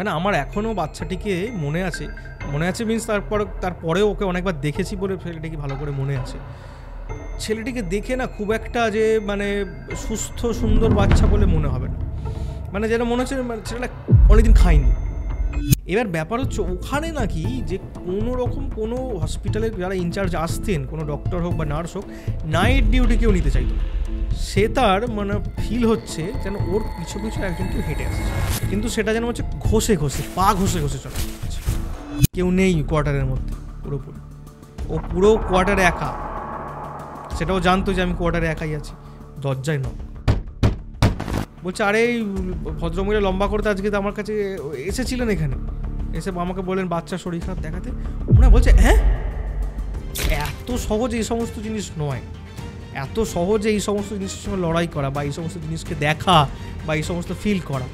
মানে আমার এখনও বাচ্চাটিকে মনে আছে মিনস তারপরেও ওকে অনেকবার দেখেছি বলে ছেলেটিকে ভালো করে মনে আছে। ছেলেটিকে দেখে না খুব একটা যে মানে সুস্থ সুন্দর বাচ্চা বলে মনে হবে না, মানে যেন মনে হচ্ছে ছেলেটা অনেকদিন খায়নি। এবার ব্যাপার হচ্ছে ওখানে নাকি যে কোনো রকম কোনো হসপিটালের যারা ইনচার্জ আসতেন, কোনো ডক্টর হোক বা নার্স হোক, নাইট ডিউটি কেউ নিতে চাইতো। সে তার মানে ফিল হচ্ছে যেন ওর পিছু পিছু একজন কেউ হেঁটে আসছে, কিন্তু সেটা যেন হচ্ছে ঘষে পা ঘষে চলে যাচ্ছে। কেউ নেই কোয়ার্টারের মধ্যে, পুরোপুরি ও পুরো কোয়ার্টারে একা। সেটাও জানতো যে আমি কোয়ার্টারে একাই আছি। দরজায় নক, বলছে আরে ভদ্রমহিলা লম্বা করতে আজকে তো আমার কাছে এসেছিলেন এখানে, এসে আমাকে বললেন বাচ্চার শরীর খারাপ দেখাতে। ওরা বলছে হ্যাঁ, এত সহজে এই সমস্ত জিনিস নয়, এত সহজে এই সমস্ত জিনিসের সঙ্গে লড়াই করা বা এই সমস্ত জিনিসকে দেখা বা এই সমস্ত ফিল করা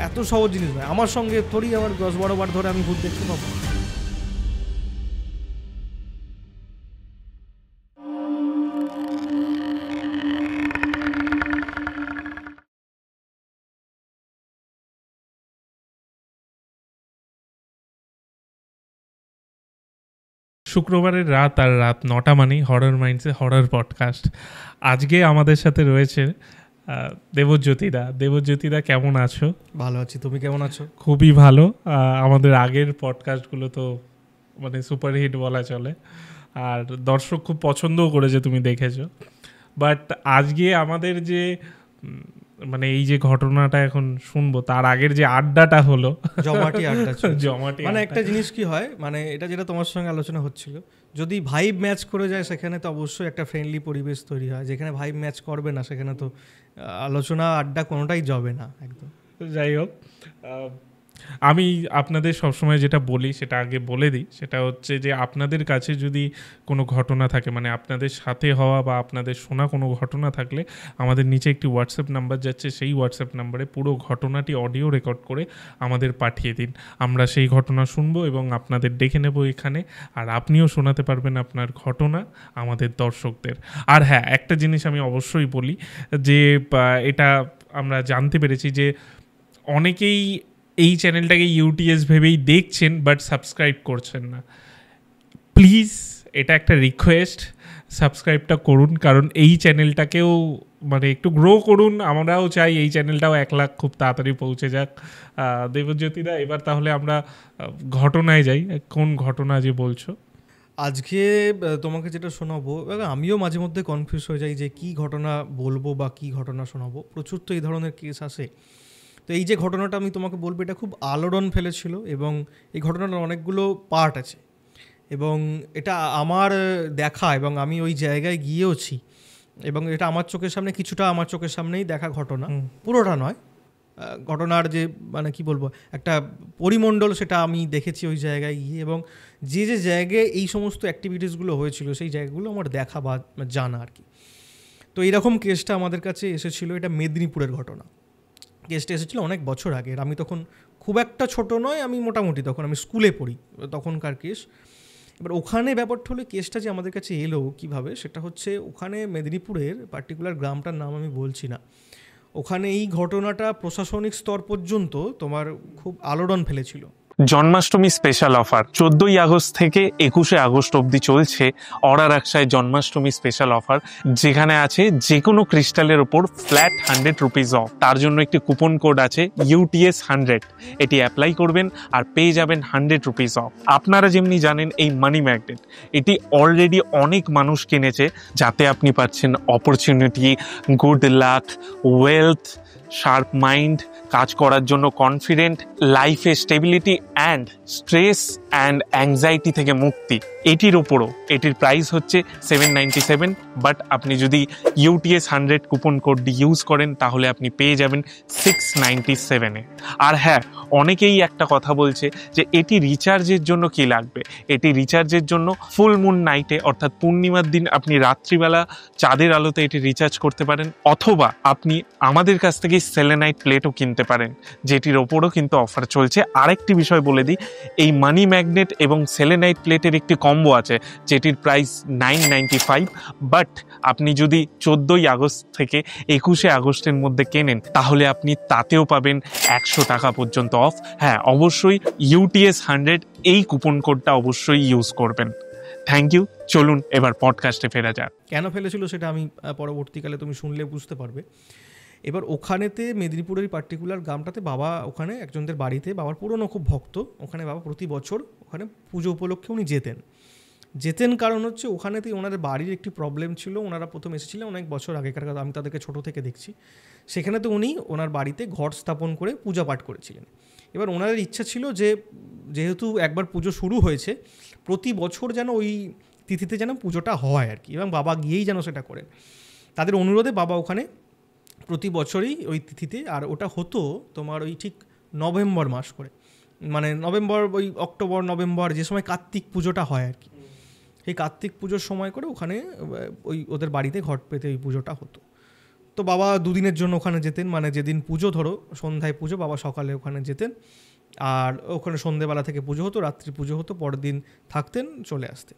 এত সহজ জিনিস নয়। আমার সঙ্গে থোড়ি আমার 10-12 বার ধরে আমি ভূত দেখতে পাবো। শুক্রবারের রাত, আর রাত 9টা মানেই হরর মাইন্ডসে হরর পডকাস্ট। আজকে আমাদের সাথে রয়েছে দেবজ্যোতিদা। কেমন আছো? ভালো আছি, তুমি কেমন আছো? খুবই ভালো। আমাদের আগের পডকাস্টগুলো তো মানে সুপারহিট বলা চলে, আর দর্শক খুব পছন্দও করেছে, তুমি দেখেছো। বাট আজকে আমাদের যে মানে এই যে ঘটনাটা এখন শুনবো, তার আগের যে আড্ডাটা হলো, জমাটি আড্ডা জমাটি মানে একটা জিনিস কি হয়, মানে এটা যেটা তোমার সঙ্গে আলোচনা হচ্ছিল, যদি ভাইব ম্যাচ করে যায় সেখানে তো অবশ্যই একটা ফ্রেন্ডলি পরিবেশ তৈরি হয়। যেখানে ভাইব ম্যাচ করবে না সেখানে তো আলোচনা আড্ডা কোনোটাই যাবে না একদম। যাই হোক, আমি আপনাদের সবসময় যেটা বলি সেটা আগে বলে দিই, সেটা হচ্ছে যে আপনাদের কাছে যদি কোনো ঘটনা থাকে, মানে আপনাদের সাথে হওয়া বা আপনাদের শোনা কোনো ঘটনা থাকলে, আমাদের নিচে একটি হোয়াটসঅ্যাপ নাম্বার যাচ্ছে, সেই হোয়াটসঅ্যাপ নাম্বারে পুরো ঘটনাটি অডিও রেকর্ড করে আমাদের পাঠিয়ে দিন। আমরা সেই ঘটনা শুনবো এবং আপনাদের ডেকে নেব এখানে, আর আপনিও শোনাতে পারবেন আপনার ঘটনা আমাদের দর্শকদের। আর হ্যাঁ, একটা জিনিস আমি অবশ্যই বলি, যে এটা আমরা জানতে পেরেছি যে অনেকেই এই চ্যানেলটাকে ইউটিএস ভেবেই দেখছেন বাট সাবস্ক্রাইব করছেন না। প্লিজ, এটা একটা রিকোয়েস্ট, সাবস্ক্রাইবটা করুন, কারণ এই চ্যানেলটাকেও মানে একটু গ্রো করুন। আমরাও চাই এই চ্যানেলটাও 1 লাখ খুব তাড়াতাড়ি পৌঁছে যাক। দেবজ্যোতিদা, এবার তাহলে আমরা ঘটনায় যাই। কোন ঘটনা যে বলছো? আজকে তোমাকে যেটা শোনাবো, আমিও মাঝে মধ্যে কনফিউজ হয়ে যাই যে কী ঘটনা বলবো বা কী ঘটনা শোনাবো। প্রচুর তো এই ধরনের কেস আসে। তো এই যে ঘটনাটা আমি তোমাকে বলবো, এটা খুব আলোড়ন ফেলেছিল এবং এই ঘটনাটার অনেকগুলো পার্ট আছে এবং এটা আমার দেখা এবং আমি ওই জায়গায় গিয়েওছি এবং এটা আমার চোখের সামনে, কিছুটা আমার চোখের সামনেই দেখা ঘটনা, পুরোটা নয়। ঘটনার যে মানে কি বলবো, একটা পরিমণ্ডল সেটা আমি দেখেছি ওই জায়গায় গিয়ে, এবং যে যে জায়গায় এই সমস্ত অ্যাক্টিভিটিসগুলো হয়েছিল সেই জায়গাগুলো আমার দেখা বা জানা আর কি। তো এইরকম কেসটা আমাদের কাছে এসেছিলো, এটা মেদিনীপুরের ঘটনা। কেসটা এসেছিলো অনেক বছর আগে, আমি তখন খুব একটা ছোট নয়, আমি মোটামুটি তখন আমি স্কুলে পড়ি, তখনকার কেস। এবার ওখানে ব্যাপারটা হলো, কেসটা যে আমাদের কাছে এলো কীভাবে, সেটা হচ্ছে ওখানে মেদিনীপুরের পার্টিকুলার গ্রামটার নাম আমি বলছি না, ওখানে এই ঘটনাটা প্রশাসনিক স্তর পর্যন্ত তোমার খুব আলোড়ন ফেলেছিল। জন্মাষ্টমী স্পেশাল অফার 14ই আগস্ট থেকে 21শে আগস্ট অবধি চলছে অর্ডার আকশায় জন্মাষ্টমী স্পেশাল অফার, যেখানে আছে যে কোনো ক্রিস্টালের ওপর ফ্ল্যাট 100 রুপিস অফ। তার জন্য একটি কুপন কোড আছে UTS 100, এটি অ্যাপ্লাই করবেন আর পেয়ে যাবেন 100 রুপিস অফ। আপনারা যেমনি জানেন এই মানি ম্যাগনেট, এটি অলরেডি অনেক মানুষ কিনেছে, যাতে আপনি পাচ্ছেন opportunity, good luck, wealth, sharp mind, কাজ করার জন্য কনফিডেন্ট, লাইফে stability and stress and anxiety থেকে মুক্তি। এটির ওপরও এটির প্রাইস হচ্ছে 797, বাট আপনি যদি UTS 100 কুপন কোডটি ইউজ করেন তাহলে আপনি পেয়ে যাবেন 697-এ। আর হ্যাঁ, অনেকেই একটা কথা বলছে যে এটি রিচার্জের জন্য কি লাগবে। এটি রিচার্জের জন্য ফুল মুন নাইটে, অর্থাৎ পূর্ণিমার দিন আপনি রাত্রিবেলা চাঁদের আলোতে এটি রিচার্জ করতে পারেন, অথবা আপনি আমাদের কাছ থেকে সেলেনাইট প্লেটও কিনতে পারেন, যেটির ওপরও কিন্তু অফার চলছে। আরেকটি বিষয় বলে দিই, এই মানি ম্যাগনেট এবং সেলেনাইট প্লেটের একটি কম্বো আছে যেটির প্রাইস 995, বাট আপনি যদি 14ই আগস্ট থেকে 21শে আগস্টের মধ্যে কেনেন তাহলে আপনি তাতেও পাবেন 100 টাকা পর্যন্ত অফ। হ্যাঁ, অবশ্যই UTS 100 এই কুপন কোডটা অবশ্যই ইউজ করবেন। Thank you. চলুন এবার পডকাস্টে ফেরা যাক। কেন ফেলেছিল সেটা আমি পরবর্তীকালে তুমি শুনলে বুঝতে পারবে। এবার ওখানেতে মেদিনীপুরের পার্টিকুলার গ্রামটাতে বাবা ওখানে একজনদের বাড়িতে, বাবার পুরনো খুব ভক্ত, ওখানে বাবা প্রতি বছর ওখানে পুজো উপলক্ষে উনি যেতেন কারণ হচ্ছে ওখানেতেই ওনাদের বাড়ির একটি প্রবলেম ছিল। ওনারা প্রথম এসেছিলেন অনেক বছর আগেকার কথা, আমি তাদেরকে ছোটো থেকে দেখছি। সেখানে তো উনি ওনার বাড়িতে ঘট স্থাপন করে পূজা পাঠ করেছিলেন। এবার ওনাদের ইচ্ছা ছিল যে যেহেতু একবার পুজো শুরু হয়েছে, প্রতি বছর যেন ওই তিথিতে যেন পুজোটা হয় আর কি, এবং বাবা গিয়েই যেন সেটা করেন। তাদের অনুরোধে বাবা ওখানে প্রতি বছরই ওই তিথিতে, আর ওটা হতো তোমার ওই ঠিক নভেম্বর মাস করে, মানে নভেম্বর, ওই অক্টোবর নভেম্বর যে সময় কার্তিক পুজোটা হয় আর কি, এই কার্তিক পুজোর সময় করে ওখানে ওই ওদের বাড়িতে ঘট পেতে ওই পুজোটা হতো। তো বাবা দুদিনের জন্য ওখানে যেতেন, মানে যেদিন পুজো ধরো সন্ধ্যায় পুজো, বাবা সকালে ওখানে যেতেন, আর ওখানে সন্ধ্যেবেলা থেকে পুজো হতো, রাত্রি পুজো হতো, পরের দিন থাকতেন, চলে আসতেন।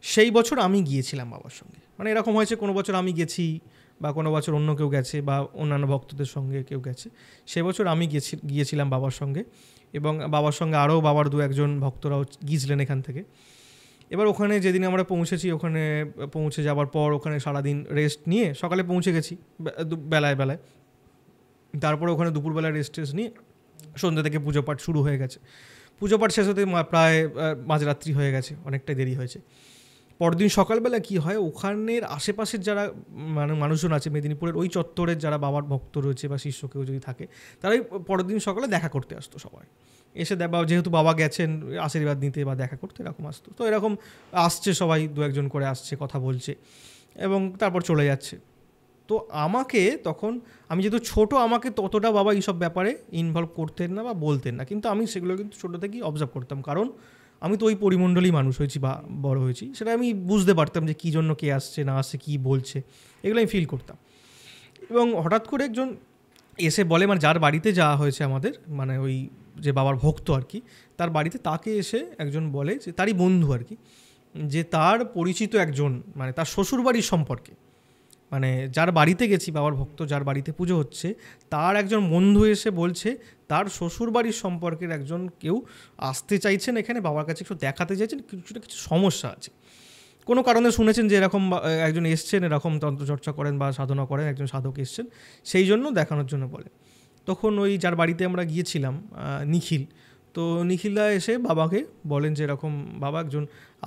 সেই বছর আমি গিয়েছিলাম বাবার সঙ্গে, মানে এরকম হয়েছে কোনো বছর আমি গেছি বা কোনো বছর অন্য কেউ গেছে বা অন্যান্য ভক্তদের সঙ্গে কেউ গেছে। সেই বছর আমি গিয়েছিলাম বাবার সঙ্গে, এবং বাবার সঙ্গে আরও বাবার দু একজন ভক্তরাও গিয়েছিলেন এখান থেকে। এবার ওখানে যেদিন আমরা পৌঁছেছি, ওখানে পৌঁছে যাওয়ার পর ওখানে সারাদিন রেস্ট নিয়ে সকালে পৌঁছে গেছি বেলায়, তারপরে ওখানে দুপুরবেলায় রেস্ট নিয়ে সন্ধ্যা থেকে পুজো পাঠ শুরু হয়ে গেছে। পুজো পাঠ শেষ হতে প্রায় মাঝরাত্রি হয়ে গেছে, অনেকটাই দেরি হয়েছে। পরদিন সকালবেলা কি হয়, ওখানের আশেপাশের যারা মানে মানুষজন আছে মেদিনীপুরের ওই চত্বরের যারা বাবার ভক্ত রয়েছে বা শিষ্য কেউ যদি থাকে, তারাই পরের দিন সকালে দেখা করতে আসতো সবাই, এসে যেহেতু বাবা গেছেন আশীর্বাদ নিতে বা দেখা করতে, এরকম আসতো। তো এরকম আসছে সবাই, দু একজন করে আসছে, কথা বলছে এবং তারপর চলে যাচ্ছে। তো আমাকে তখন, আমি যেহেতু ছোটো, আমাকে ততটা বাবা এইসব ব্যাপারে ইনভলভ করতেন না বা বলতেন না, কিন্তু আমি সেগুলো কিন্তু ছোটো থেকেই অবজার্ভ করতাম, কারণ আমি তো ওই পরিমণ্ডলেই মানুষ হয়েছি বা বড় হয়েছি, সেটা আমি বুঝতে পারতাম যে কী জন্য কে আসছে না আসছে, কী বলছে, এগুলো আমি ফিল করতাম। এবং হঠাৎ করে একজন এসে বলে, মানে যার বাড়িতে যাওয়া হয়েছে আমাদের, মানে ওই যে বাবার ভক্ত আর কি, তার বাড়িতে তাকে এসে একজন বলে যে তারই বন্ধু আর কি, যে তার পরিচিত একজন, মানে তার শ্বশুরবাড়ির সম্পর্কে, মানে যার বাড়িতে গেছি বাবার ভক্ত, যার বাড়িতে পুজো হচ্ছে, তার একজন বন্ধু এসে বলছে তার শ্বশুরবাড়ির সম্পর্কের একজন কেউ আসতে চাইছেন এখানে, বাবার কাছে একটু দেখাতে চাইছেন, কিছু সমস্যা আছে, কোনো কারণে শুনেছেন যে এরকম একজন এসছেন, এরকম তন্ত্রচর্চা করেন বা সাধনা করেন, একজন সাধক এসছেন, সেই জন্য দেখানোর জন্য বলে। তখন ওই যার বাড়িতে আমরা গিয়েছিলাম, নিখিল, তো নিখিলদা এসে বাবাকে বলেন যে এরকম বাবা একজন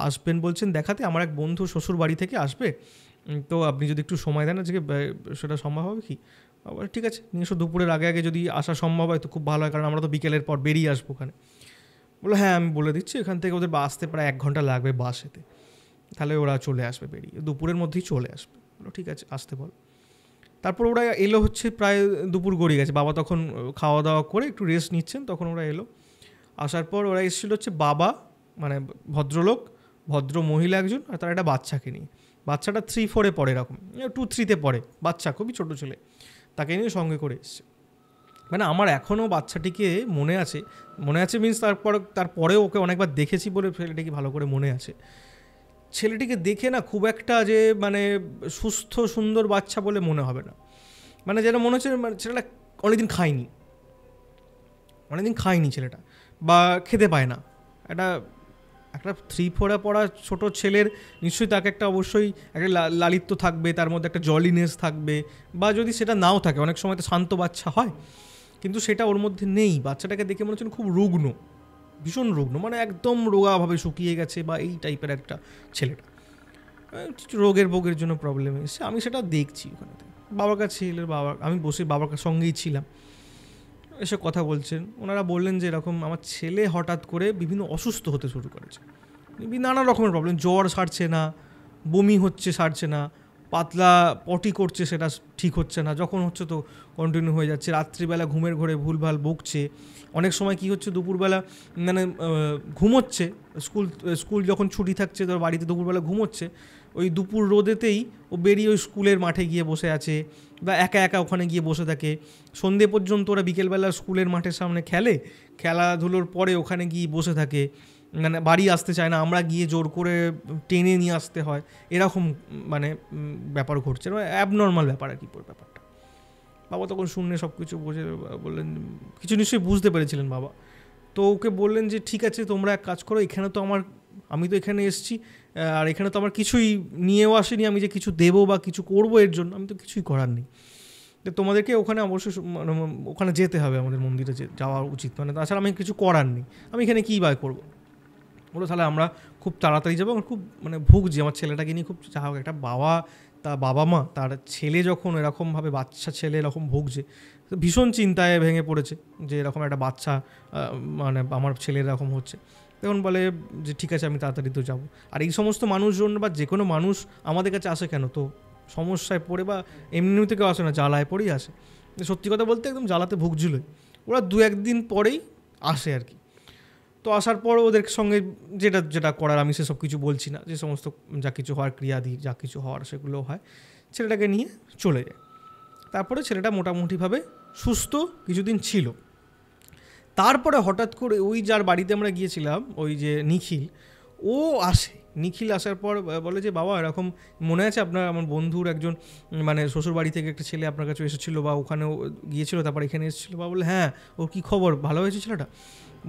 আসবেন বলছেন দেখাতে, আমার এক বন্ধু শ্বশুর বাড়ি থেকে আসবে, তো আপনি যদি একটু সময় দেন আজকে, সেটা সম্ভব হবে কি? আবার ঠিক আছে, নিয়ে এসো, দুপুরের আগে আগে যদি আসা সম্ভব হয় তো খুব ভালো হয়, কারণ আমরা তো বিকেলের পর বেরিয়ে আসবো ওখানে। বললো হ্যাঁ আমি বলে দিচ্ছি, এখান থেকে ওদের আসতে প্রায় 1 ঘন্টা লাগবে বাসেতে, তাহলে ওরা চলে আসবে, বেরিয়ে দুপুরের মধ্যেই চলে আসবে। বললো ঠিক আছে, আসতে বল। তারপর ওরা এলো, হচ্ছে প্রায় দুপুর গড়িয়ে গেছে, বাবা তখন খাওয়া দাওয়া করে একটু রেস্ট নিচ্ছেন, তখন ওরা এলো। আসার পর ওরা এসেছিলো হচ্ছে বাবা, মানে ভদ্রলোক, ভদ্র মহিলা একজন, আর তার একটা বাচ্চাকে নিয়ে। বাচ্চাটা 3-4 পড়ে, এরকম 2-3 পড়ে, বাচ্চা খুবই ছোটো ছেলে, তাকে নিয়ে সঙ্গে করে এসছে। মানে আমার এখনও বাচ্চাটিকে মনে আছে মিনস তারপরেও ওকে অনেকবার দেখেছি বলে ছেলেটিকে ভালো করে মনে আছে। ছেলেটিকে দেখে না খুব একটা যে মানে সুস্থ সুন্দর বাচ্চা বলে মনে হবে না, মানে যেটা মনে হচ্ছে মানে ছেলেটা অনেকদিন খায়নি ছেলেটা, বা খেতে পায় না। একটা 3-4 পড়া ছোটো ছেলের নিশ্চয়ই তাকে একটা অবশ্যই একটা লালিত্য থাকবে, তার মধ্যে একটা জলিনেস থাকবে, বা যদি সেটা নাও থাকে, অনেক সময় তো শান্ত বাচ্চা হয়, কিন্তু সেটা ওর মধ্যে নেই। বাচ্চাটাকে দেখে মনে হচ্ছে খুব রুগ্ন, ভীষণ রুগ্ন, মানে একদম রোগাভাবে শুকিয়ে গেছে বা এই টাইপের একটা ছেলেটা, রোগের জন্য প্রবলেম এসেছে। আমি সেটা দেখছি ওখানে, বাবার কাছে আমি বসে বাবার সঙ্গেই ছিলাম, এসে কথা বলছেন। ওনারা বললেন যে এরকম আমার ছেলে হঠাৎ করে বিভিন্ন অসুস্থ হতে শুরু করেছে, নানা রকমের প্রবলেম, জ্বর সারছে না, বমি হচ্ছে সারছে না, পাতলা পটি করছে সেটা ঠিক হচ্ছে না, যখন হচ্ছে তো কন্টিনিউ হয়ে যাচ্ছে, রাত্রিবেলা ঘুমের ঘোরে ভুলভাল বকছে, অনেক সময় কি হচ্ছে দুপুরবেলা মানে ঘুমোচ্ছে, স্কুল যখন ছুটি থাকছে তোর বাড়িতে দুপুরবেলা ঘুমোচ্ছে, ওই দুপুর রোদেতেই ও বেরিয়ে ওই স্কুলের মাঠে গিয়ে বসে আছে, বা একা একা ওখানে গিয়ে বসে থাকে সন্ধে পর্যন্ত। ওরা বিকেলবেলা স্কুলের মাঠের সামনে খেলে, খেলাধুলোর পরে ওখানে গিয়ে বসে থাকে, মানে বাড়ি আসতে চায় না, আমরা গিয়ে জোর করে টেনে নিয়ে আসতে হয়, এরকম মানে ব্যাপার ঘটছে, অ্যাবনর্মাল ব্যাপার আর কি ব্যাপারটা। বাবা তখন শুনে সব কিছু বুঝে বললেন, কিছু নিশ্চয়ই বুঝতে পেরেছিলেন বাবা। তো ওকে বললেন যে ঠিক আছে তোমরা এক কাজ করো, এখানে তো আমি তো এখানে এসেছি, আর এখানে তো আমার কিছুই নিয়েও আসেনি, আমি যে কিছু দেবো বা কিছু করবো এর জন্য, আমি তো কিছুই করার নেই, তো তোমাদেরকে ওখানে অবশ্যই ওখানে যেতে হবে, আমাদের মন্দিরে যাওয়া উচিত, মানে তাছাড়া আমি কিছু করার নেই, আমি এখানে কী বা করবো। বলো তাহলে আমরা খুব তাড়াতাড়ি যাবো, আমার খুব মানে ভুগছি আমার ছেলেটাকে নিয়ে, খুব যা হোক একটা বাবা মা তার ছেলে যখন এরকমভাবে বাচ্চা ছেলে এরকম ভুগছে, ভীষণ চিন্তায় ভেঙে পড়েছে যে এরকম একটা বাচ্চা মানে আমার ছেলের এরকম হচ্ছে। তখন বলে যে ঠিক আছে আমি তাড়াতাড়ি তো যাবো। আর এই সমস্ত মানুষজন বা যে কোনো মানুষ আমাদের কাছে আসে কেন, তো সমস্যায় পড়ে বা এমনি কেউ আসে না, জ্বালায় পড়েই আসে। সত্যি কথা বলতে একদম জ্বালাতে ভুগছিলই। ওরা 2-1 দিন পরেই আসে আর কি। তো আসার পর ওদের সঙ্গে যেটা করার, আমি সেসব কিছু বলছি না, যে সমস্ত যা কিছু হওয়ার ক্রিয়াদি যা কিছু হওয়ার সেগুলো হয়, ছেলেটাকে নিয়ে চলে যায়। তারপরে ছেলেটা মোটামুটিভাবে সুস্থ কিছুদিন ছিল। তারপরে হঠাৎ করে ওই যার বাড়িতে আমরা গিয়েছিলাম, ওই যে নিখিল, ও আসে। নিখিল আসার পর বলে যে বাবা এরকম মনে আছে আপনার, আমার বন্ধুর একজন মানে শ্বশুর বাড়ি থেকে একটা ছেলে আপনার কাছে এসেছিলো বা ওখানেও গিয়েছিলো, তারপর এখানে এসেছিলো। বাবা বলে হ্যাঁ, ওর কী খবর, ভালো হয়েছে ছেলেটা?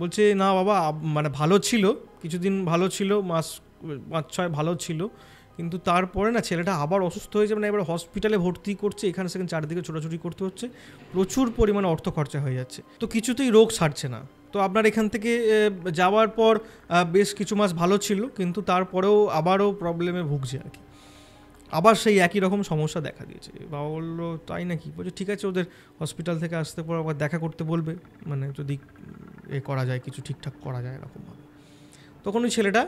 বলছে না বাবা, মানে ভালো ছিল, কিছুদিন ভালো ছিল, 5-6 ভালো ছিল, কিন্তু তারপরে না ছেলেটা আবার অসুস্থ হয়েছে, মানে এবার হসপিটালে ভর্তি করছে, এখানে সেখানে চারদিকে ছোটাছুটি করতে হচ্ছে, প্রচুর পরিমাণে অর্থ খরচা হয়ে যাচ্ছে, তো কিছুতেই রোগ সারছে না। তো আপনার এখান থেকে যাওয়ার পর বেশ কিছু মাস ভালো ছিল, কিন্তু তারপরেও আবারও প্রবলেমে ভুগছে আর কি, আবার সেই একই রকম সমস্যা দেখা দিয়েছে। বাবা বললো তাই নাকি? বলছে ঠিক আছে, ওদের হসপিটাল থেকে আসতে পর আবার দেখা করতে বলবে, মানে যদি করা যায়, কিছু ঠিকঠাক করা যায় এরকমভাবে। তখন ওই ছেলেটা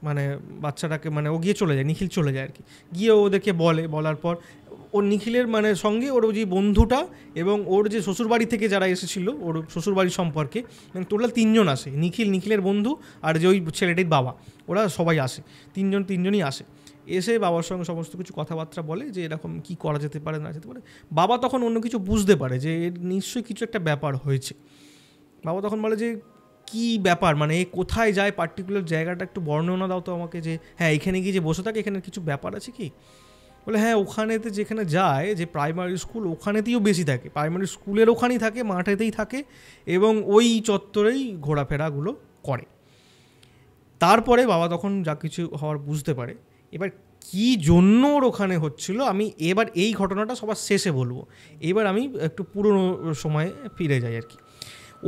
মানে বাচ্চাটাকে মানে ও গিয়ে চলে যায়, নিখিল চলে যায় আর কি, গিয়ে ওদেরকে বলার পর ওর নিখিলের মানে সঙ্গে ওর যে বন্ধুটা এবং ওর যে শ্বশুরবাড়ি থেকে যারা এসেছিলো ওর শ্বশুরবাড়ির সম্পর্কে, মানে টোটাল 3 জন আসে, নিখিলের বন্ধু আর যে ওই ছেলেটির বাবা, ওরা সবাই আসে, তিনজনই আসে। এসে বাবার সঙ্গে সমস্ত কিছু কথাবার্তা বলে যে এরকম কী করা যেতে পারে না যেতে পারে। বাবা তখন অন্য কিছু বুঝতে পারে যে এর নিশ্চয়ই কিছু একটা ব্যাপার হয়েছে। বাবা তখন বলে যে কী ব্যাপার, মানে এ কোথায় যায়, পার্টিকুলার জায়গাটা একটু বর্ণনা দাও তো আমাকে, যে হ্যাঁ এখানে গিয়ে যে বসে থাকে এখানে কিছু ব্যাপার আছে কি? বলে হ্যাঁ, ওখানেতে যেখানে যায় যে প্রাইমারি স্কুল, ওখানেতেও বেশি থাকে, প্রাইমারি স্কুলের ওখানেই থাকে, মাঠেতেই থাকে এবং ওই চত্বরেই ঘোরাফেরাগুলো করে। তারপরে বাবা তখন যা কিছু হওয়ার বুঝতে পারে। এবার কী জন্য ওর ওখানে হচ্ছিল, আমি এবার এই ঘটনাটা সবার শেষে বলবো, এবার আমি একটু পুরনো সময়ে ফিরে যাই আর কি।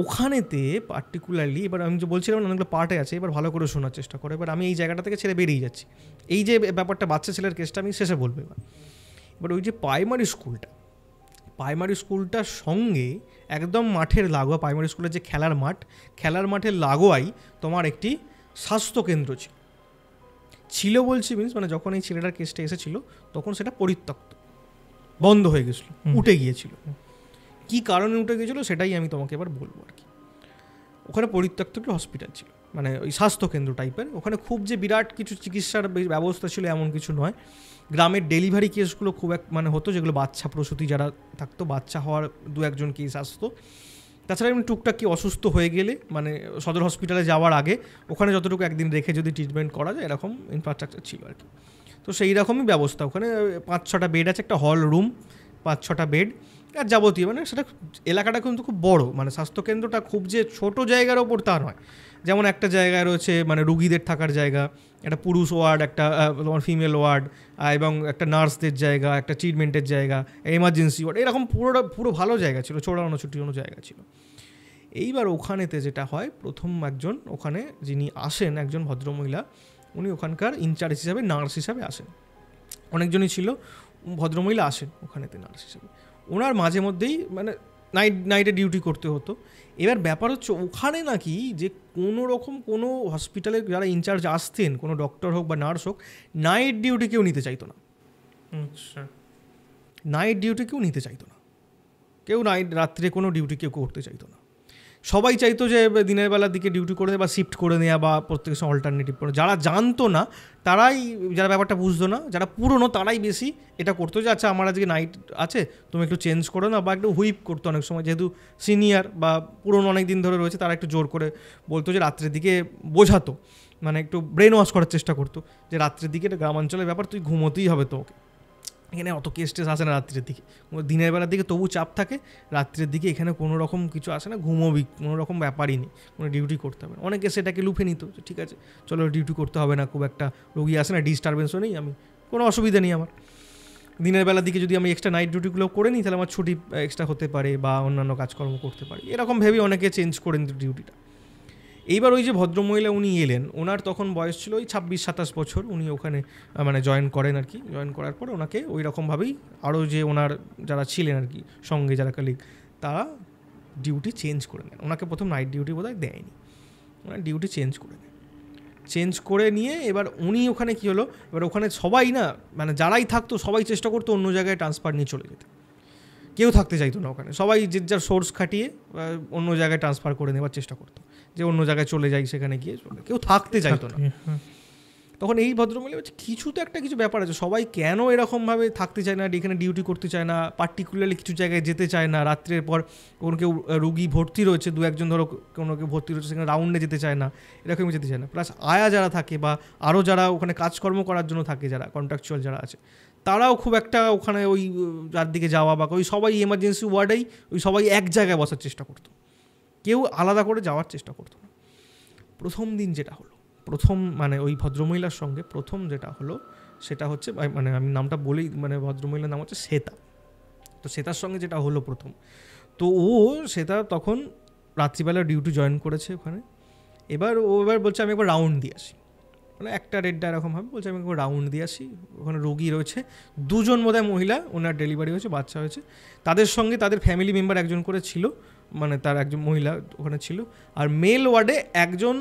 ওখানেতে পার্টিকুলারলি, এবার আমি যে বলছিলাম অনেকগুলো পার্টে আছে, এবার ভালো করে শোনার চেষ্টা করো। এবার আমি এই জায়গাটা থেকে ছেড়ে বেরিয়ে যাচ্ছি, এই যে ব্যাপারটা বাচ্চা ছেলের কেসটা আমি শেষে বলবো। এবার ওই যে প্রাইমারি স্কুলটার সঙ্গে একদম মাঠের লাগোয়া, প্রাইমারি স্কুলের যে খেলার মাঠের লাগোয়াই তোমার একটি স্বাস্থ্যকেন্দ্র ছিল বলছি মিনস, মানে যখন এই ছেলেটার কেসটা এসেছিলো তখন সেটা পরিত্যক্ত, বন্ধ হয়ে গেছিলো, উঠে গিয়েছিল। কী কারণে উঠে গিয়েছিলো সেটাই আমি তোমাকে এবার বলবো আর কি। ওখানে পরিত্যক্ত একটি হসপিটাল ছিল, মানে ওই স্বাস্থ্যকেন্দ্র টাইপের। ওখানে খুব যে বিরাট কিছু চিকিৎসার ব্যবস্থা ছিল এমন কিছু নয়। গ্রামের ডেলিভারি কেসগুলো খুব মানে হতো, যেগুলো বাচ্চা প্রসূতি যারা থাকতো, বাচ্চা হওয়ার 2-1 কেস আসতো। তাছাড়া এমনি টুকটাক কি অসুস্থ হয়ে গেলে মানে সদর হসপিটালে যাওয়ার আগে ওখানে যতটুকু একদিন রেখে যদি ট্রিটমেন্ট করা যায়, এরকম ইনফ্রাস্ট্রাকচার ছিল আর কি। তো সেই রকমই ব্যবস্থা ওখানে, 5-6টা বেড আছে, একটা হল রুম, 5-6টা বেড আর যাবতীয়, মানে সেটা এলাকাটা কিন্তু খুব বড়, মানে স্বাস্থ্যকেন্দ্রটা খুব যে ছোট জায়গার ওপর তা নয়। যেমন একটা জায়গায় রয়েছে মানে রুগীদের থাকার জায়গা, একটা পুরুষ ওয়ার্ড, একটা তোমার ফিমেল ওয়ার্ড, এবং একটা নার্সদের জায়গা, একটা ট্রিটমেন্টের জায়গা, এমার্জেন্সি ওয়ার্ড, এরকম পুরো ভালো জায়গা ছিল, ছড়ানো ছুটিনো জায়গা ছিল। এইবার ওখানেতে যেটা হয়, প্রথম একজন ওখানে যিনি আসেন, একজন ভদ্রমহিলা, উনি ওখানকার ইনচার্জ হিসাবে, নার্স হিসাবে আসেন। অনেকজনই ছিল, ভদ্রমহিলা আসেন ওখানেতে নার্স হিসাবে। ওনার মাঝে মধ্যেই মানে নাইটে ডিউটি করতে হতো। এবার ব্যাপার হচ্ছে ওখানে নাকি যে কোনো হসপিটালে যারা ইনচার্জ আসতেন, কোনো ডক্টর হোক বা নার্স হোক, নাইট ডিউটি কেউ নিতে চাইতো না। আচ্ছা, নাইট ডিউটি কেউ নিতে চাইতো না, কেউ রাত্রে কোনো ডিউটি কেউ করতে চাইতো না। সবাই চাইতো যে দিনের বেলার দিকে ডিউটি করে দেওয়া বা শিফট করে নেওয়া বা প্রত্যেকের সঙ্গে অল্টারনেটিভ করে। যারা জানতো না তারাই, যারা ব্যাপারটা বুঝতো না, যারা পুরনো তারাই বেশি এটা করতো যে আচ্ছা আমার আজকে নাইট আছে তুমি একটু চেঞ্জ করো না, বা একটু হুইপ করতো অনেক সময়, যেহেতু সিনিয়র বা পুরনো অনেক দিন ধরে রয়েছে তারা একটু জোর করে বলতো যে রাত্রের দিকে বোঝাতো, মানে একটু ব্রেন ওয়াশ করার চেষ্টা করতো যে রাত্রের দিকে এটা গ্রামাঞ্চলের ব্যাপার, তুই ঘুমোতেই হবে তোকে, এখানে অত কেস টেস আসে না রাত্রের দিকে, দিনের বেলার দিকে তবু চাপ থাকে, রাত্রের দিকে এখানে কোনো রকম কিছু আসে না, ঘুমোবি, কোনো রকম ব্যাপারই নেই, কোনো ডিউটি করতে হবে না। অনেকে সেটাকে লুফে নিত, ঠিক আছে চলো ডিউটি করতে হবে না, খুব একটা রোগী আসে না, ডিস্টারবেন্সও নেই, আমি কোনো অসুবিধা নেই আমার, দিনের বেলার দিকে যদি আমি এক্সট্রা নাইট ডিউটিগুলো করে নিই তাহলে আমার ছুটি এক্সট্রা হতে পারে বা অন্যান্য কাজকর্ম করতে পারি, এরকম ভেবে অনেকে চেঞ্জ করে নিত ডিউটিটা। এইবার ওই যে ভদ্রমহিলা উনি এলেন, ওনার তখন বয়স ছিল ওই 26-27 বছর, উনি ওখানে মানে জয়েন করেন আর কি। জয়েন করার পর ওনাকে ওই রকমভাবেই আরও যে ওনার যারা ছিলেন আর কি সঙ্গে যারা কালিগ, তারা ডিউটি চেঞ্জ করে নেন। ওনাকে প্রথম নাইট ডিউটি বোধহয় দেয়নি, ওনার ডিউটি চেঞ্জ করে নেন। চেঞ্জ করে নিয়ে এবার উনি ওখানে কী হলো, এবার ওখানে সবাই না মানে যারাই থাকতো সবাই চেষ্টা করতো অন্য জায়গায় ট্রান্সফার নিয়ে চলে যেতে, কেউ থাকতে চাইতো না ওখানে, সবাই যে যার সোর্স খাটিয়ে অন্য জায়গায় ট্রান্সফার করে নেওয়ার চেষ্টা করতো, যে অন্য জায়গায় চলে যাই, সেখানে গিয়ে চলে, কেউ থাকতে চাইতো না। তখন এই ভদ্রমহিলা বলছে কিছু তো একটা কিছু ব্যাপার আছে, সবাই কেন এরকমভাবে থাকতে চায় না, এখানে ডিউটি করতে চায় না, পার্টিকুলারলি কিছু জায়গায় যেতে চায় না, রাত্রের পর কোনো কেউ রুগী ভর্তি রয়েছে, 2-1 ধরো কোনো কেউ ভর্তি রয়েছে সেখানে রাউন্ডে যেতে চায় না, এরকমই যেতে চায় না। প্লাস আয়া যারা থাকে বা আরও যারা ওখানে কাজকর্ম করার জন্য থাকে, যারা কন্ট্রাকচুয়াল যারা আছে, তারাও খুব একটা ওখানে ওই যার দিকে যাওয়া বা ওই সবাই এমার্জেন্সি ওয়ার্ডেই ওই সবাই এক জায়গায় বসার চেষ্টা করতো, কেউ আলাদা করে যাওয়ার চেষ্টা করতো না। প্রথম দিন যেটা হলো, প্রথম মানে ওই ভদ্রমহিলার সঙ্গে প্রথম যেটা হলো সেটা হচ্ছে, মানে আমি নামটা বলেই, মানে ভদ্রমহিলার নাম হচ্ছে শ্বেতা। তো শ্বেতার সঙ্গে যেটা হলো প্রথম, তো শ্বেতা তখন রাত্রিবেলা ডিউটি জয়েন করেছে ওখানে। এবার বলছে আমি একবার রাউন্ড দিয়ে আসি, মানে 1টা-1.5টা এরকম হবে, বলছে আমি একবার রাউন্ড দিয়ে আসি। ওখানে রোগী রয়েছে 2জন বোধহয় মহিলা, ওনার ডেলিভারি হয়েছে, বাচ্চা হয়েছে, তাদের সঙ্গে তাদের ফ্যামিলি মেম্বার একজন করে ছিল, মানে তার একজন মহিলা ওখানে ছিল, আর মেল ওয়ার্ডে একজন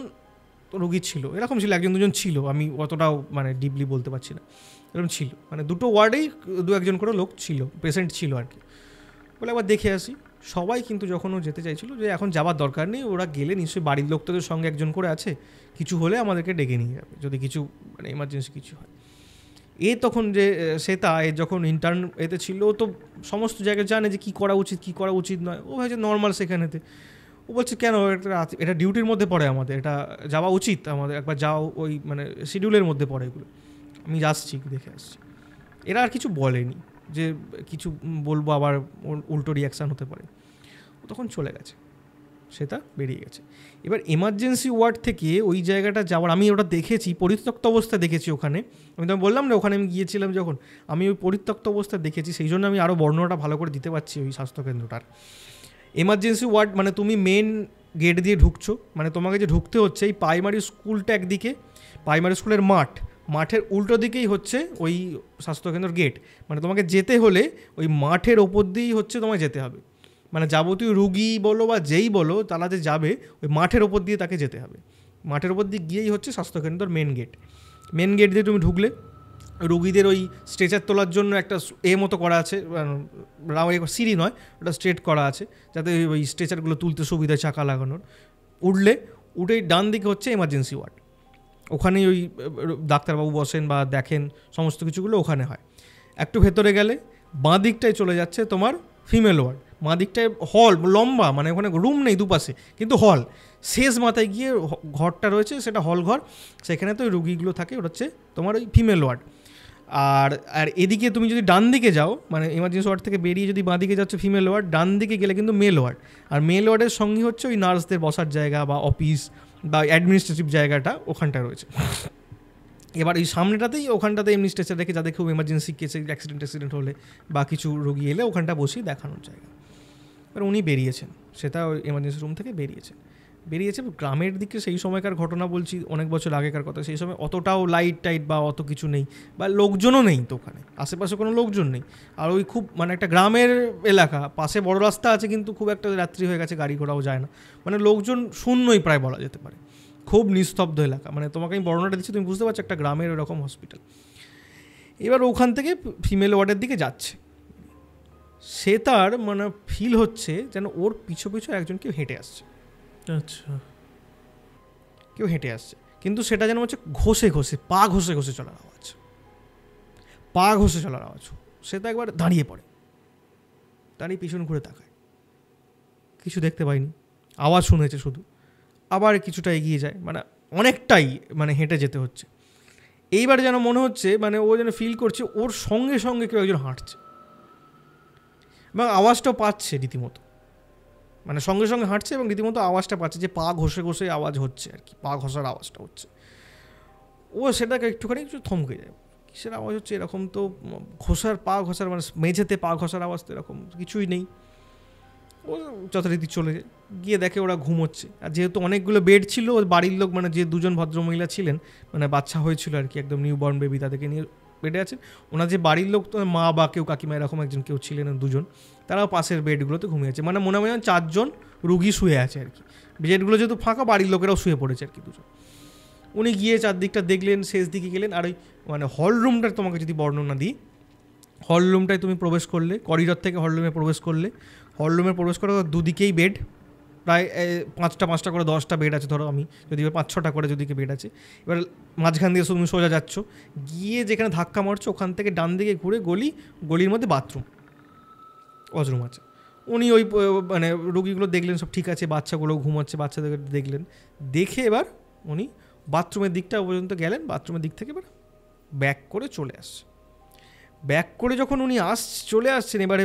রোগী ছিল, এরকম ছিল, 1-2জন ছিল, আমি অতটাও মানে ডিপলি বলতে পারছি না, এরকম ছিল, মানে দুটো ওয়ার্ডেই 2-1জন করে লোক ছিল, পেশেন্ট ছিল আর কি। বলে একবার দেখে আসি। সবাই কিন্তু যখন ও যেতে চাইছিল যে এখন যাবার দরকার নেই, ওরা গেলে নিশ্চয়ই বাড়ির লোক তোদের সঙ্গে একজন করে আছে, কিছু হলে আমাদেরকে ডেকে নিয়ে যাবে যদি কিছু মানে এমার্জেন্সি কিছু হয়। তখন যে শ্বেতা যখন ইন্টার্ন এতে ছিল, ও তো সমস্ত জায়গায় জানে যে কী করা উচিত নয়, ও ভাবছে নর্মাল সেখানেতে। ও বলছে কেন, এটা ডিউটির মধ্যে পড়ে, আমাদের এটা যাওয়া উচিত, আমাদের একবার যাও, ওই মানে শিডিউলের মধ্যে পড়ে এগুলো, আমি যাচ্ছি দেখে আসছি। এরা আর কিছু বলেনি যে কিছু বলবো আবার উল্টো রিয়াকশান হতে পারে। ও তখন চলে গেছে, সেটা বেরিয়ে গেছে। এবার এমার্জেন্সি ওয়ার্ড থেকে ওই জায়গাটা যাওয়ার, আমি ওটা দেখেছি পরিত্যক্ত অবস্থা দেখেছি ওখানে, আমি তো বললাম না ওখানে আমি গিয়েছিলাম যখন, আমি ওই পরিত্যক্ত অবস্থা দেখেছি, সেই জন্য আমি আরও বর্ণনাটা ভালো করে দিতে পারছি ওই স্বাস্থ্যকেন্দ্রটার। এমার্জেন্সি ওয়ার্ড মানে তুমি মেন গেট দিয়ে ঢুকছো, মানে তোমাকে যে ঢুকতে হচ্ছে এই প্রাইমারি স্কুলটা একদিকে, প্রাইমারি স্কুলের মাঠের উল্টো দিকেই হচ্ছে ওই স্বাস্থ্যকেন্দ্রের গেট, মানে তোমাকে যেতে হলে ওই মাঠের ওপর দিয়েই হচ্ছে তোমায় যেতে হবে, মানে যাবতীয় রুগী বলো বা যেই বলো তারা যে যাবে ওই মাঠের ওপর দিয়ে তাকে যেতে হবে, মাঠের ওপর দিয়ে গিয়েই হচ্ছে স্বাস্থ্যকেন্দ্রের মেন গেট দিয়ে তুমি ঢুকলে, রুগীদের ওই স্ট্রেচার তোলার জন্য একটা মতো করা আছে, সিঁড়ি নয়, ওটা স্ট্রেট করা আছে যাতে ওই স্ট্রেচারগুলো তুলতে সুবিধা, চাকা লাগানোর। উঠেই ডান দিকে হচ্ছে এমার্জেন্সি ওয়ার্ড, ওখানেই ওই ডাক্তারবাবু বসেন বা দেখেন, সমস্ত কিছুগুলো ওখানে হয়। একটু ভেতরে গেলে বাঁ দিকটায় চলে যাচ্ছে তোমার ফিমেল ওয়ার্ড, বাঁ দিকটায় হল লম্বা, মানে ওখানে রুম নেই দুপাশে কিন্তু হল, শেষ মাথায় গিয়ে ঘরটা রয়েছে, সেটা হল ঘর, সেখানে তো ওই রুগীগুলো থাকে, ওটা হচ্ছে তোমার ওই ফিমেল ওয়ার্ড। আর এদিকে তুমি যদি ডান দিকে যাও, মানে এমার্জেন্সি ওয়ার্ড থেকে বেরিয়ে যদি বাঁ দিকে যাচ্ছে ফিমেল ওয়ার্ড, ডান দিকে গেলে কিন্তু মেল ওয়ার্ড, আর মেল ওয়ার্ডের সঙ্গে হচ্ছে ওই নার্সদের বসার জায়গা বা অফিস বা অ্যাডমিনিস্ট্রেটিভ জায়গাটা ওখানটা রয়েছে। এবার এই সামনেটাতেই ওখানটাতে এমনি স্ট্রেচার রেখে যাদের খুব এমার্জেন্সি কেসে অ্যাক্সিডেন্ট হলে বা কিছু রোগী এলে ওখানটা বসেই দেখানোর জায়গা। এবার উনি বেরিয়েছেন, সেটা ওই এমার্জেন্সি রুম থেকে বেরিয়েছে। গ্রামের দিকে সেই সময়কার ঘটনা বলছি, অনেক বছর আগেকার কথা, সেই সময় অতটাও লাইট টাইট বা অত কিছু নেই, বা লোকজনও নেই তো ওখানে, আশেপাশে কোনো লোকজন নেই, আর ওই খুব মানে একটা গ্রামের এলাকা, পাশে বড় রাস্তা আছে কিন্তু খুব একটা রাত্রি হয়ে গেছে, গাড়ি ঘোড়াও যায় না, মানে লোকজন শূন্যই প্রায় বলা যেতে পারে, খুব নিস্তব্ধ এলাকা। মানে তোমাকে আমি বর্ণনাটা দিচ্ছি, তুমি বুঝতে পারছো একটা গ্রামের এরকম হসপিটাল। এবার ওখান থেকে ফিমেল ওয়ার্ডের দিকে যাচ্ছে, সে তার মানে ফিল হচ্ছে যেন ওর পিছু একজন কেউ হেঁটে আসছে, আচ্ছা, কেউ হেঁটে আসছে, কিন্তু সেটা যেন হচ্ছে ঘষে ঘষে, পা ঘষে ঘষে চলার আওয়াজ, পা ঘষে চলার আওয়াজ। সে তো একবার দাঁড়িয়ে পড়ে, দাঁড়িয়ে পিছন ঘুরে তাকায়, কিছু দেখতে পাইনি, আওয়াজ শুনেছে শুধু। আবার কিছুটা এগিয়ে যায়, মানে অনেকটাই মানে হেঁটে যেতে হচ্ছে। এইবার যেন মনে হচ্ছে মানে ও যেন ফিল করছে ওর সঙ্গে সঙ্গে কেউ একজন হাঁটছে, এবং আওয়াজটাও পাচ্ছে রীতিমতো, মানে সঙ্গে সঙ্গে হাঁটছে এবং রীতিমতো আওয়াজটা পাচ্ছে, যে পা ঘষে ঘষে আওয়াজ হচ্ছে আর কি, পা ঘষার আওয়াজটা হচ্ছে। ও সেটাকে একটুখানি একটু থমকে যায়, কিসের আওয়াজ হচ্ছে এরকম, তো ঘষার, পা ঘষার, মানে মেঝেতে পা ঘষার আওয়াজ তো এরকম কিছুই নেই। ও যথারীতি চলে যায়, গিয়ে দেখে ওরা ঘুমোচ্ছে। আর যেহেতু অনেকগুলো বেড ছিল, ওর বাড়ির লোক মানে যে দুজন ভদ্রমহিলা ছিলেন, মানে বাচ্চা হয়েছিল আর কি, একদম নিউ বর্ন বেবি, তাদেরকে নিয়ে বেডে আছেন। ওনার যে বাড়ির লোক, তো মা বা কেউ কাকিমা এরকম একজন কেউ ছিলেন, দুজন, তারাও পাশের বেডগুলোতে ঘুমিয়ে আছে। মানে মনে হয় 4 জন রুগী শুয়ে আছে আর কি, বেডগুলো যেহেতু ফাঁকা, বাড়ির লোকেরাও শুয়ে পড়েছে আর কি, দুজন। উনি গিয়ে চারদিকটা দেখলেন, শেষ দিকে গেলেন, আর ওই মানে হল রুমটার তোমাকে যদি বর্ণনা দিই, হল রুমটায় তুমি প্রবেশ করলে, করিডর থেকে হল রুমে প্রবেশ করলে, হল রুমে প্রবেশ করার দুদিকেই বেড, প্রায় 5টা করে 10টা বেড আছে ধরো, আমি যদি 5-6টা করে যদি বেড আছে। এবার মাঝখান দিয়ে তুমি সোজা যাচ্ছ, গিয়ে যেখানে ধাক্কা মারছো ওখান থেকে ডান দিকে ঘুরে গলির মধ্যে বাথরুম, ওয়াশরুম আছে। উনি ওই মানে রুগীগুলো দেখলেন, সব ঠিক আছে, বাচ্চাগুলো ঘুমাচ্ছে, বাচ্চাদের দেখলেন, দেখে এবার উনি বাথরুমের দিকটা পর্যন্ত গেলেন, বাথরুমের দিক থেকে এবার ব্যাক করে চলে আসছে। ব্যাক করে যখন উনি চলে আসছেন, এবার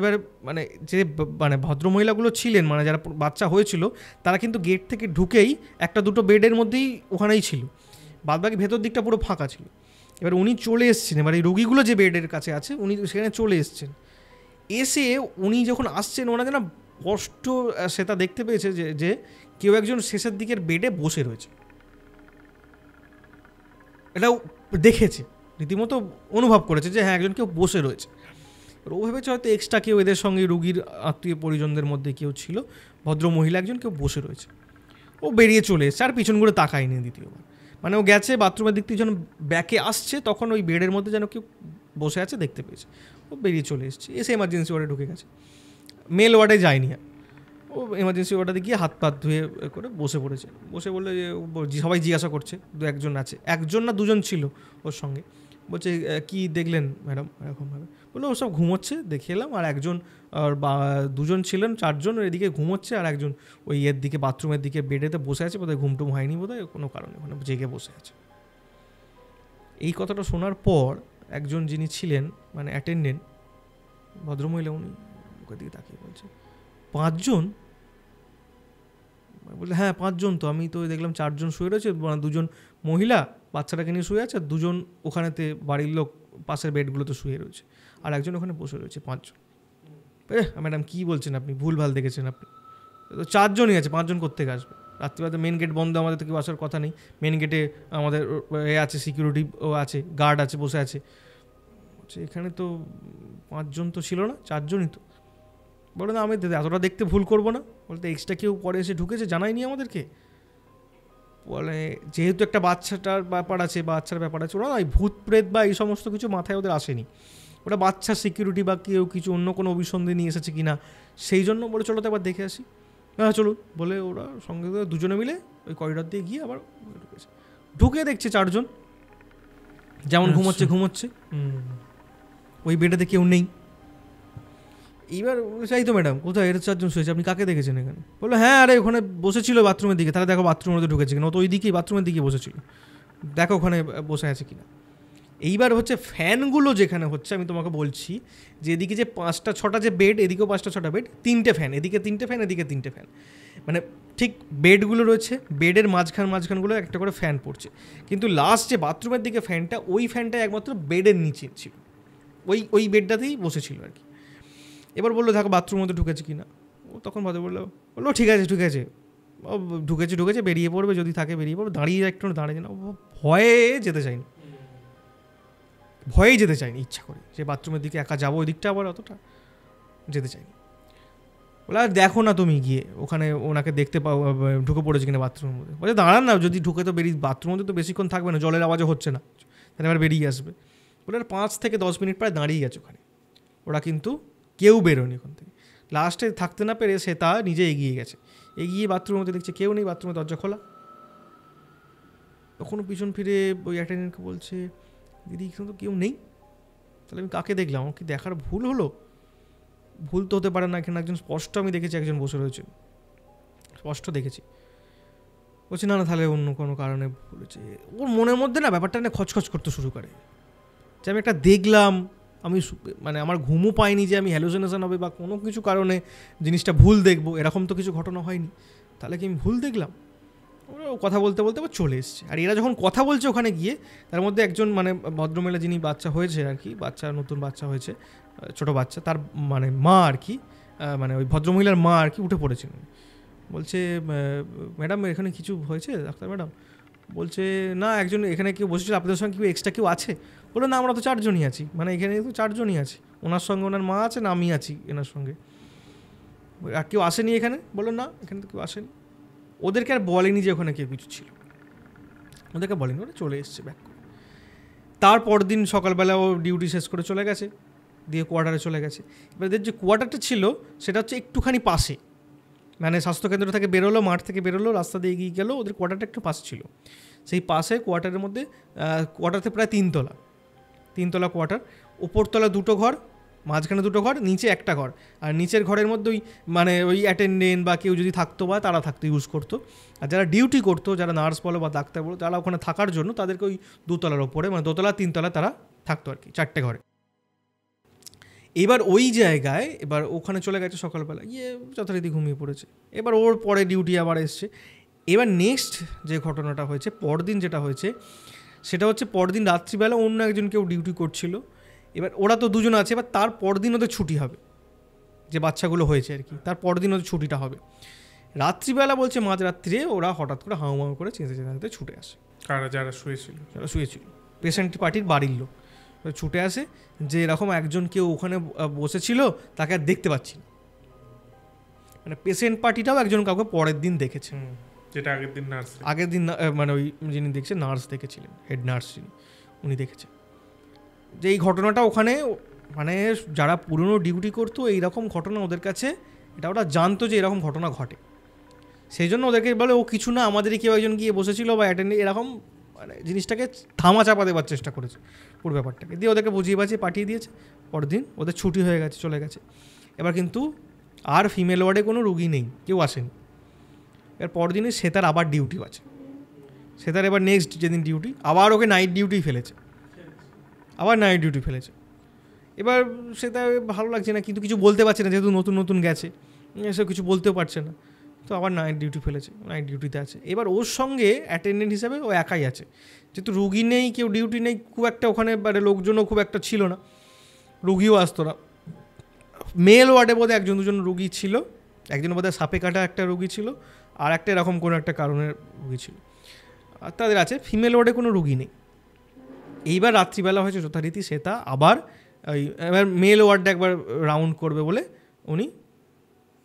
মানে যে মানে ভদ্রমহিলাগুলো ছিলেন, মানে যারা বাচ্চা হয়েছিল, তারা কিন্তু গেট থেকে ঢুকেই 1-2 বেডের মধ্যেই ওখানেই ছিল, বাদবাকি ভেতর দিকটা পুরো ফাঁকা ছিল। এবার উনি চলে এসছেন, এবার এই রুগীগুলো যে বেডের কাছে আছে, উনি সেখানে চলে এসছেন। এসে উনি যখন আসছেন, ওনার যেন স্পষ্ট সেটা দেখতে পেয়েছে যে কেউ একজন শেষের দিকের বেডে বসে রয়েছে। এটাও দেখেছে, রীতিমতো অনুভব করেছে যে হ্যাঁ, একজন কেউ বসে রয়েছে। ও ভেবেছে হয়তো এক্সট্রা কেউ এদের সঙ্গে, রুগীর আত্মীয় পরিজনদের মধ্যে কেউ ছিল, ভদ্র মহিলা একজন কেউ বসে রয়েছে। ও বেরিয়ে চলে এসছে, আর পিছন করে তাকায়নি দ্বিতীয়বার। মানে ও গেছে বাথরুমের দিক থেকে, যখন ব্যাকে আসছে তখন ওই বেডের মধ্যে যেন কেউ বসে আছে দেখতে পেয়েছে। ও বেরিয়ে চলে এসছে, এসে এমার্জেন্সি ওয়ার্ডে ঢুকে গেছে। মেল ওয়ার্ডে যায়নি, ও এমার্জেন্সি ওয়ার্ডে গিয়ে হাত পাত ধুয়ে করে বসে পড়েছে। বসে বললে যে সবাই জিজ্ঞাসা করছে, 1-জন আছে, 1জন না 2জন ছিল ওর সঙ্গে। বলছে কি দেখলেন ম্যাডাম, এরকমভাবে বললো ও সব ঘুমোচ্ছে, দেখে এলাম। আর 1জন আর 2জন ছিলেন, 4জন এদিকে ঘুমোচ্ছে, আর 1জন ওই এর দিকে বাথরুমের দিকে বেডেতে বসে আছে, বোধহয় ঘুমটুম হয়নি, বোধহয় কোনো কারণে ওখানে জেগে বসে আছে। এই কথাটা শোনার পর একজন যিনি ছিলেন মানে অ্যাটেন্ডেন্ট ভদ্রমহিলা, উনি ওকে দিকে তাকিয়ে বলছে 5 জন? বললে হ্যাঁ 5 জন, তো আমি তো দেখলাম 4 জন শুয়ে রয়েছে, 2 জন মহিলা বাচ্চাটাকে নিয়ে শুয়ে আছে, আর 2 জন ওখানেতে বাড়ির লোক পাশের বেডগুলোতে শুয়ে রয়েছে, আর 1 জন ওখানে বসে রয়েছে, 5 জন। ম্যাডাম কী বলছেন আপনি, ভুলভাল দেখেছেন আপনি, তো 4 জনই আছে, 5 জন কোত্থেকে আসবে? রাত্রিবেলা মেন গেট বন্ধ, আমাদের থেকে আসার কথা নেই, মেন গেটে আমাদের আছে, সিকিউরিটি আছে, গার্ড আছে, বসে আছে। এখানে তো 5 জন তো ছিল না, 4 জনই তো। বলে না, আমি এতটা দেখতে ভুল করবো না, বলতে এক্সট্রা কেউ পরে এসে ঢুকেছে, জানায়নি আমাদেরকে। বলে যেহেতু একটা বাচ্চাটার ব্যাপার আছে, বাচ্চার ব্যাপার আছে, ওরা না ভূত প্রেত বা এই সমস্ত কিছু মাথায় ওদের আসেনি, ওটা বাচ্চার সিকিউরিটি বা কেউ কিছু অন্য কোনো অভিসন্ধি নিয়ে এসেছে কি না, সেই জন্য বলে চলো তো একবার দেখে আসি। হ্যাঁ চলুন বলে ওরা সঙ্গে 2জনে মিলে ওই করিডর দিয়ে গিয়ে আবার ঢুকেছে। ঢুকে দেখছে 4 জন যেমন ঘুমোচ্ছে, ওই বেডেতে কেউ নেই। এইবার চাই তো ম্যাডাম কোথায়, এর 4 জন শুয়েছে, আপনি কাকে দেখেছেন এখানে? বললো হ্যাঁ আরে ওখানে বসেছিল বাথরুমের দিকে, তাহলে দেখো বাথরুমের মধ্যে ঢুকেছে কিনা, ও তো ওই দিকেই বাথরুমের দিকে বসেছিল, দেখো ওখানে বসে আছে কিনা। এইবার হচ্ছে ফ্যানগুলো যেখানে হচ্ছে, আমি তোমাকে বলছি যে এদিকে যে 5-6টা যে বেড, এদিকেও 5-6টা বেড, 3টে ফ্যান, এদিকে 3টে ফ্যান, এদিকে 3টে ফ্যান, মানে ঠিক বেডগুলো রয়েছে, বেডের মাঝখানগুলো একটা করে ফ্যান পড়ছে, কিন্তু লাস্ট যে বাথরুমের দিকে ফ্যানটা, ওই ফ্যানটা একমাত্র বেডের নিচে ছিল, ওই বেডটাতেই বসেছিল আর কি। এবার বললো দেখো বাথরুমের মধ্যে ঢুকেছে কি না। ও তখন বললো ঠিক আছে, ও ঢুকেছে, বেরিয়ে পড়বে, যদি থাকে বেরিয়ে পড়বে, দাঁড়িয়ে একটু দাঁড়িয়ে না, ও ভয়েই যেতে চায়নি ইচ্ছা করে, যে বাথরুমের দিকে একা যাবো, ওই দিকটা আবার অতটা যেতে চাইনি। বলে আর দেখো না তুমি গিয়ে ওখানে ওনাকে দেখতে পাও ঢুকে পড়েছে কিনা বাথরুমের মধ্যে। বলে দাঁড়ান না, যদি ঢুকে তো বাথরুমের মধ্যে তো বেশিক্ষণ থাকবে না, জলের আওয়াজও হচ্ছে না, তাহলে এবার বেরিয়ে আসবে। বলে আর 5 থেকে 10 মিনিট প্রায় দাঁড়িয়ে গেছে ওখানে, ওরা কিন্তু কেউ বেরোয়নি ওখান থেকে। লাস্টে থাকতে না পেরে সে তা নিজে এগিয়ে গেছে, এগিয়ে বাথরুমের মধ্যে দেখছে কেউ নেই, বাথরুমের দরজা খোলা। তখনও পিছন ফিরে ওই অ্যাটেন্ডেন্টকে বলছে, দিদি এখানে তো কেউ নেই, তাহলে আমি কাকে দেখলাম? আমার কি দেখার ভুল হলো? ভুল তো হতে পারে না, এখানে একজন স্পষ্ট আমি দেখেছি, একজন বসে রয়েছে, স্পষ্ট দেখেছি। বলছি না না, তাহলে অন্য কোনো কারণে বলেছে। ওর মনের মধ্যে না ব্যাপারটা না খচখচ করতে শুরু করে যে আমি একটা দেখলাম, আমি মানে আমার ঘুমও পাইনি যে আমি হ্যালুসিনেশন হবে বা কোনো কিছু কারণে জিনিসটা ভুল দেখবো, এরকম তো কিছু ঘটনা হয়নি, তাহলে কি আমি ভুল দেখলাম? ওরা কথা বলতে বলতে আবার চলে এসছে। আর এরা যখন কথা বলছে ওখানে গিয়ে, তার মধ্যে একজন মানে ভদ্রমহিলা যিনি বাচ্চা হয়েছে আর কি, বাচ্চা নতুন বাচ্চা হয়েছে, ছোটো বাচ্চা, তার মানে মা আর কি, মানে ওই ভদ্রমহিলার মা আর কি উঠে পড়েছিলেন। বলছে ম্যাডাম এখানে কিছু হয়েছে ডাক্তার ম্যাডাম? বলছে না, একজন এখানে কেউ বসেছিল, আপনাদের সঙ্গে কেউ এক্সট্রা কেউ আছে? বললো না, আমরা তো 4 জনই আছি, মানে এখানে তো 4 জনই আছি, ওনার সঙ্গে ওনার মা আছে, না আমি আছি এনার সঙ্গে, আর কেউ আসেনি এখানে? বললো না, এখানে তো কেউ আসেনি। ওদেরকে আর বলেনি যে ওখানে কেউ কিছু ছিল, ওদেরকে বলেনি, ওরা চলে এসছে ব্যাক করে। তারপর দিন সকালবেলা ও ডিউটি শেষ করে চলে গেছে, দিয়ে কোয়ার্টারে চলে গেছে। এবার যে কোয়ার্টারটা ছিল সেটা হচ্ছে একটুখানি পাশে, মানে স্বাস্থ্যকেন্দ্র থেকে বেরোলো, মাঠ থেকে বেরোলো, রাস্তা দিয়ে এগিয়ে গেলো, ওদের কোয়ার্টারটা একটু পাশে ছিল। সেই পাশে কোয়ার্টারের মধ্যে, কোয়ার্টারতে প্রায় 3 তলা কোয়ার্টার, ওপরতলা 2টো ঘর, মাঝখানে 2টো ঘর, নিচে একটা ঘর। আর নিচের ঘরের মধ্যে ওই মানে ওই অ্যাটেন্ডেন্ট বা কেউ যদি থাকতো বা তারা থাকতো, ইউজ করতো। আর যারা ডিউটি করতো, যারা নার্স বলো বা ডাক্তার বলো, তারা ওখানে থাকার জন্য তাদেরকে ওই 2 তলার ওপরে, মানে 2 তলা 3 তলা তারা থাকতো আর কি, 4টে ঘরে। এবার ওই জায়গায় এবার ওখানে চলে গেছে সকালবেলা, গিয়ে যথারীতি ঘুমিয়ে পড়েছে। এবার ওর পরে ডিউটি আবার এসছে। এবার নেক্সট যে ঘটনাটা হয়েছে, পরদিন যেটা হয়েছে সেটা হচ্ছে, পরদিন রাত্রিবেলা অন্য একজন কেউ ডিউটি করছিল। এবার ওরা তো 2জন আছে, এবার তার পরদিন ওদের ছুটি হবে, যে বাচ্চাগুলো হয়েছে আর কি, তার পরদিন ওদের ছুটিটা হবে। রাত্রিবেলা বলছে মাঝরাত্রিরে ওরা হঠাৎ করে হাউ মাউ করে চেঁচাতে ছুটে আসে। কারা? যারা শুয়েছিল? যারা শুয়েছিল, পেশেন্ট পার্টির বাড়ির লোক ছুটে আসে, যে এরকম একজন কেউ ওখানে বসেছিল, তাকে আর দেখতে পাচ্ছি না। মানে পেশেন্ট পার্টিটাও একজন কাউকে পরের দিন দেখেছে, যেটা আগের দিন নার্স, আগের দিন মানে ওই যিনি দেখছে নার্স দেখেছিলেন, হেড নার্স যিনি, উনি দেখেছেন যে এই ঘটনাটা ওখানে, মানে যারা পুরনো ডিউটি করতো এইরকম ঘটনা ওদের কাছে, এটা ওরা জানতো যে এরকম ঘটনা ঘটে, সেই জন্য ওদেরকে বলে ও কিছু না, আমাদেরই কেউ একজন গিয়ে বসেছিল বা অ্যাটেন্ড, এরকম মানে জিনিসটাকে থামা চাপা দেওয়ার চেষ্টা করেছে পুরো ব্যাপারটাকে, দিয়ে ওদেরকে বুঝিয়ে বাজিয়ে পাঠিয়ে দিয়েছে। পরের দিন ওদের ছুটি হয়ে গেছে, চলে গেছে। এবার কিন্তু আর ফিমেল ওয়ার্ডে কোনো রুগী নেই, কেউ আসেনি। এর পরের দিনে সে তার আবার ডিউটি আছে, সে তার এবার নেক্সট যেদিন ডিউটি, আবার ওকে নাইট ডিউটি ফেলেছে, আবার নাইট ডিউটি ফেলেছে। এবার সেটা ভালো লাগছে না, কিন্তু কিছু বলতে পারছে না, যেহেতু নতুন নতুন গেছে, সে কিছু বলতেও পারছে না, তো আবার নাইট ডিউটি ফেলেছে, নাইট ডিউটিতে আছে। এবার ওর সঙ্গে অ্যাটেন্ডেন্ট হিসাবে ও একাই আছে, যেহেতু রুগী নেই, কেউ ডিউটি নেই খুব একটা ওখানে, মানে লোকজনও খুব একটা ছিল না, রুগীও আসতো না। মেল ওয়ার্ডে বোধহয় 1-2জন রুগী ছিল, একজন বোধহয় সাপে কাটা একটা রুগী ছিল, আর একটা এরকম কোনো একটা কারণের রুগী ছিল, আর তাদের আছে। ফিমেল ওয়ার্ডে কোনো রুগী নেই। এইবার রাত্রিবেলা হয়েছে যথারীতি সেটা আবার ওই, এবার মেল ওয়ার্ডটা একবার রাউন্ড করবে বলে উনি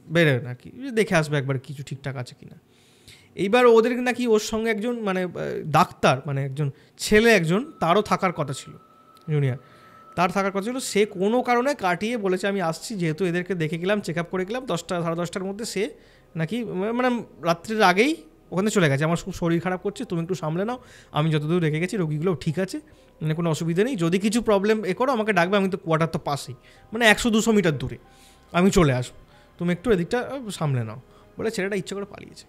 বেরোয় নাকি, দেখে আসবে একবার কিছু ঠিকঠাক আছে কিনা। এইবার ওদের নাকি ওর সঙ্গে একজন মানে ডাক্তার, মানে একজন ছেলে একজন, তারও থাকার কথা ছিল, জুনিয়র, তার থাকার কথা ছিল। সে কোনো কারণে কাটিয়ে বলেছে আমি আসছি, যেহেতু এদেরকে দেখে গেলাম, চেক আপ করে গেলাম 10টা সাড়ে 10টার মধ্যে, সে নাকি মানে রাত্রির আগেই ওখানে চলে গেছে, আমার খুব শরীর খারাপ করছে, তুমি একটু সামলে নাও, আমি যতদূর রেখে গেছি রোগীগুলো ঠিক আছে, মানে কোনো অসুবিধা নেই, যদি কিছু প্রবলেম করো আমাকে ডাকবে, আমি তো কোয়ার্টার তো পাশেই, মানে 100-200 মিটার দূরে, আমি চলে আসবো, তুমি একটু এদিকটা সামলে নাও বলে ছেলেটা ইচ্ছে করে পালিয়েছে,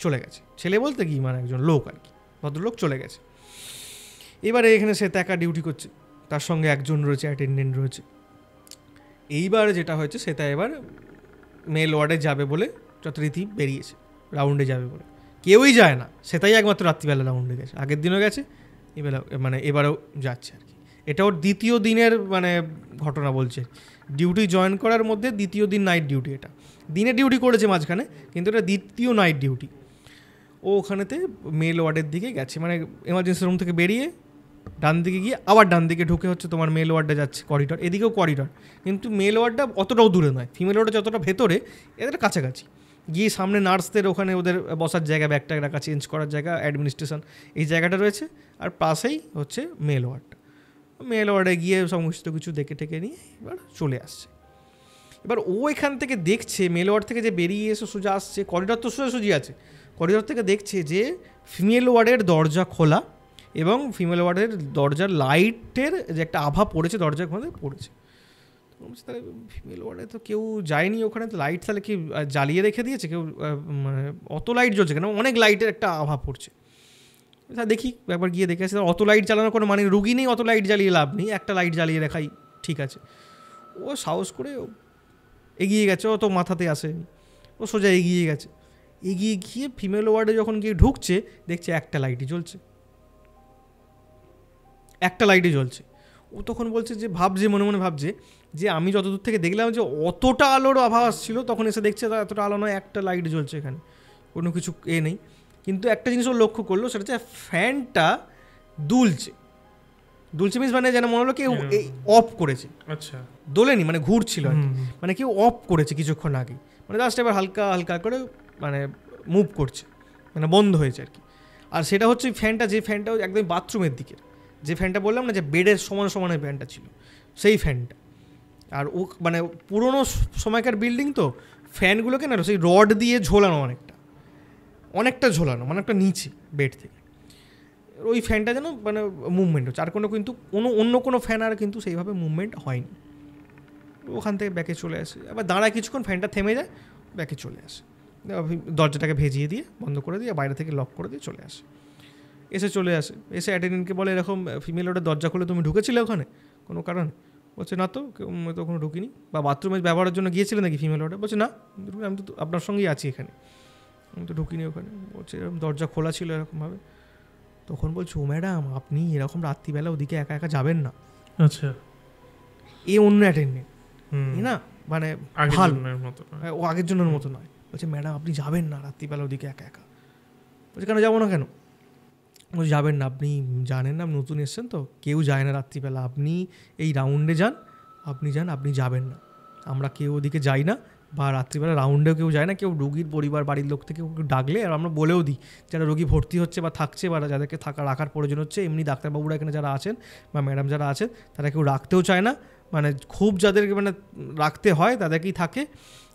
চলে গেছে। ছেলে বলতে কি মানে একজন লোক আর কি, ভদ্রলোক চলে গেছে। এবারে এখানে সে একা ডিউটি করছে, তার সঙ্গে একজন রয়েছে, অ্যাটেন্ডেন্ট রয়েছে। এইবার যেটা হয়েছে সেটা এবার মেল ওয়ার্ডে যাবে বলে যথারীতি বেরিয়েছে, রাউন্ডে যাবে বলে, কেউই যায় না, সেটাই একমাত্র রাত্রিবেলা রাউন্ডে গেছে, আগের দিনও গেছে, মানে এবারেও যাচ্ছে আর কি। এটা ওর দ্বিতীয় দিনের মানে ঘটনা বলছে, ডিউটি জয়েন করার মধ্যে দ্বিতীয় দিন নাইট ডিউটি, এটা দিনে ডিউটি করেছে মাঝখানে, কিন্তু এটা দ্বিতীয় নাইট ডিউটি। ও ওখানেতে মেল ওয়ার্ডের দিকে গেছে, মানে এমার্জেন্সি রুম থেকে বেরিয়ে ডান দিকে গিয়ে আবার ডান দিকে ঢুকে হচ্ছে তোমার মেল ওয়ার্ডে যাচ্ছে, করিডর, এদিকেও করিডর, কিন্তু মেল ওয়ার্ডটা অতটাও দূরে নয়, ফিমেল ওয়ার্ডে যতটা ভেতরে, এদের কাছাকাছি গিয়ে সামনে নার্সদের ওখানে ওদের বসার জায়গা, ব্যাগটা রাখা, চেঞ্জ করার জায়গা, অ্যাডমিনিস্ট্রেশন, এই জায়গাটা রয়েছে, আর পাশেই হচ্ছে মেল ওয়ার্ডটা। মেল ওয়ার্ডে গিয়ে সমস্ত কিছু দেখে টেকে নিয়ে এবার চলে আসছে। এবার ও এখান থেকে দেখছে মেল ওয়ার্ড থেকে যে বেরিয়ে এসে সোজা আসছে, করিডর তো সোজাসুজি আছে, করিডর থেকে দেখছে যে ফিমেল ওয়ার্ডের দরজা খোলা এবং ফিমেল ওয়ার্ডের দরজার লাইটের যে একটা আভা পড়েছে দরজার মধ্যে পড়েছে। তাহলে ফিমেল ওয়ার্ডে তো কেউ যায়নি ওখানে, তো লাইট তাহলে কি জ্বালিয়ে রেখে দিয়েছে কেউ, মানে অত লাইট জ্বলছে কেন, অনেক লাইটের একটা আভা পড়ছে। দেখি একবার গিয়ে দেখে আসি, অত লাইট জ্বালানোর কোনো মানে রুগী নেই, অত লাইট জ্বালিয়ে লাভ নেই, একটা লাইট জ্বালিয়ে রাখাই ঠিক আছে। ও সাহস করে এগিয়ে গেছে, ও তো মাথাতে আসেনি, ও সোজা এগিয়ে গেছে, এগিয়ে গিয়ে ফিমেল ওয়ার্ডে যখন গিয়ে ঢুকছে দেখছে একটা লাইটই জ্বলছে, একটা লাইটই জ্বলছে। ও তখন বলছে যে ভাবছে মনে মনে ভাবছে যে আমি যতদূর থেকে দেখলাম যে অতটা আলোর আভা আসছিল, তখন এসে দেখছে এতটা আলো নয়, একটা লাইট জ্বলছে, এখানে কোনো কিছু নেই। কিন্তু একটা জিনিস ও লক্ষ্য করলো, সেটা হচ্ছে ফ্যানটা দুলছে মিনস মানে যেন মনে হলো কেউ অফ করেছে, আচ্ছা দোলেনি মানে ঘুরছিল আর কি, মানে কেউ অফ করেছে কিছুক্ষণ আগে, মানে জাস্ট এবার হালকা হালকা করে মানে মুভ করছে, মানে বন্ধ হয়েছে আর কি। আর সেটা হচ্ছে ফ্যানটা, যে ফ্যানটা একদম বাথরুমের দিকে, যে ফ্যানটা বললাম না যে বেডের সমানে ফ্যানটা ছিল, সেই ফ্যানটা। আর ও মানে পুরোনো সময়কার বিল্ডিং তো, ফ্যানগুলোকে না সেই রড দিয়ে ঝোলানো, অনেকটা ঝোলানো, মানে একটা নিচে বেড থেকে, ওই ফ্যানটা যেন মানে মুভমেন্ট হচ্ছে, আর কিন্তু অন্য কোনো ফ্যান আর কিন্তু সেইভাবে মুভমেন্ট হয়নি। ওখান থেকে ব্যাকে চলে আসে, আবার দাঁড়ায় কিছুক্ষণ, ফ্যানটা থেমে যায়, ব্যাকে চলে আসে, দরজাটাকে ভেজিয়ে দিয়ে বন্ধ করে দিয়ে বাইরে থেকে লক করে দিয়ে চলে আসে। এসে অ্যাটেন্ডেন্টকে বলে এরকম ফিমেল ওয়ার্ডের দরজা খুলে তুমি ঢুকেছিলে ওখানে কোনো কারণে? বলছে না তো, তো কোনো ঢুকিনি। বা বাথরুমে ব্যবহারের জন্য গিয়েছিলেন নাকি ফিমেল ওয়ার্ডে? বলছে না, আমি তো আপনার সঙ্গেই আছি এখানে, আমি তো ঢুকিনি ওখানে। বলছে এরকম দরজা খোলা ছিল এরকমভাবে। তখন বলছে ও ম্যাডাম আপনি এরকম রাত্রিবেলা ওদিকে একা একা যাবেন না। আচ্ছা, এ অন্য অ্যাটেন্ডেন্ট না, মানে ভালো মতো, ও আগের জনের মতো নয়। বলছে ম্যাডাম আপনি যাবেন না রাত্রিবেলা ওদিকে একা একা। বলছে কেন যাবো না কেন? বলছে যাবেন না, আপনি জানেন না, আপনি নতুন এসছেন তো, কেউ যায় না রাত্রিবেলা, আপনি এই রাউন্ডে যান, আপনি যাবেন না, আমরা কেউ ওদিকে যাই না, বা রাত্রিবেলা রাউন্ডেও কেউ যায় না, কেউ রোগীর পরিবার বাড়ির লোক থেকে ডাকলে আর আমরা বলেও দিই যারা রোগী ভর্তি হচ্ছে বা থাকছে বা যাদেরকে রাখার প্রয়োজন হচ্ছে, এমনি ডাক্তারবাবুরা এখানে যারা আছেন বা ম্যাডাম যারা আছেন তারা কেউ রাখতেও চায় না, মানে খুব যাদেরকে মানে রাখতে হয় তাদেরকেই থাকে,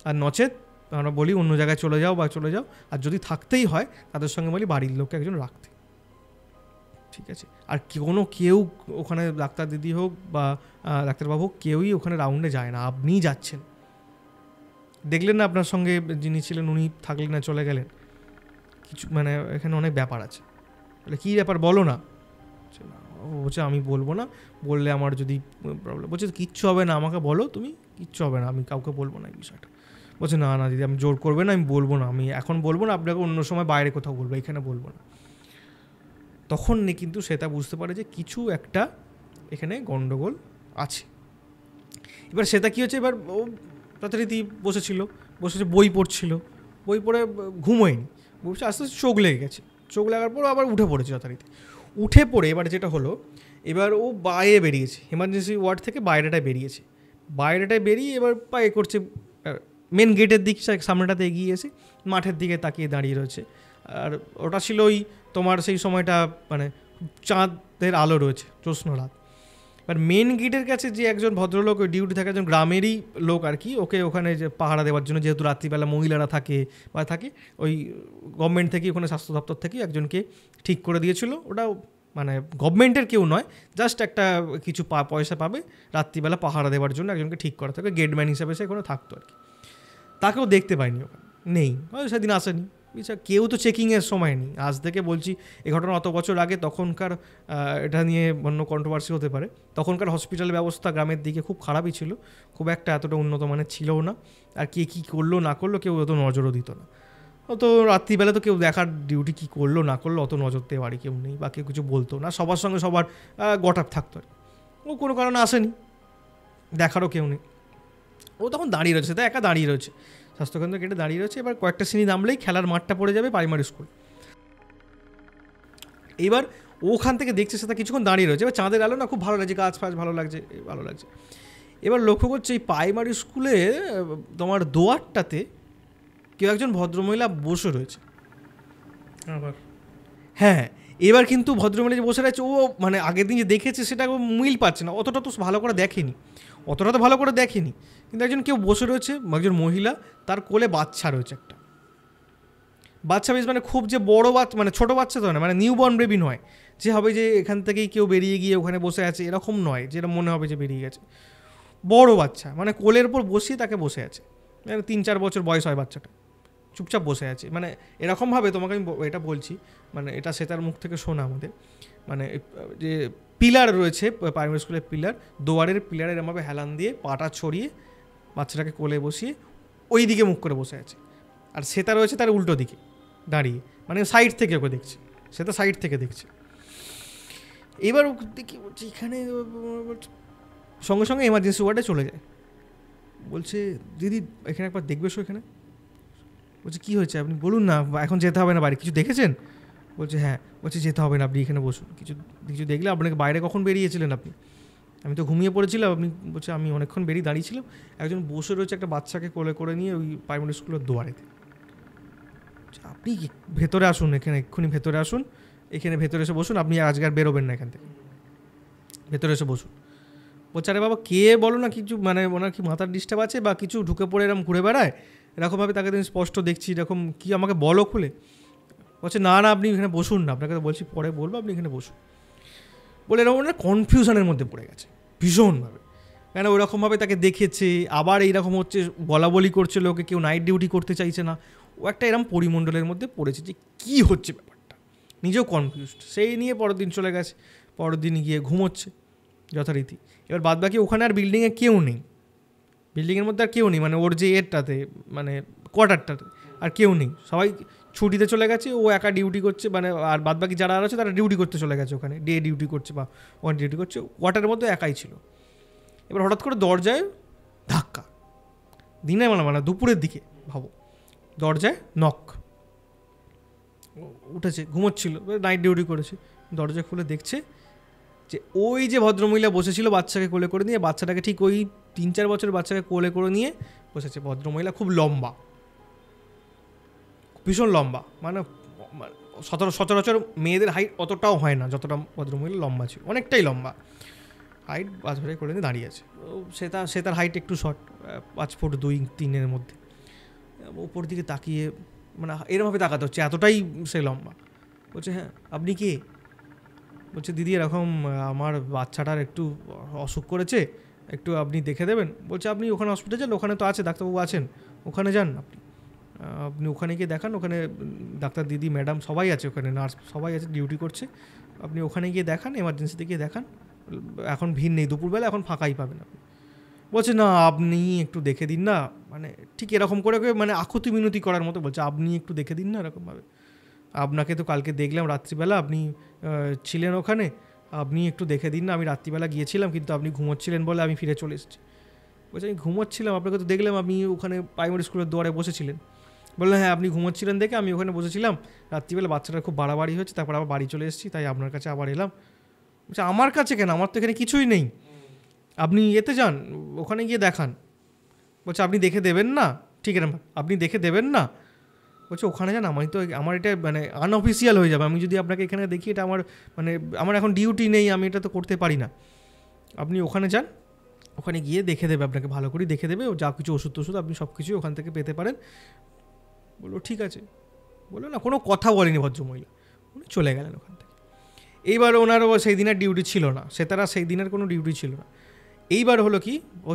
আর নচেত আমরা বলি অন্য জায়গায় চলে যাও, আর যদি থাকতেই হয় তাদের সঙ্গে বলি বাড়ির লোককে একজন রাখতে, ঠিক আছে? আর কেউ ওখানে ডাক্তার দিদি হোক বা ডাক্তারবাবু কেউই ওখানে রাউন্ডে যায় না, আপনিই যাচ্ছেন। দেখলেন না আপনার সঙ্গে যিনি ছিলেন উনি থাকলেন না, চলে গেলেন, কিছু মানে এখানে অনেক ব্যাপার আছে। বলে কী ব্যাপার বলো না। বলছে আমি বলবো না, বললে আমার যদি প্রবলেম। বলছে কিচ্ছু হবে না, আমাকে বলো তুমি, কিচ্ছু হবে না, আমি কাউকে বলবো না এই বিষয়টা। বলছে না দিদি আমি জোর করবে না, আমি বলবো না, আমি এখন বলবো না, আপনাকে অন্য সময় বাইরে কোথাও বলবো, এখানে বলবো না। তখন কিন্তু সেটা বুঝতে পারে যে কিছু একটা এখানে গন্ডগোল আছে। এবার সেটা কী হচ্ছে, এবার ও যথারীতি বসেছে বই পড়ে ঘুমোয়নি, বলছে আস্তে আস্তে চোখ লেগে গেছে, চোখ লাগার পর আবার উঠে পড়েছে যথারীতি। উঠে পড়ে এবার যেটা হলো, এবার ও বাইরে বেরিয়েছে, এমার্জেন্সি ওয়ার্ড থেকে বাইরেটায় বেরিয়ে এবার পায়ে করছে, মেন গেটের দিক সামনেটাতে এগিয়ে এসে মাঠের দিকে তাকিয়ে দাঁড়িয়ে রয়েছে। আর ওটা ছিল ওই তোমার সেই সময়টা মানে চাঁদের আলো রয়েছে, জ্যোৎস্না রাত। এবার মেন গেটের কাছে যে একজন ভদ্রলোক ওই ডিউটি থাকে, একজন গ্রামেরই লোক আর কি, ওকে ওখানে যে পাহারা দেওয়ার জন্য, যেহেতু রাত্রিবেলা মহিলারা থাকে ওই গভর্নমেন্ট থেকে, ওখানে স্বাস্থ্য দপ্তর থেকে একজনকে ঠিক করে দিয়েছিল। ওটা মানে গভর্নমেন্টের কেউ নয়, জাস্ট একটা কিছু পয়সা পাবে, রাত্রিবেলা পাহারা দেওয়ার জন্য একজনকে ঠিক করা থাকে, গেটম্যান হিসাবে সে ওখানে থাকতো আর কি। তাকেও দেখতে পাইনি ওখানে, নেই, সেদিন আসেনি। কেউ তো চেকিংয়ের সময় নেই। আজ থেকে বলছি এই ঘটনা অত বছর আগে, তখনকার এটা নিয়ে অন্য কন্ট্রোভার্সি হতে পারে, তখনকার হসপিটাল ব্যবস্থা গ্রামের দিকে খুব খারাপই ছিল, খুব একটা এতটা উন্নত মানের ছিলও না। আর কে কী করলো না করলো কেউ অত নজরও দিত না। অত রাত্রিবেলা তো কেউ দেখার ডিউটি কী করলো না করলো অত নজর দিয়ে বাড়ি কেউ নেই, বা কেউ কিছু বলতো না, সবার সঙ্গে সবার গটাপ থাকতো আর ও কোনো কারণে আসেনি, দেখারও কেউ নেই। ও তখন দাঁড়িয়ে রয়েছে, তাই একা দাঁড়িয়ে রয়েছে, স্বাস্থ্যকেন্দ্র গেটে দাঁড়িয়ে রয়েছে। এবার কয়েকটা সিঁড়ি নামলেই খেলার মাঠটা পড়ে যাবে, প্রাইমারি স্কুল। এবার ওখান থেকে দেখছে সেটা কিছুক্ষণ দাঁড়িয়ে রয়েছে, এবার চাঁদের আলো না খুব ভালো লাগছে, গাছ ফাছ ভালো লাগছে। এবার লক্ষ্য করছে এই প্রাইমারি স্কুলে তোমার দোয়ারটাতে কেউ একজন ভদ্রমহিলা বসে রয়েছে। হ্যাঁ, এবার কিন্তু ভদ্রমহিলা যে বসে রয়েছে ও মানে আগের দিন যে দেখেছে সেটা ও মিল পাচ্ছে না, অতটা তো ভালো করে দেখেনি, কিন্তু একজন কেউ বসে রয়েছে, একজন মহিলা, তার কোলে বাচ্চা রয়েছে একটা, বাচ্চা বেশ মানে খুব যে বড় বাচ্চা মানে ছোটো বাচ্চা তো না, মানে নিউবর্ন বেবি নয় যে হবে যে এখান থেকেই কেউ বেরিয়ে গিয়ে ওখানে বসে আছে এরকম নয়, যেটা মনে হবে যে বেরিয়ে গেছে, বড় বাচ্চা মানে কোলের উপর বসিয়ে তাকে বসে আছে, মানে 3-4 বছর বয়স হয় বাচ্চাটা, চুপচাপ বসে আছে। মানে এরকমভাবে তোমাকে আমি এটা বলছি, মানে এটা সেটার মুখ থেকে শোনা আমাদের, মানে যে পিলার রয়েছে প্রাইমারি স্কুলের পিলার, দুয়ারের পিলারে এরমভাবে হেলান দিয়ে পাটা ছড়িয়ে বাচ্চাটাকে কোলে বসিয়ে ওই দিকে মুখ করে বসে আছে, আর সেটা রয়েছে তার উল্টো দিকে দাঁড়িয়ে, মানে সাইড থেকে ওকে দেখছে, সেটা সাইড থেকে দেখছে। এবার ওকে দেখি বলছে এখানে, সঙ্গে সঙ্গে এমার্জেন্সি ওয়ার্ডে চলে যায়, বলছে দিদি এখানে একবার দেখবে শো এখানে। বলছে কী হয়েছে আপনি বলুন না, এখন যেতে হবে না বাড়ি, কিছু দেখেছেন? বলছে হ্যাঁ। বলছে যেতে হবে না, আপনি এখানে বসুন, কিছু দেখলে আপনাকে, বাইরে কখন বেরিয়েছিলেন আপনি? আমি তো ঘুমিয়ে পড়েছিলাম। আপনি? বলছে আমি অনেকক্ষণ বেরিয়ে দাঁড়িয়েছিলাম, একজন বসে রয়েছে একটা বাচ্চাকে কোলে করে নিয়ে ওই প্রাইমারি স্কুলের দুয়ারেতে। আপনি ভেতরে আসুন, এখানে এক্ষুনি ভেতরে আসুন, এখানে ভেতরে এসে বসুন, আপনি আজকে আর বেরোবেন না এখান থেকে, ভেতরে এসে বসুন। বলছে আরে বাবা কে বলো না, কিছু মানে ওনার কি মাথার ডিস্টার্ব আছে বা কিছু, ঢুকে পড়ে এরকম ঘুরে বেড়ায় এরকমভাবে, তাকে তুমি স্পষ্ট দেখছি এরকম, কি আমাকে বলো খুলে। বলছে না আপনি এখানে বসুন না, আপনাকে তো বলছি পরে বলবো, আপনি এখানে বসুন। বলে এরকম না কনফিউশনের মধ্যে পড়ে গেছে ভীষণভাবে, কেন ওরকমভাবে তাকে দেখেছে, আবার এইরকম হচ্ছে বলা বলি করছে লোকে, কেউ নাইট ডিউটি করতে চাইছে না, ও একটা এরকম পরিমণ্ডলের মধ্যে পড়েছে যে কী হচ্ছে ব্যাপারটা, নিজেও কনফিউজড। সেই নিয়ে পরের দিন চলে গেছে, পরের দিন গিয়ে ঘুমোচ্ছে যথারীতি। এবার বাদবাকি ওখানে আর বিল্ডিংয়ে কেউ নেই, বিল্ডিংয়ের মধ্যে আর কেউ নেই, মানে ওর যে এরটাতে মানে কোয়ার্টারটাতে আর কেউ নেই, সবাই ছুটিতে চলে গেছে, ও একা ডিউটি করছে, মানে আর বাদবাকি যারা আর আছে তারা ডিউটি করতে চলে গেছে, ওখানে ডে ডিউটি করছে বা ওয়ান ডিউটি করছে, কোয়ার্টারের মধ্যে একাই ছিল। এবার হঠাৎ করে দরজায় ধাক্কা, দিনে মানে দুপুরের দিকে ভাবো, দরজায় নক, উঠেছে, ঘুমোচ্ছিল, নাইট ডিউটি করেছে, দরজা খুলে দেখছে যে ওই যে ভদ্রমহিলা বসেছিল বাচ্চাকে কোলে করে নিয়ে, বাচ্চাটাকে ঠিক ওই 3-4 বছরের বাচ্চাকে কোলে করে নিয়ে বসেছে ভদ্রমহিলা, খুব লম্বা, ভীষণ লম্বা, মানে সচরাচর মেয়েদের হাইট অতটাও হয় না যতটা ভদ্রমহিলা লম্বা ছিল, অনেকটাই লম্বা হাইট, বাচ্চাটাকে করে নিয়ে দাঁড়িয়ে আছে। সে তার হাইট একটু শর্ট, 5 ফুট 2-3 মধ্যে, ওপর দিকে তাকিয়ে মানে এরমভাবে তাকাতে হচ্ছে, এতটাই সে লম্বা। বলছে হ্যাঁ আপনি কে? বলছে দিদি এরকম আমার বাচ্চাটার একটু অসুখ করেছে, একটু আপনি দেখে দেবেন। বলছে আপনি ওখানে হসপিটালে যান, ওখানে তো আছে ডাক্তারবাবু আছেন, ওখানে যান আপনি ওখানে গিয়ে দেখান, ওখানে ডাক্তার দিদি ম্যাডাম সবাই আছে, ওখানে নার্স সবাই আছে, ডিউটি করছে, আপনি ওখানে গিয়ে দেখান, এমার্জেন্সিতে গিয়ে দেখান, এখন ভিড় নেই, দুপুরবেলা এখন ফাঁকাই পাবেন আপনি। বলছে না আপনি একটু দেখে দিন না, মানে ঠিক এরকম করে মানে আকুতি মিনতি করার মতো বলছে, আপনি একটু দেখে দিন না এরকমভাবে, আপনাকে তো কালকে দেখলাম রাত্রিবেলা আপনি ছিলেন ওখানে, আপনি একটু দেখে দিন না, আমি রাত্রিবেলা গিয়েছিলাম কিন্তু আপনি ঘুমোচ্ছিলেন বলে আমি ফিরে চলে এসেছি। বলছে আমি ঘুমোচ্ছিলাম, আপনাকে তো দেখলাম আপনি ওখানে প্রাইমারি স্কুলের দুয়ারে বসেছিলেন। বললেন হ্যাঁ আপনি ঘুমোচ্ছিলেন দেখে আমি ওখানে বসেছিলাম, রাত্রিবেলা বাচ্চাটা খুব বাড়াবাড়ি হচ্ছে, তারপর আবার বাড়ি চলে এসেছি, তাই আপনার কাছে আবার এলাম। বলছে আমার কাছে কেন, আমার তো এখানে কিছুই নেই, আপনি এতে যান ওখানে গিয়ে দেখান। বলছে আপনি দেখে দেবেন না? ঠিক আছে আপনি দেখে দেবেন না? বলছে ওখানে যান, আমি তো আমার এটা মানে আনঅফিসিয়াল হয়ে যাবে, আমি যদি আপনাকে এখানে দেখি এটা আমার মানে আমার এখন ডিউটি নেই, আমি এটা তো করতে পারি না, আপনি ওখানে যান, ওখানে গিয়ে দেখে দেবে, আপনাকে ভালো করে দেখে দেবে, যা কিছু ওষুধ টষুধ আপনি সব কিছুই ওখান থেকে পেতে পারেন। বললো ঠিক আছে, বললো না কোনো কথা বলেনি ভদ্রমহিলা, উনি চলে গেলেন ওখান থেকে। এইবার ওনারও সেই দিনের ডিউটি ছিল না, তারা সেই দিনের কোনো ডিউটি ছিল না। এইবার হলো কি, ও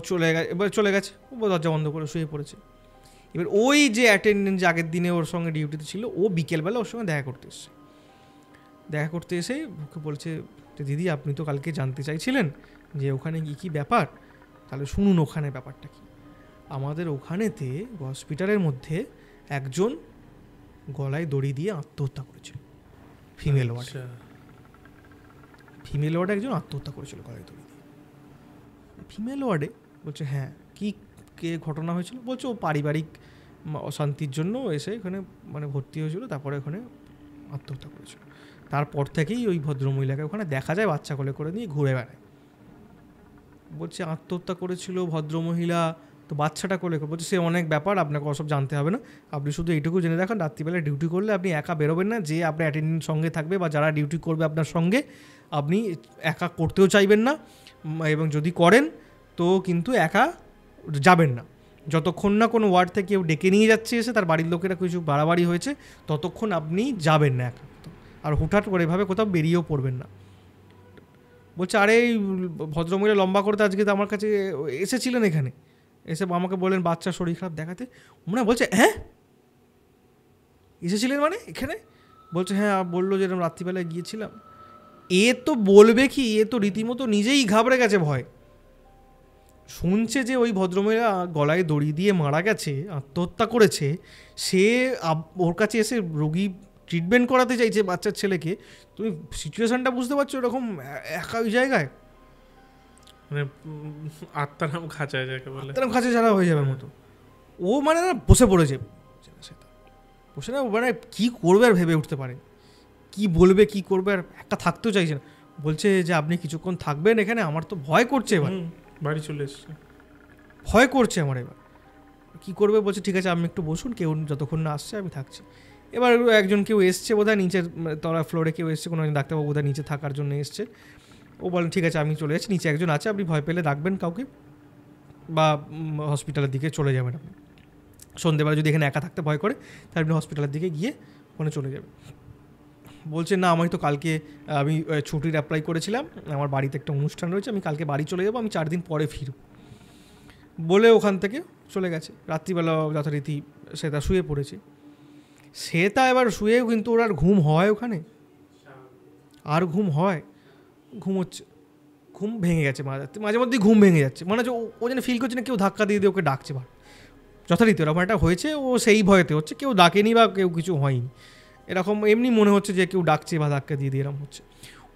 চলে গেছে, ও দরজা বন্ধ করে শুয়ে পড়েছে। এবার ওই যে অ্যাটেন্ডেন্ট যে আগের দিনে ওর সঙ্গে ডিউটিতে ছিল, ও বিকেলবেলা ওর সঙ্গে দেখা করতে এসে ওকে বলছে যে দিদি আপনি তো কালকে জানতে চাইছিলেন যে ওখানে কী ব্যাপার, তাহলে শুনুন ওখানে ব্যাপারটা কি। আমাদের ওখানেতে হসপিটালের মধ্যে একজন গলায় দড়ি দিয়ে আত্মহত্যা করেছিল, ফিমেল ওয়ার্ডে একজন আত্মহত্যা করেছিল গলায় দড়ি দিয়ে, ফিমেল ওয়ার্ডে। বলছে হ্যাঁ কে ঘটনা হয়েছিল? বলছে ও পারিবারিক অশান্তির জন্য এসে এখানে মানে ভর্তি হয়েছিল, তারপরে ওখানে আত্মহত্যা করেছিল। তারপর থেকেই ওই ভদ্রমহিলাকে ওখানে দেখা যায় বাচ্চা কোলে করে নিয়ে ঘুরে বেড়ায়। বলছে আত্মহত্যা করেছিল ভদ্রমহিলা তো বাচ্চাটা কোলে করে বলছে সে অনেক ব্যাপার, আপনাকে ওসব জানতে হবে না, আপনি শুধু এইটুকু জেনে রাখেন রাত্রিবেলা ডিউটি করলে আপনি একা বেরোবেন না, যে আপনার অ্যাটেন্ডেন্ট সঙ্গে থাকবে বা যারা ডিউটি করবে আপনার সঙ্গে আপনি একা করতেও চাইবেন না, এবং যদি করেন তো কিন্তু একা যাবেন না, যতক্ষণ না কোনো ওয়ার্ড থেকে কেউ ডেকে নিয়ে যাচ্ছে এসে তার বাড়ির লোকেরা কিছু বাড়াবাড়ি হয়েছে ততক্ষণ আপনি যাবেন না একা, আর হুটহাট করে এভাবে কোথাও বেরিয়েও পড়বেন না। বলছে আরে এই ভদ্রমহিলা লম্বা করতে আজকে তো আমার কাছে এসেছিলেন এখানে, এসে আমাকে বললেন বাচ্চার শরীর খারাপ দেখাতে। মনে বলছে হ্যাঁ এসেছিলেন মানে এখানে? বলছে হ্যাঁ, বললো যে এরকম রাত্রিবেলায় গিয়েছিলাম। এ তো বলবে কি, এ তো রীতিমতো নিজেই ঘাবড়ে গেছে ভয়, শুনছে যে ওই ভদ্রমহিলা গলায় দড়ি দিয়ে মারা গেছে, আত্মহত্যা করেছে, সে ওর কাছে এসে রোগী ট্রিটমেন্ট করাতে চাইছে বাচ্চার ছেলেকে। তুমি সিচুয়েশানটা বুঝতে পারছো, এরকম একা ওই জায়গায় মানে আত্মারাম খাঁচায় যাকে বলে, আত্মারাম খাঁচা ছাড়া হয়ে যাবে মতো। ও মানে না বসে পড়েছে, বসে না মানে কী করবে আর ভেবে উঠতে পারে, কি বলবে কি করবে, আর একটা থাকতেও চাইছে না। বলছে যে আপনি কিছুক্ষণ থাকবেন এখানে, আমার তো ভয় করছে, এবার বাড়ি চলে এসছে, ভয় করছে আমার। এবার কী করবে? বলছে ঠিক আছে আপনি একটু বসুন, কেউ যতক্ষণ না আসছে আমি থাকছি। এবার একজন কেউ এসছে বোধহয় নিচের তলা ফ্লোরে, কেউ এসছে, কোনো একজন ডাক্তারবাবু বোধহয় নিচে থাকার জন্য এসছে। ও বলেন ঠিক আছে আমি চলে যাচ্ছি, নিচে একজন আছে, আপনি ভয় পেলে ডাকবেন কাউকে বা হসপিটালের দিকে চলে যাবেন আপনি। সন্ধ্যেবেলা যদি এখানে একা থাকতে ভয় করে তাহলে আপনি হসপিটালের দিকে গিয়ে ওখানে চলে যাবেন। বলছে না আমি তো কালকে আমি ছুটির অ্যাপ্লাই করেছিলাম, আমার বাড়িতে একটা অনুষ্ঠান রয়েছে, আমি কালকে বাড়ি চলে যাবো, আমি 4 দিন পরে ফিরব বলে ওখান থেকে চলে গেছে। রাত্রিবেলা যথারীতি সে তা শুয়ে পড়েছে। সে তা এবার শুয়েও কিন্তু ওর আর ঘুম হয় ওখানে, আর ঘুম হয়, ঘুমোচ্ছে, ঘুম ভেঙে গেছে মাঝে মধ্যেই ঘুম ভেঙে যাচ্ছে, মানে ও যেন ফিল করছে না কেউ ধাক্কা দিয়ে দিয়ে ওকে ডাকছে। যথারীতি এরকম একটা হয়েছে, ও সেই ভয়েতে হচ্ছে, কেউ ডাকেনি বা কেউ কিছু হয়নি, এরকম এমনি মনে হচ্ছে যে কেউ ডাকছে বা ধাক্কা দিয়ে দিয়ে এরকম হচ্ছে।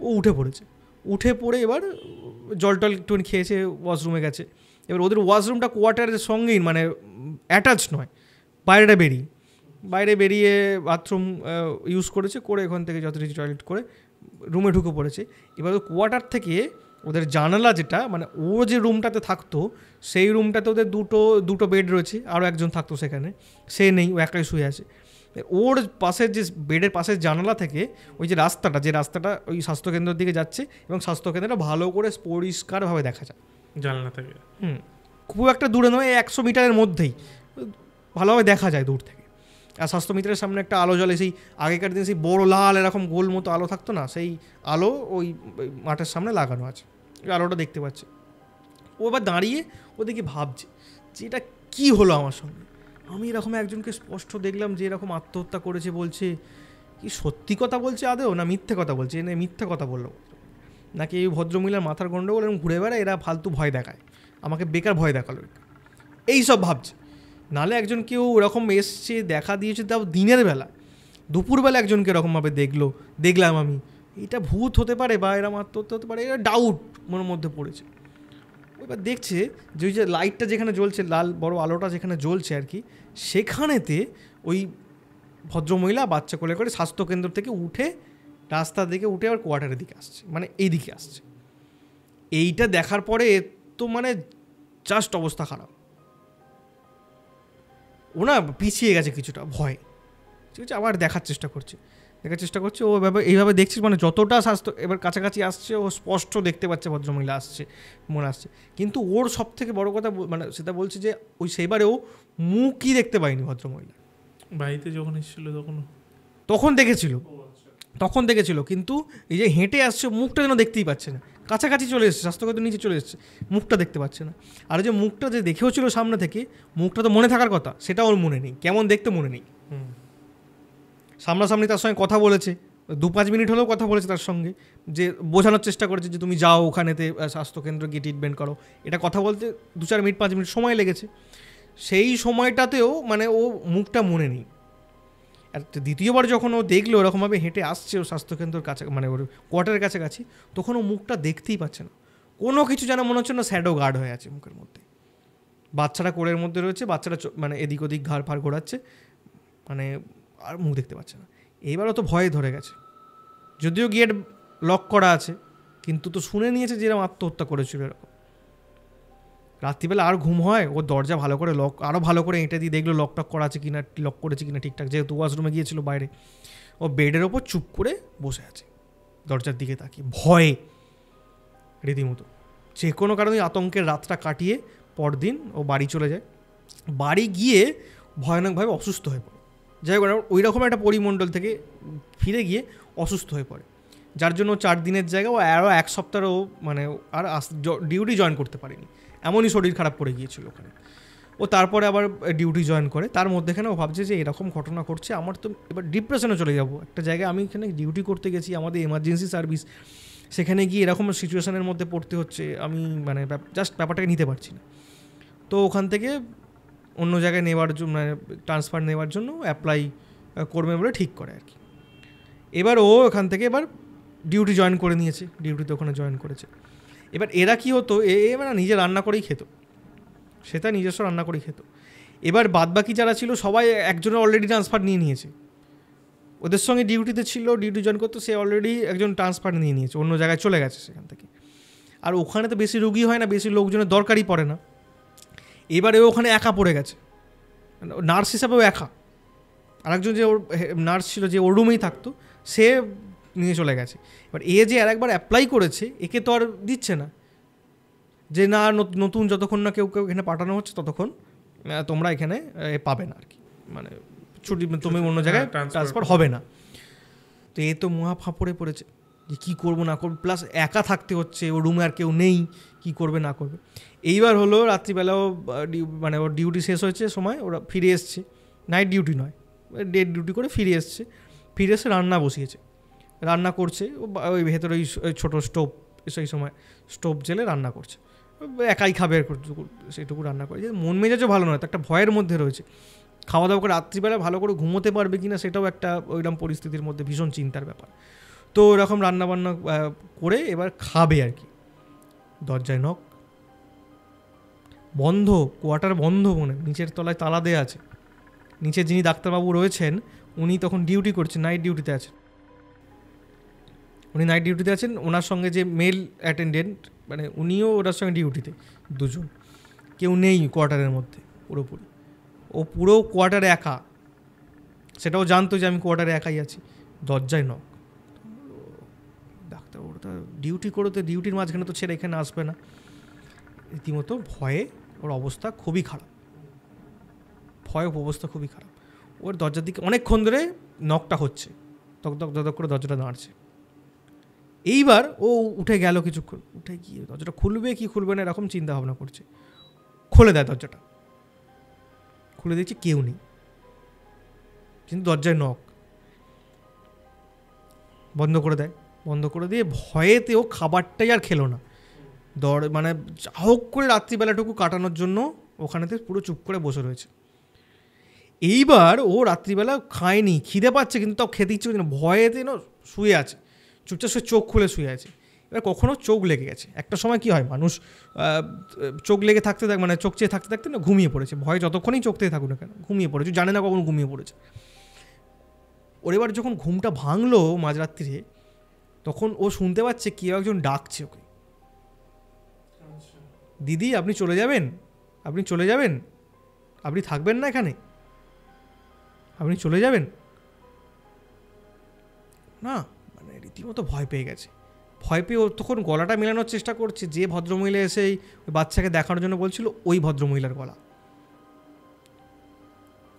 ও উঠে পড়েছে, উঠে পড়ে এবার জল টল একটুখানি খেয়েছে, ওয়াশরুমে গেছে। এবার ওদের ওয়াশরুমটা কোয়ার্টারের সঙ্গেই মানে অ্যাটাচ নয়, বাইরে বেরিয়ে বাথরুম ইউজ করেছে, করে ওখান থেকে যথারীতি টয়লেট করে রুমে ঢুকে পড়েছে। এবার কোয়ার্টার থেকে ওদের জানালা যেটা, মানে ও যে রুমটাতে থাকতো সেই রুমটাতে ওদের দুটো বেড রয়েছে, আরও একজন থাকতো সেখানে, সে নেই, ও একাই শুয়ে আছে। ওর পাশের যে বেডের পাশের জানালা থেকে ওই যে রাস্তাটা ওই স্বাস্থ্যকেন্দ্রের দিকে যাচ্ছে, এবং স্বাস্থ্যকেন্দ্রটা ভালো করে পরিষ্কারভাবে দেখা যায় জানলা থেকে। খুব একটা দূরে নয়, 100 মিটারের মধ্যেই ভালোভাবে দেখা যায় দূর থেকে। আর স্বাস্থ্যমিত্রের সামনে একটা আলো জ্বলে, সেই আগেকার দিনে সেই বড় লাল এরকম গোল মতো আলো থাকতো না, সেই আলো ওই মাঠের সামনে লাগানো আছে, ওই আলোটা দেখতে পাচ্ছে। ও এবার দাঁড়িয়ে ওদিকে ভাবছে যে এটা কী হলো আমার সঙ্গে, আমি এরকম একজনকে স্পষ্ট দেখলাম যে এরকম আত্মহত্যা করেছে, বলছে কি সত্যি কথা বলছে আদেও না মিথ্যে কথা বলছে, এনে মিথ্যে কথা বললো নাকি এই ভদ্রমহিলার মাথার গণ্ডগোল, এরকম ঘুরে বেড়ায়, এরা ফালতু ভয় দেখায়, আমাকে বেকার ভয় দেখালো, এইসব ভাবছে। নাহলে একজন কেউ ওরকম এসছে দেখা দিয়েছে, তাও দিনের বেলা, দুপুরবেলা একজনকে এরকমভাবে দেখলাম আমি, এটা ভূত হতে পারে বা এরকম আত্মহত্যা হতে পারে, এটা ডাউট মনের মধ্যে পড়েছে। এবার দেখছে যে ওই যে লাইটটা যেখানে জ্বলছে, লাল বড় আলোটা যেখানে জ্বলছে আর কি, সেখানেতে ওই ভদ্রমহিলা বাচ্চা কোলে করে স্বাস্থ্যকেন্দ্র থেকে উঠে রাস্তার দিকে উঠে আবার কোয়ার্টারের দিকে আসছে, মানে এই দিকে আসছে। এইটা দেখার পরে তো মানে জাস্ট অবস্থা খারাপ, ও না পিছিয়ে গেছে কিছুটা ভয়, ঠিক আছে, আবার দেখার চেষ্টা করছে, ও এইভাবে দেখছিস, মানে যতটা স্বাস্থ্য এবার কাছাকাছি আসছে ও স্পষ্ট দেখতে পাচ্ছে ভদ্রমহিলা আসছে, মনে আসছে। কিন্তু ওর সব থেকে বড় কথা মানে সেটা বলছে যে ওই সেইবারে ও মুখই দেখতে পায়নি ভদ্রমহিলা, বাড়িতে যখন এসেছিল তখন দেখেছিল, কিন্তু এই যে হেঁটে আসছে মুখটা যেন দেখতেই পাচ্ছে না, কাছাকাছি চলে এসছে, স্বাস্থ্যকেন্দ্র নিচে চলে এসছে, মুখটা দেখতে পাচ্ছে না। আর যে মুখটা যে দেখেও ছিল সামনে থেকে, মুখটা তো মনে থাকার কথা, সেটা ওর মনে নেই, কেমন দেখতে মনে নেই। সামনাসামনি তার সঙ্গে কথা বলেছে, 2-5 মিনিট হলেও কথা বলেছে তার সঙ্গে, যে বোঝানোর চেষ্টা করেছে যে তুমি যাও ওখানেতে স্বাস্থ্যকেন্দ্র গিয়ে ট্রিটমেন্ট করো, এটা কথা বলতে 2-4 মিনিট 5 মিনিট সময় লেগেছে। সেই সময়টাতেও মানে ও মুখটা মনে নেই। আর দ্বিতীয়বার যখন ও দেখলো ওরকমভাবে হেঁটে আসছে ও স্বাস্থ্যকেন্দ্রের কাছে, মানে ওর কোয়ার্টারের কাছাকাছি, তখন ও মুখটা দেখতেই পাচ্ছে না, কোনো কিছু যেন মনে হচ্ছে না শ্যাডো গার্ড হয়ে আছে মুখের মধ্যে। বাচ্চাটা কোলের মধ্যে রয়েছে, বাচ্চাটা মানে এদিক ওদিক ঘাড় ফাড় ঘোরাচ্ছে, মানে আর মুখ দেখতে পাচ্ছে না। এইবারও তো ভয়ে ধরে গেছে, যদিও গেট লক করা আছে, কিন্তু তো শুনে নিয়েছে যে এরকম আত্মহত্যা করেছিল এরকম। রাত্রিবেলা আর ঘুম হয়, ও দরজা ভালো করে লক, আরও ভালো করে এঁটে দিয়ে দেখলো লক টক করা আছে কিনা, লক করেছে কিনা ঠিকঠাক, যেহেতু ওয়াশরুমে গিয়েছিল বাইরে। ও বেডের ওপর চুপ করে বসে আছে দরজার দিকে তাকিয়ে, ভয়ে রীতিমতো। যে কোনো কারণে আতঙ্কের রাতটা কাটিয়ে পরদিন ও বাড়ি চলে যায়। বাড়ি গিয়ে ভয়ানকভাবে অসুস্থ হয়ে পড়ে। যাই হোক, ওই রকম একটা পরিমণ্ডল থেকে ফিরে গিয়ে অসুস্থ হয়ে পড়ে, যার জন্য 4 দিনের জায়গায় ও আরও 1 সপ্তাহও মানে আর ডিউটি জয়েন করতে পারেনি, এমনই শরীর খারাপ করে গিয়েছিল ওখানে। ও তারপরে আবার ডিউটি জয়েন করে। তার মধ্যেখানে ও ভাবছে যে এরকম ঘটনা ঘটছে, আমার তো এবার ডিপ্রেশনে চলে যাব। একটা জায়গায় আমি এখানে ডিউটি করতে গেছি, আমাদের এমার্জেন্সি সার্ভিস, সেখানে গিয়ে এরকম সিচুয়েশনের মধ্যে পড়তে হচ্ছে, আমি মানে জাস্ট ব্যাপারটাকে নিতে পারছি না। তো ওখান থেকে অন্য জায়গায় নেওয়ার জন্য, মানে ট্রান্সফার নেওয়ার জন্য অ্যাপ্লাই করবে বলে ঠিক করে আর কি। এবার ও ওখান থেকে এবার ডিউটি জয়েন করে নিয়েছে, ডিউটিতে ওখানে জয়েন করেছে। এবার এরা কি হতো, মানে নিজে রান্না করেই খেত, সেটা নিজস্ব রান্না করেই খেত। এবার বাদবাকি যারা ছিল সবাই একজনের অলরেডি ট্রান্সফার নিয়ে নিয়েছে, ওদের সঙ্গে ডিউটিতে ছিল, ডিউটি জয়েন করতো, সে অলরেডি একজন ট্রান্সফার নিয়ে নিয়েছে, অন্য জায়গায় চলে গেছে সেখান থেকে। আর ওখানে তো বেশি রুগী হয় না, বেশি লোকজনের দরকারই পড়ে না। এবারে ওখানে একা পড়ে গেছে, নার্স হিসাবেও একা। আরেকজন যে ওর নার্স ছিল, যে ওর রুমেই থাকতো, সে নিয়ে চলে গেছে। এবার যে আর একবার অ্যাপ্লাই করেছে, একে তো আর দিচ্ছে না, যে না নতুন যতক্ষণ না কেউ এখানে পাঠানো হচ্ছে ততক্ষণ তোমরা এখানে পাবে না আর কি, মানে ছুটি, তুমি অন্য জায়গায় ট্রান্সফার হবে না। তো তো মহা ফাঁপড়ে পড়েছে যে কী করবো না করবো, প্লাস একা থাকতে হচ্ছে, ও রুমে আর কেউ নেই, কী করবে না করবে। এইবার হলো রাত্রিবেলাও মানে ওর ডিউটি শেষ হয়েছে সময়, ওরা ফিরে এসছে, নাইট ডিউটি নয়, ডে ডিউটি করে ফিরে এসে রান্না বসিয়েছে, রান্না করছে ওই ভেতরে ওই ছোটো স্টোভ, সেই সময় স্টোভ জেলে রান্না করছে, একাই খাবে সেটুকু রান্না করে। মন মেজাজও ভালো নয়, তো একটা ভয়ের মধ্যে রয়েছে, খাওয়া দাওয়া করে রাত্রিবেলা ভালো করে ঘুমোতে পারবে কি না সেটাও একটা ওইরকম পরিস্থিতির মধ্যে ভীষণ চিন্তার ব্যাপার। তো এরকম রান্নাবান্না করে এবার খাবে আর কি, দরজায় নক, বন্ধ, কোয়ার্টার বন্ধ, মনে নিচের তলায় তালা দেওয়া আছে। নিচে যিনি ডাক্তারবাবু রয়েছেন উনি তখন ডিউটি করছেন, নাইট ডিউটিতে আছেন, উনি নাইট ডিউটিতে আছেন, ওনার সঙ্গে যে মেল অ্যাটেন্ডেন্ট মানে উনিও ওনার সঙ্গে ডিউটিতে, দুজন, কেউ নেই কোয়ার্টারের মধ্যে পুরোপুরি। ও পুরো কোয়ার্টারে একা, সেটাও জানতো যে আমি কোয়ার্টারে একাই আছি। দরজায় নক, ডাক্তার ওটা ডিউটি করতে, ডিউটির মাঝখানে তো ছেড়ে এখানে আসবে না। রীতিমতো ভয়ে ওর অবস্থা খুবই খারাপ, অবস্থা খুবই খারাপ। ওর দরজার দিকে অনেকক্ষণ ধরে নকটা হচ্ছে, তক করে দরজাটা নাড়ছে। এইবার ও উঠে গেল, কিছুক্ষণ উঠে গিয়ে দরজাটা খুলবে কি খুলবে না এরকম চিন্তা ভাবনা করছে, খুলে দেয় দরজাটা, খুলে দিচ্ছে কেউ নেই, কিন্তু দরজায় নক, বন্ধ করে দেয়। বন্ধ করে দিয়ে ভয়েতে ও খাবারটাই আর খেলো না, মানে হোক করে রাত্রিবেলাটুকু কাটানোর জন্য ওখানেতে পুরো চুপ করে বসে রয়েছে। এইবার ও রাত্রিবেলা খায়নি, খিদে পাচ্ছে কিন্তু তাও খেতে ইচ্ছে করছে না, ভয়েতে না শুয়ে আছে, চুপচাপ সে চোখ খুলে শুয়ে আছে। এবার কখনও চোখ লেগে গেছে, একটা সময় কি হয় মানুষ চোখ লেগে থাকতে মানে চোখ চেয়ে থাকতে থাকতে না ঘুমিয়ে পড়েছে, ভয় যতক্ষণই চোখ থেকে থাকুক না কেন ঘুমিয়ে পড়েছে, জানে না কখন ঘুমিয়ে পড়েছে। ওর এবার যখন ঘুমটা ভাঙলো মাঝরাত্রিরে, তখন ও শুনতে পাচ্ছে কেউ একজন ডাকছে ওকে, দিদি আপনি চলে যাবেন, আপনি চলে যাবেন, আপনি থাকবেন না এখানে, আপনি চলে যাবেন না। মানে রীতিমতো ভয় পেয়ে গেছে, ভয় পেয়ে ও তখন গলাটা মেলানোর চেষ্টা করছে, যে ভদ্রমহিলা এসে ওই বাচ্চাকে দেখানোর জন্য বলছিল ওই ভদ্রমহিলার গলা,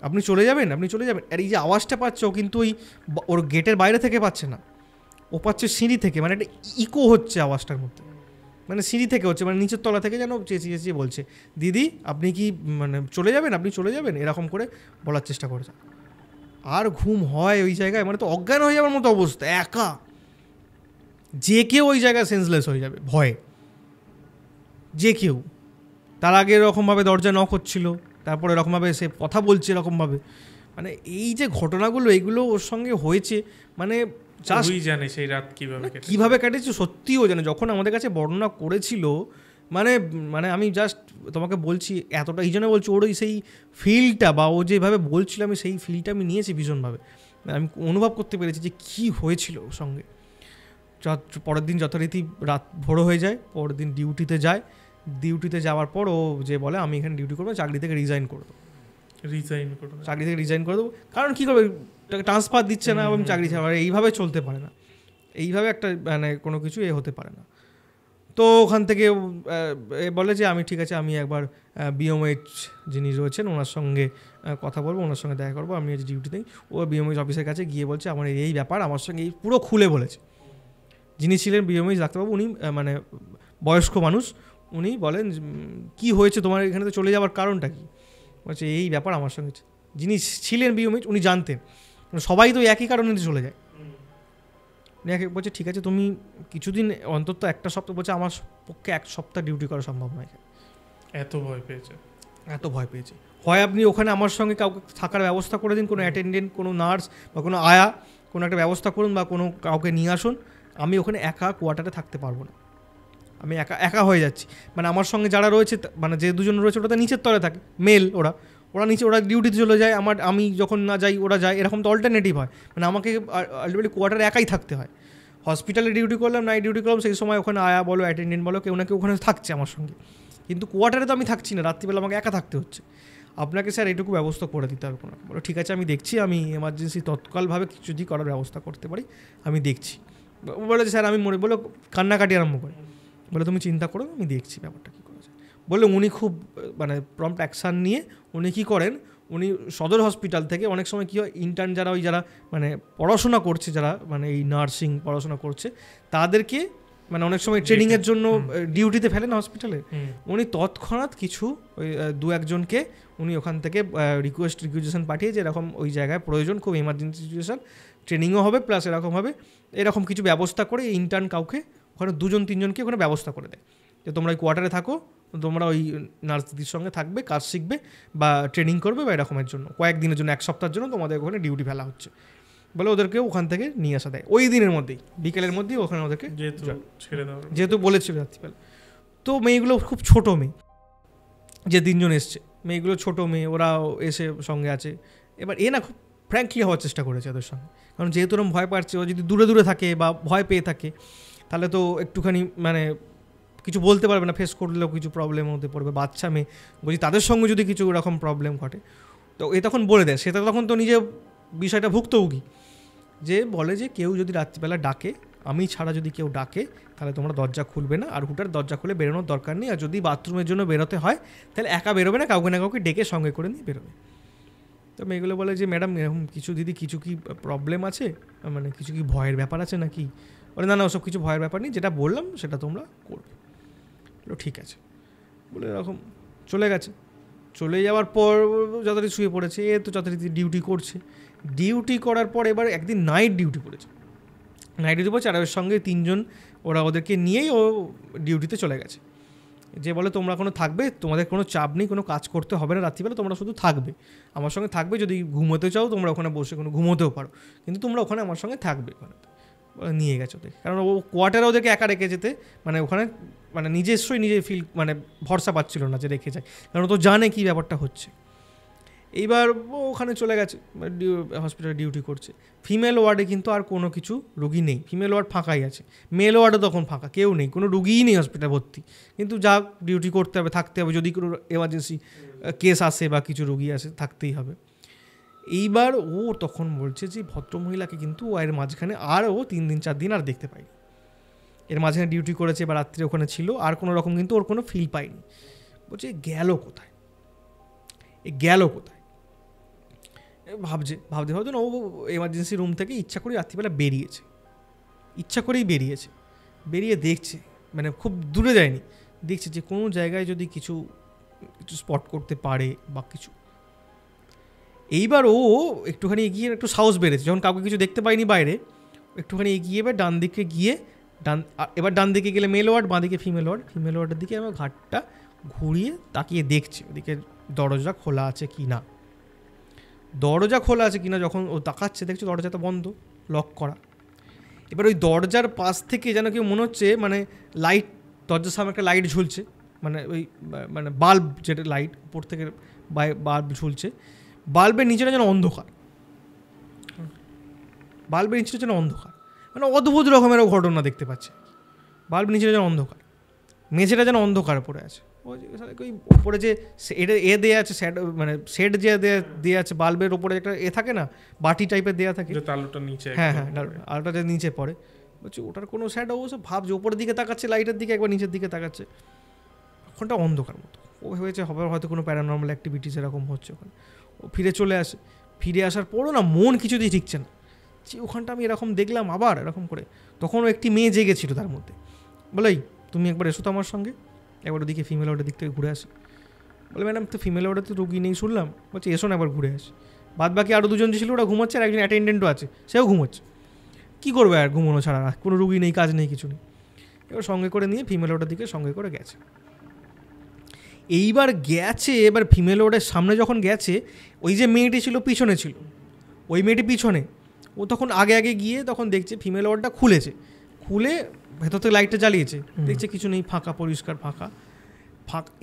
আপনি চলে যাবেন, আপনি চলে যাবেন। আর এই যে আওয়াজটা পাচ্ছে ও কিন্তু ওই ওর গেটের বাইরে থেকে পাচ্ছে না, ও পাচ্ছে সিঁড়ি থেকে, মানে একটা ইকো হচ্ছে আওয়াজটার মধ্যে, মানে সিঁড়ি থেকে হচ্ছে, মানে নিচের তলা থেকে যেন চেঁচিয়ে চেঁচিয়ে বলছে, দিদি আপনি কি মানে চলে যাবেন, আপনি চলে যাবেন, এরকম করে বলার চেষ্টা করছে। আর ঘুম হয় ওই জায়গায়, মানে তো অজ্ঞান হয়ে যাওয়ার মতো অবস্থা, একা, যে কেউ ওই জায়গায় সেন্সলেস হয়ে যাবে ভয়ে, যে কেউ। তার আগে এরকমভাবে দরজা নক হচ্ছিল, তারপরে এরকমভাবে সে কথা বলছে এরকমভাবে, মানে এই যে ঘটনাগুলো এইগুলো ওর সঙ্গে হয়েছে, মানে জানে সেই রাত কীভাবে কাটেছে সত্যিও জানে। যখন আমাদের কাছে বর্ণনা করেছিল, মানে মানে আমি জাস্ট তোমাকে বলছি এতটা, এই জন্য বলছি ওর ওই সেই ফিলটা বা ও যেভাবে বলছিল আমি সেই ফিলটা আমি নিয়েছি ভীষণভাবে, আমি অনুভব করতে পেরেছি যে কী হয়েছিল ওর সঙ্গে। পরের দিন যথারীতি রাত ভোর হয়ে যায়, পরের দিন ডিউটিতে যায়, ডিউটিতে যাওয়ার পর ও যে বলে আমি এখানে ডিউটি করবো, চাকরি থেকে রিজাইন করে দেবো, চাকরি থেকে রিজাইন করে দেবো। কারণ কী করবে, ট্রান্সফার দিচ্ছে না এবং চাকরি ছাড়া, এইভাবে চলতে পারে না, এইভাবে একটা মানে কোনো কিছু হতে পারে না। তো ওখান থেকে বলে যে আমি ঠিক আছে, আমি একবার বিএমএইচ যিনি রয়েছেন ওনার সঙ্গে কথা বলবো, ওনার সঙ্গে দেখা করবো, আমি আজ ডিউটিতেই। ও বিএমএইচ অফিসের কাছে গিয়ে বলছে আমার এই ব্যাপার, আমার সঙ্গে এই পুরো খুলে বলেছে। যিনি ছিলেন বিএমএইচ ডাক্তারবাবু, উনি মানে বয়স্ক মানুষ, উনি বলেন কি হয়েছে তোমার এখানে, তো চলে যাওয়ার কারণটা কী? বলছে এই ব্যাপার আমার সঙ্গে। যিনি ছিলেন বিএমএইচ উনি জানতেন, সবাই তো একই কারণে চলে যায়। বলছে ঠিক আছে তুমি কিছুদিন অন্তত একটা সপ্তাহ, বলছে আমার পক্ষে 1 সপ্তাহ ডিউটি করা সম্ভব নয়। এত ভয় পেয়েছে। হয় আপনি ওখানে আমার সঙ্গে কাউকে থাকার ব্যবস্থা করে দিন, কোনো অ্যাটেন্ডেন্ট, কোনো নার্স বা কোনো আয়া, কোনো একটা ব্যবস্থা করুন, বা কোনো কাউকে নিয়ে আসুন। আমি ওখানে একা কোয়ার্টারে থাকতে পারবো না, আমি একা হয়ে যাচ্ছি। মানে আমার সঙ্গে যারা রয়েছে, মানে যে দুজন রয়েছে ওরা তো নিচের তলে থাকে, মেল, ওরা নিচে, ওরা ডিউটিতে চলে যায়, আমি যখন না যাই ওরা যায়, এরকম তো অল্টারনেটিভ হয়। মানে আমাকে আলটিমেটলি কোয়ার্টারে একাই থাকতে হয়। হসপিটালে ডিউটি করলাম, নাইট ডিউটি করলাম, সেই সময় ওখানে আয়া বলো, অ্যাটেন্ডেন্ট বলো, কেউ না কেউ ওখানে থাকছে আমার সঙ্গে। কিন্তু কোয়ার্টারে তো আমি থাকছি না, রাত্রিবেলা আমাকে একা থাকতে হচ্ছে। আপনাকে স্যার এইটুকু ব্যবস্থা করে দিতে হবে। কোনো বলো ঠিক আছে আমি দেখছি, আমি এমার্জেন্সি তৎকালভাবে কিছু যদি করার ব্যবস্থা করতে পারি আমি দেখছি। বলে যে স্যার আমি বলো কান্নাকাটি আরম্ভ করে, বলে তুমি চিন্তা করো, আমি দেখছি ব্যাপারটা কী করা যায়। বলে উনি খুব মানে প্রম্পট অ্যাকশান নিয়ে উনি কী করেন, উনি সদর হসপিটাল থেকে অনেক সময় কী হয়, ইন্টার্ন যারা মানে পড়াশোনা করছে, যারা মানে এই নার্সিং পড়াশোনা করছে, তাদেরকে মানে অনেক সময় ট্রেনিংয়ের জন্য ডিউটিতে ফেলেন হসপিটালে। উনি তৎক্ষণাৎ কিছু ওই 2-1 জনকে উনি ওখান থেকে রিকুয়েশন পাঠিয়ে যে এরকম ওই জায়গায় প্রয়োজন, খুব এমার্জেন্সি সিচুয়েশান, ট্রেনিংও হবে প্লাস এরকম কিছু ব্যবস্থা করে ইন্টার্ন কাউকে ওখানে 2-3 জনকে ওখানে ব্যবস্থা করে দেয় যে তোমরা ওই কোয়ার্টারে থাকো, তোমরা ওই নার্স দিদির সঙ্গে থাকবে, কাজ শিখবে বা ট্রেনিং করবে, বা এরকমের জন্য কয়েকদিনের জন্য 1 সপ্তাহের জন্য তোমাদের ওখানে ডিউটি ফেলা হচ্ছে বলে ওদেরকে ওখান থেকে নিয়ে আসা দেয়। ওই দিনের মধ্যেই, বিকেলের মধ্যেই ওখানে ওদেরকে যেহেতু বলেছিল রাত্রিবেলা। তো মেয়েগুলো খুব ছোট মেয়ে, যে 3 জন এসছে, মেয়েগুলো ছোট মেয়ে, ওরা এসে সঙ্গে আছে। এবার না খুব ফ্র্যাঙ্কলি হওয়ার চেষ্টা করেছে ওদের সঙ্গে, কারণ যেহেতু ওরকম ভয় পাচ্ছে, ও যদি দূরে থাকে বা ভয় পেয়ে থাকে তাহলে তো একটুখানি মানে কিছু বলতে পারবে না, ফেস করলেও কিছু প্রবলেম হতে পড়বে। বাচ্চা মেয়ে, বলছি তাদের সঙ্গে যদি কিছু এরকম প্রবলেম ঘটে, তো তখন বলে দেয়, সেটা তখন তো নিজে বিষয়টা ভুক্তভোগী, যে বলে যে কেউ যদি রাত্রিবেলা ডাকে, আমি ছাড়া যদি কেউ ডাকে তাহলে তোমরা দরজা খুলবে না, আর হুটার দরজা খুলে বেরোনোর দরকার নেই, আর যদি বাথরুমের জন্য বেরোতে হয় তাহলে একা বেরোবে না, কাউকে না কাউকে ডেকে সঙ্গে করে নিয়ে বেরোবে। তো মেয়েগুলো বলে যে ম্যাডাম এরকম কিছু দিদি কিছু কি প্রবলেম আছে, মানে কিছু কি ভয়ের ব্যাপার আছে নাকি? বলে না ওসব কিছু ভয়ের ব্যাপার নেই, যেটা বললাম সেটা তোমরা করবে। বলো ঠিক আছে বলে এরকম চলে গেছে। চলে যাওয়ার পর যথারীতি শুয়ে পড়েছে, তো যথারীতি ডিউটি করছে। ডিউটি করার পর এবার একদিন নাইট ডিউটি পড়েছে, আর ওর সঙ্গে 3 জন ওদেরকে নিয়েই ও ডিউটিতে চলে গেছে। যে বলে তোমরা কোনো থাকবে, তোমাদের কোনো চাপ নেই, কোনো কাজ করতে হবে না রাত্রিবেলা, তোমরা শুধু থাকবে, আমার সঙ্গে থাকবে, যদি ঘুমোতে চাও তোমরা ওখানে বসে কোনো ঘুমোতেও পারো, কিন্তু তোমরা ওখানে আমার সঙ্গে থাকবে। ওখানে নিয়ে গেছে ওদের, কারণ ও কোয়ার্টারে ওদেরকে একা রেখে যেতে মানে ওখানে মানে নিজে ফিল মানে ভরসা পাচ্ছিল না যে রেখে যায়, কারণ ও তো জানে কী ব্যাপারটা হচ্ছে। এইবার ওখানে চলে গেছে, হসপিটালে ডিউটি করছে। ফিমেল ওয়ার্ডে কিন্তু আর কোনো কিছু রুগী নেই, ফিমেল ওয়ার্ড ফাঁকাই আছে, মেল ওয়ার্ডে তখন ফাঁকা, কেউ নেই, কোনো রুগীই নেই হসপিটালে ভর্তি, কিন্তু যা ডিউটি করতে হবে, থাকতে হবে, যদি কোনো এমার্জেন্সি কেস আসে বা কিছু রুগী আসে থাকতেই হবে। এইবার ও তখন বলছে যে ভদ্রমহিলাকে কিন্তু এর মাঝখানে আর ও 3 দিন 4 দিন আর দেখতে পায়নি, এর মাঝখানে ডিউটি করেছে বা রাত্রে ওখানে ছিল, আর কোনো রকম কিন্তু ওর কোনো ফিল পায়নি। বলছে গেল কোথায়, ভাবতে না, ও এমার্জেন্সি রুম থেকে ইচ্ছা করেই রাত্রিবেলা বেরিয়ে দেখছে, মানে খুব দূরে যায়নি, দেখছে যে কোনো জায়গায় যদি কিছু স্পট করতে পারে বা কিছু। এইবার ও একটুখানি এগিয়ে, একটু সাহস বেড়েছে, যখন কাউকে কিছু দেখতে পায়নি বাইরে, একটুখানি এগিয়ে এবার ডান দিকে গিয়ে ডান দিকে গেলে মেল ওয়ার্ড, বাঁ দিকে ফিমেল ওয়ার্ডের দিকে আমার ঘাটটা ঘুরিয়ে তাকিয়ে দেখছে ওদিকে দরজা খোলা আছে কি না। যখন ও তাকাচ্ছে দেখছে দরজাটা বন্ধ, লক করা। এবার ওই দরজার পাশ থেকে যেন কেউ মনে হচ্ছে মানে লাইট, দরজার সামনে একটা লাইট ঝুলছে, মানে ওই মানে বাল্ব, যেটা লাইট উপর থেকে বাল্ব ঝুলছে, বাল্বের নিচেটা যেন অন্ধকার, মানে অদ্ভুত রকমেরও ঘটনা দেখতে পাচ্ছে, বাল্ব নিচে যেন অন্ধকার। মেঝেটা যেন অন্ধকার পড়ে আছে, ওই উপরে যে দেওয়া আছে মানে শেড যে দেওয়া আছে বাল্বের ওপরে একটা থাকে না, বাটি টাইপের দেওয়া থাকে, আলোটা নিচে, হ্যাঁ আলোটা যে নিচে পড়ে, বলছি ওটার কোনো শ্যাডো, অবশ্য ভাবছে ওপরের দিকে তাকাচ্ছে লাইটের দিকে, একবার নিচের দিকে তাকাচ্ছে, ওখানটা অন্ধকার মতো। ও ভেবেছে হবে হয়তো কোনো প্যারানর্মাল অ্যাক্টিভিটিস এরকম হচ্ছে ওখানে। ও ফিরে চলে আসে, ফিরে আসার পরও না মন কিছুতেই ঠিকছে না, যে ওখানটা আমি এরকম দেখলাম আবার এরকম করে। তখন ও একটি মেয়ে জেগেছিল তার মধ্যে, বলে তুমি একবার এসো তো আমার সঙ্গে, একবার ওদিকে ফিমেল ওয়ার্ডের দিক থেকে ঘুরে আসি। বলে ম্যাডাম তো ফিমেল ওয়ার্ডে তো রুগী নেই শুনলাম, বলছে এসো না একবার ঘুরে আসি। বাদ বাকি আরও দুজন যে ছিল ওরা ঘুমাচ্ছে, আর একজন অ্যাটেন্ডেন্টও আছে সেও ঘুমোচ্ছে। কী করবে আর ঘুমোনো ছাড়া, কোনো রুগী নেই, কাজ নেই, কিছু নেই। এবার সঙ্গে করে নিয়ে ফিমেল ওয়ার্ডের দিকে সঙ্গে করে গেছে। এইবার গেছে, এবার ফিমেল ওয়ার্ডের সামনে যখন গেছে, ওই যে মেয়েটি ছিল পিছনে ছিল, ওই মেয়েটি পিছনে, ও তখন আগে আগে গিয়ে তখন দেখছে ফিমেল ওয়ার্ডটা খুলেছে, খুলে ভেতর থেকে লাইটটা জ্বালিয়েছে, দেখছে কিছু নেই, ফাঁকা, পরিষ্কার ফাঁকা।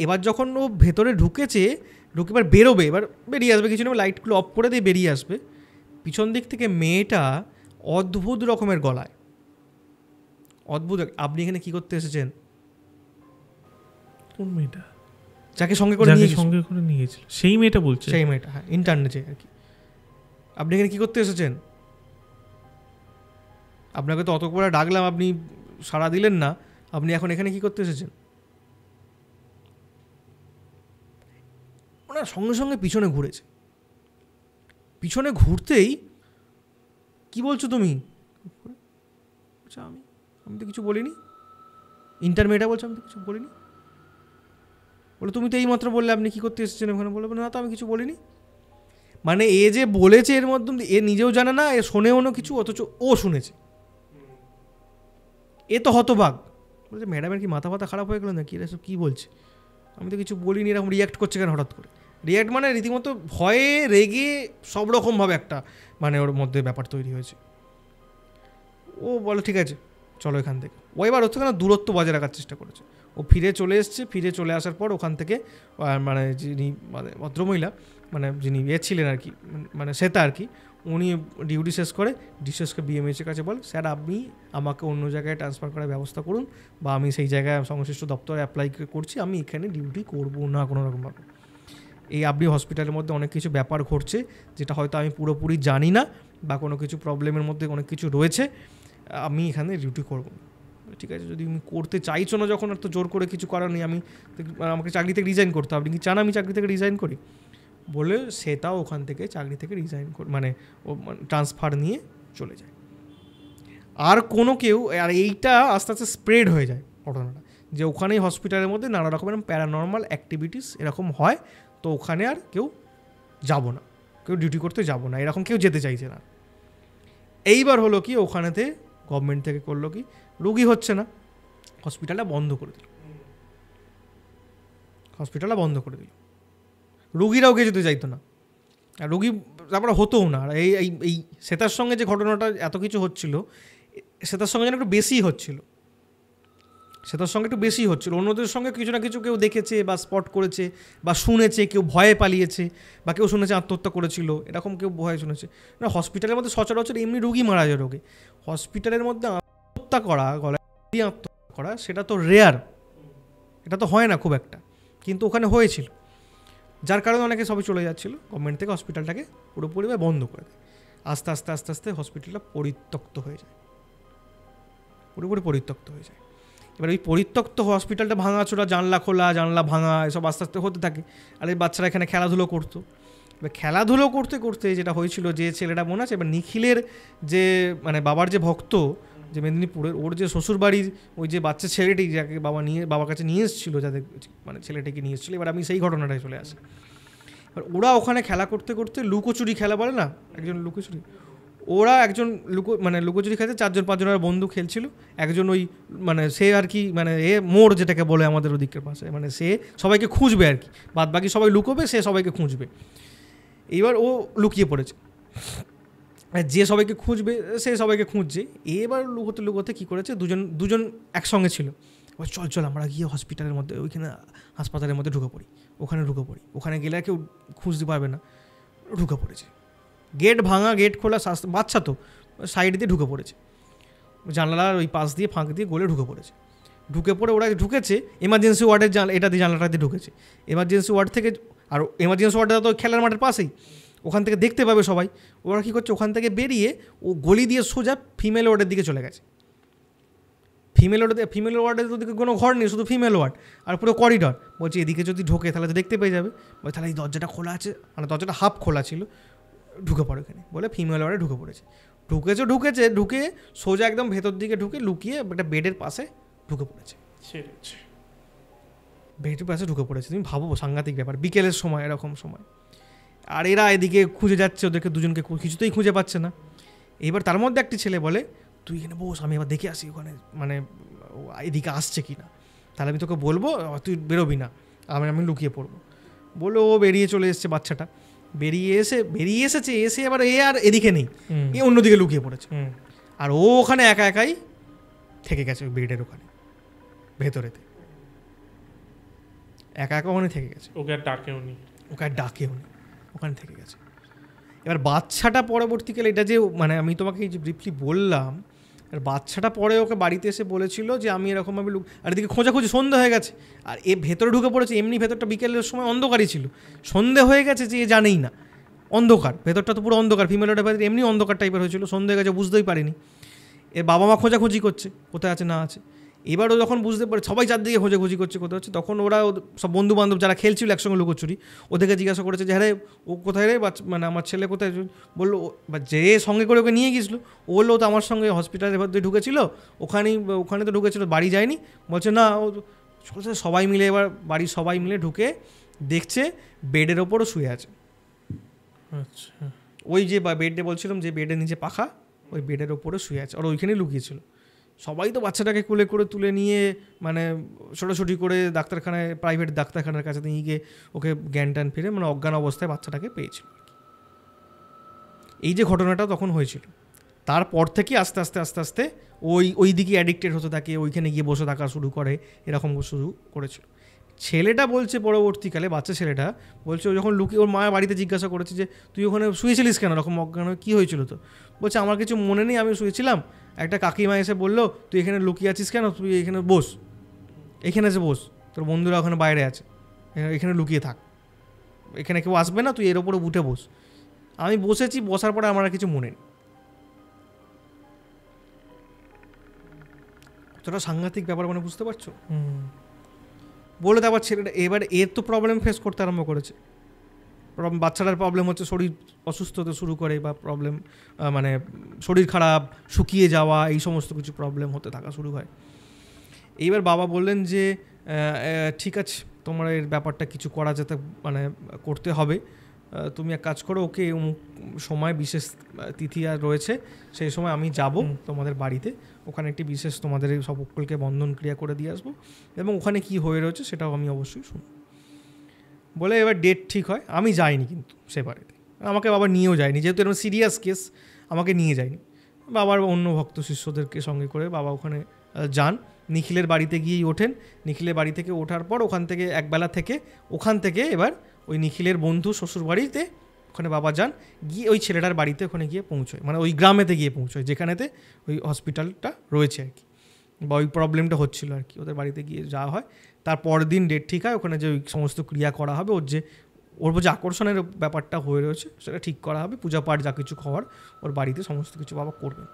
এবার যখন ও ভেতরে ঢুকে এবার বেরোবে, এবার বেরিয়ে আসবে, কিছু নেই, লাইটগুলো অফ করে দিয়ে বেরিয়ে আসবে, পিছন দিক থেকে মেয়েটা অদ্ভুত রকমের গলায়, অদ্ভুত। আপনি এখানে কি করতে এসেছেন? কোন মেয়েটা? যাকে সঙ্গে করে নিয়ে গেছিল সেই মেয়েটা বলছে? সেই মেয়েটা, হ্যাঁ, ইন্টার্নে যে আর কি। আপনি এখানে কি করতে এসেছেন? আপনাকে তো অত করে ডাকলাম, আপনি সাড়া দিলেন না, আপনি এখন এখানে কি করতে এসেছেন? ওনার সঙ্গে সঙ্গে পিছনে ঘুরেছে, পিছনে ঘুরতেই কি বলছো তুমি? আমি তো কিছু বলিনি। ইন্টার মেয়েটা বলছে আমি তো কিছু বলিনি। বলে তুমি তো এইমাত্র বললে আপনি কী করতে এসেছেন ওখানে। বলে না তো আমি কিছু বলিনি। মানে এ যে বলেছে এর মধ্যে এ নিজেও জানে না, এ শোনেও না কিছু, অথচ ও শুনেছে। এ তো হতবাক, বলছে ম্যাডামের কি মাথা ফাথা খারাপ হয়ে গেল না কি, এসব কী বলছে, আমি তো কিছু বলিনি, এরকম রিয়্যাক্ট করছে কেন হঠাৎ করে। রিয়্যাক্ট মানে রীতিমতো ভয়ে রেগে সব রকমভাবে একটা মানে ওর মধ্যে ব্যাপার তৈরি হয়েছে। ও বলে ঠিক আছে চলো এখান থেকে। ও এবার হচ্ছে কেন দূরত্ব বজায় রাখার চেষ্টা করেছে। ও ফিরে চলে এসছে, ফিরে চলে আসার পর ওখান থেকে মানে যিনি মানে ভদ্রমহিলা মানে যিনি ছিলেন আর কি, মানে শ্বেতা আর কি, উনি ডিউটি শেষ করে ডিসেসকে বিএমএইচের কাছে বল স্যার আপনি আমাকে অন্য জায়গায় ট্রান্সফার করার ব্যবস্থা করুন, বা আমি সেই জায়গায় সংশ্লিষ্ট দপ্তরে অ্যাপ্লাই করছি, আমি এখানে ডিউটি করবো না কোনো রকমভাবে। এই আপনি হসপিটালের মধ্যে অনেক কিছু ব্যাপার ঘটছে যেটা হয়তো আমি পুরোপুরি জানি না, বা কোনো কিছু প্রবলেমের মধ্যে অনেক কিছু রয়েছে, আমি এখানে ডিউটি করব। ঠিক আছে, যদি তুমি করতে চাইছো না যখন, আর তো জোর করে কিছু করার নেই, আমাকে চাকরি থেকে রিজাইন করতে হবে, আপনি কি চান আমি চাকরি থেকে রিজাইন করি? বলে সেটাও ওখান থেকে চাকরি থেকে রিজাইন মানে ও ট্রান্সফার নিয়ে চলে যায়। আর কোনো কেউ, আর এইটা আস্তে আস্তে স্প্রেড হয়ে যায় ঘটনাটা, যে ওখানেই হসপিটালের মধ্যে নানা রকমের প্যারানর্মাল অ্যাক্টিভিটিস এরকম হয়, তো ওখানে আর কেউ যাব না, কেউ ডিউটি করতে যাব না, এরকম কেউ যেতে চাইছে না। এইবার হলো কি, ওখানেতে গভর্নমেন্ট থেকে করলো কি, রুগী হচ্ছে না, হসপিটালটা বন্ধ করে দিল, হসপিটালটা বন্ধ করে দিল। রুগীরাও কে যেতে চাইতো না, আর রুগী তারপরে হতোও না। আর এই শ্বেতার সঙ্গে যে ঘটনাটা এত কিছু হচ্ছিল, শ্বেতার সঙ্গে যেন একটু বেশি হচ্ছিল, শ্বেতার সঙ্গে একটু বেশি হচ্ছিল। অন্যদের সঙ্গে কিছু না কিছু কেউ দেখেছে বা স্পট করেছে বা শুনেছে, কেউ ভয়ে পালিয়েছে, বা কেউ শুনেছে আত্মহত্যা করেছিল, এরকম কেউ ভয়ে শুনেছে না। হসপিটালের মধ্যে সচরাচর এমনি রুগী মারা যায় রোগে, হসপিটালের মধ্যে আত্মহত্যা করা, গলায় আত্মহত্যা করা, সেটা তো রেয়ার, এটা তো হয় না খুব একটা, কিন্তু ওখানে হয়েছিল, যার কারণে অনেকে সবাই চলে যাচ্ছিলো। গভর্নমেন্ট থেকে হসপিটালটাকে পুরোপুরি বন্ধ করে দেয়। আস্তে আস্তে আস্তে আস্তে হসপিটালটা পরিত্যক্ত হয়ে যায়, পুরোপুরি পরিত্যক্ত হয়ে যায়। এবার ওই পরিত্যক্ত হসপিটালটা ভাঙাচোরা, জানলা খোলা, জানলা ভাঙা, এসব আস্তে আস্তে হতে থাকে। আর এই বাচ্চারা এখানে খেলাধুলো করতো। এবার খেলাধুলো করতে করতে যেটা হয়েছিল, যে ছেলেটা মনে আছে, এবার নিখিলের যে মানে বাবার যে ভক্ত, যে মেদিনীপুরের, ওর যে শ্বশুরবাড়ির ওই যে বাচ্চা ছেলেটি যাকে বাবার কাছে নিয়ে এসেছিলো, যাদের মানে ছেলেটিকে নিয়ে এসেছিলো, এবার আমি সেই ঘটনাটায় চলে আসি। এবার ওরা ওখানে খেলা করতে করতে লুকোচুরি খেলা বলে না, একজন লুকোচুরি, ওরা একজন লুকোচুরি খেলছে, 4-5 বন্ধু খেলছিল। একজন ওই মানে সে আর কি মানে মোড় যেটাকে বলে আমাদের ওদিকের পাশে, মানে সে সবাইকে খুঁজবে আর কি, বাদ বাকি সবাই লুকোবে, সে সবাইকে খুঁজবে। এইবার ও লুকিয়ে পড়েছে, যে সবাইকে খুঁজবে সে সবাইকে খুঁজছে। এবার লুকোতে লুকোতে কী করেছে, দুজন একসঙ্গে ছিল। এবার চল আমরা গিয়ে হসপিটালের মধ্যে, ওইখানে হাসপাতালের মধ্যে ঢুকে পড়ি, ওখানে গেলে কেউ খুঁজতে পারবে না। ঢুকে পড়েছে, গেট ভাঙা, গেট খোলা, বাচ্চা তো সাইড দিয়ে ঢুকে পড়েছে, জানলার ওই পাশ দিয়ে ফাঁক দিয়ে গলে ঢুকে পড়েছে। ঢুকে পড়ে ওরা ঢুকেছে এমার্জেন্সি ওয়ার্ডের এটা দিয়ে জানলাটা দিয়ে ঢুকেছে। এমার্জেন্সি ওয়ার্ড থেকে, আর এমার্জেন্সি ওয়ার্ডটা তো খেলার মাঠের পাশেই, ওখান থেকে দেখতে পাবে সবাই। ওরা কী করছে, ওখান থেকে বেরিয়ে ও গলি দিয়ে সোজা ফিমেল ওয়ার্ডের দিকে চলে গেছে। ফিমেল ওয়ার্ডের ওদিকে কোনো ঘর নেই, শুধু ফিমেল ওয়ার্ড আর পুরো করিডর। বলছে এদিকে যদি ঢোকে তাহলে তো দেখতে পেয়ে যাবে। বলে তাহলে এই দরজাটা খোলা আছে, মানে দরজাটা হাফ খোলা ছিল, ঢুকে পড়ে ওখানে। বলে ফিমেল ওয়ার্ডে ঢুকে পড়েছে। ঢুকে সোজা একদম ভেতর দিকে ঢুকে লুকিয়ে একটা বেডের পাশে ঢুকে পড়েছে। বেডের পাশে ঢুকে পড়েছে। তুমি ভাবো সাংঘাতিক ব্যাপার, বিকেলের সময়, এরকম সময়। আর এরা এদিকে খুঁজে যাচ্ছে, ওদেরকে দুজনকে কিছুতেই খুঁজে পাচ্ছে না। এবার তার মধ্যে একটি ছেলে বলে তুই এখানে বস, আমি এবার দেখে আসি ওখানে মানে এদিকে আসছে কি না, তাহলে আমি তোকে বলবো, তুই বেরোবি না, আমি লুকিয়ে পড়বো। বললো ও বেরিয়ে চলে এসছে, বাচ্চাটা বেরিয়ে এসেছে, এসে এবার আর এদিকে নেই, এ অন্যদিকে লুকিয়ে পড়েছে। আর ও ওখানে একা একাই থেকে গেছে বেডের ওখানে ভেতরেতে, একা ওখানে থেকে গেছে। ওকে আর ডাকেও নি, ওখানে থেকে গেছে। এবার বাচ্চাটা পরবর্তীকালে, এটা যে মানে আমি তোমাকে যে ব্রিফলি বললাম, আর বাচ্চাটা পরে ওকে বাড়িতে এসে বলেছিল যে আমি এরকমভাবে আর এদিকে খোঁজাখুঁজি, সন্ধে হয়ে গেছে, আর এ ভেতরে ঢুকে পড়েছে। এমনি ভেতরটা বিকেলের সময় অন্ধকারই ছিল, সন্ধে হয়ে গেছে যে এ জানেই না, অন্ধকার, ভেতরটা তো পুরো অন্ধকার, ফিমেলটা ভেতরে এমনি অন্ধকার টাইপের হয়েছিল, সন্ধে হয়ে গেছে, বুঝতেই পারিনি। এর বাবা মা খোঁজাখুঁজি করছে কোথায় আছে না আছে। এবারও যখন বুঝতে পারে, সবাই চারদিকে খোঁজাখুঁজি করছে কোথায় হচ্ছে, তখন ওরা সব বন্ধু বান্ধব যারা খেলছিল একসঙ্গে লুকোচুরি, ওদেরকে জিজ্ঞাসা করেছে যে হ্যাঁ রে ও কোথায় রে, মানে আমার ছেলে কোথায়। বললো বা যে সঙ্গে করে ওকে নিয়ে গিয়েছিলো, ও বললো তো আমার সঙ্গে হসপিটালের ভেতরে ঢুকেছিল, ওখানে তো ঢুকেছিল, বাড়ি যায়নি। বলছে না, ও সবাই মিলে, এবার বাড়ির সবাই মিলে ঢুকে দেখছে বেডের ওপরও শুয়ে আছে। আচ্ছা, ওই যে বেডে বলছিলাম যে বেডের নিচে পাখা, ওই বেডের ওপরে শুয়ে আছে, আর ওইখানেই লুকিয়েছিল। সবাই তো বাচ্চাটাকে কোলে করে তুলে নিয়ে মানে ছোটাছুটি করে ডাক্তারখানায়, প্রাইভেট ডাক্তারখানার কাছে নিয়ে গিয়ে ওকে জ্ঞান ট্যান ফিরে মানে অজ্ঞান অবস্থায় বাচ্চাটাকে পেয়েছিল। এই যে ঘটনাটা তখন হয়েছিল, তারপর থেকে আস্তে আস্তে ওই দিকে অ্যাডিক্টেড হতে থাকে, ওইখানে গিয়ে বসে থাকা শুরু করে, এরকম শুরু করেছিল। ছেলেটা বলছে পরবর্তীকালে, বাচ্চা ছেলেটা বলছে ও যখন ওর মায়ের বাড়িতে জিজ্ঞাসা করেছে যে তুই ওখানে শুয়েছিলিস কেন, এরকম অজ্ঞান কী হয়েছিল তো, বলছে আমার কিছু মনে নেই, আমি শুয়েছিলাম, একটা কাকিমা এসে বললো তুই এখানে লুকিয়ে আছিস কেন, তুই এখানে বস, এখানে এসে বস, তোর বন্ধুরা ওখানে বাইরে আছে, এখানে লুকিয়ে থাক, এখানে কেউ আসবে না, তুই এর ওপরে উঠে বস। আমি বসেছি, বসার পরে আমার আর কিছু মনে নেই। কতটা সাংঘাতিক ব্যাপার মানে বুঝতে পারছো। বলে তো আবার ছেলেটা এবার এর তো প্রবলেম ফেস করতে আরম্ভ করেছে। বাচ্চাটার প্রবলেম হচ্ছে শরীর অসুস্থ হতে শুরু করে, বা প্রবলেম মানে শরীর খারাপ, শুকিয়ে যাওয়া, এই সমস্ত কিছু প্রবলেম হতে থাকা শুরু হয়। এইবার বাবা বললেন যে ঠিক আছে, তোমার এর ব্যাপারটা কিছু করা যেতে মানে করতে হবে, তুমি এক কাজ করো, ওকে সময় বিশেষ তিথি আর রয়েছে, সেই সময় আমি যাব তোমাদের বাড়িতে, ওখানে একটি বিশেষ তোমাদের সকলকে বন্ধন ক্রিয়া করে দিয়ে আসবো, এবং ওখানে কি হয়ে রয়েছে সেটাও আমি অবশ্যই শুনব। বলে এবার ডেট ঠিক হয়। আমি যাইনি কিন্তু সে বাড়িতে, আমাকে বাবা নিয়েও যায়নি, যেহেতু এরকম সিরিয়াস কেস, আমাকে নিয়ে যায়নি। বাবার অন্য ভক্ত শিষ্যদেরকে সঙ্গে করে বাবা ওখানে যান, নিখিলের বাড়িতে গিয়েই ওঠেন। নিখিলের বাড়ি থেকে ওঠার পর ওখান থেকে একবেলা থেকে ওখান থেকে এবার ওই নিখিলের বন্ধু শ্বশুর বাড়িতে ওখানে বাবা যান, গিয়ে ওই ছেলেটার বাড়িতে ওখানে গিয়ে পৌঁছয়, মানে ওই গ্রামেতে গিয়ে পৌঁছয় যেখানেতে ওই হসপিটালটা রয়েছে আর কি, বা ওই প্রবলেমটা হচ্ছিল আর কি, ওদের বাড়িতে গিয়ে যাওয়া হয়। তার পরের দিন ডেট ঠিক হয়, ওখানে যে ওই সমস্ত ক্রিয়া করা হবে, ওর যে আকর্ষণের ব্যাপারটা হয়ে রয়েছে সেটা ঠিক করা হবে, পূজা পাঠ যা কিছু খাওয়ার ওর বাড়িতে সমস্ত কিছু বাবা করবেন।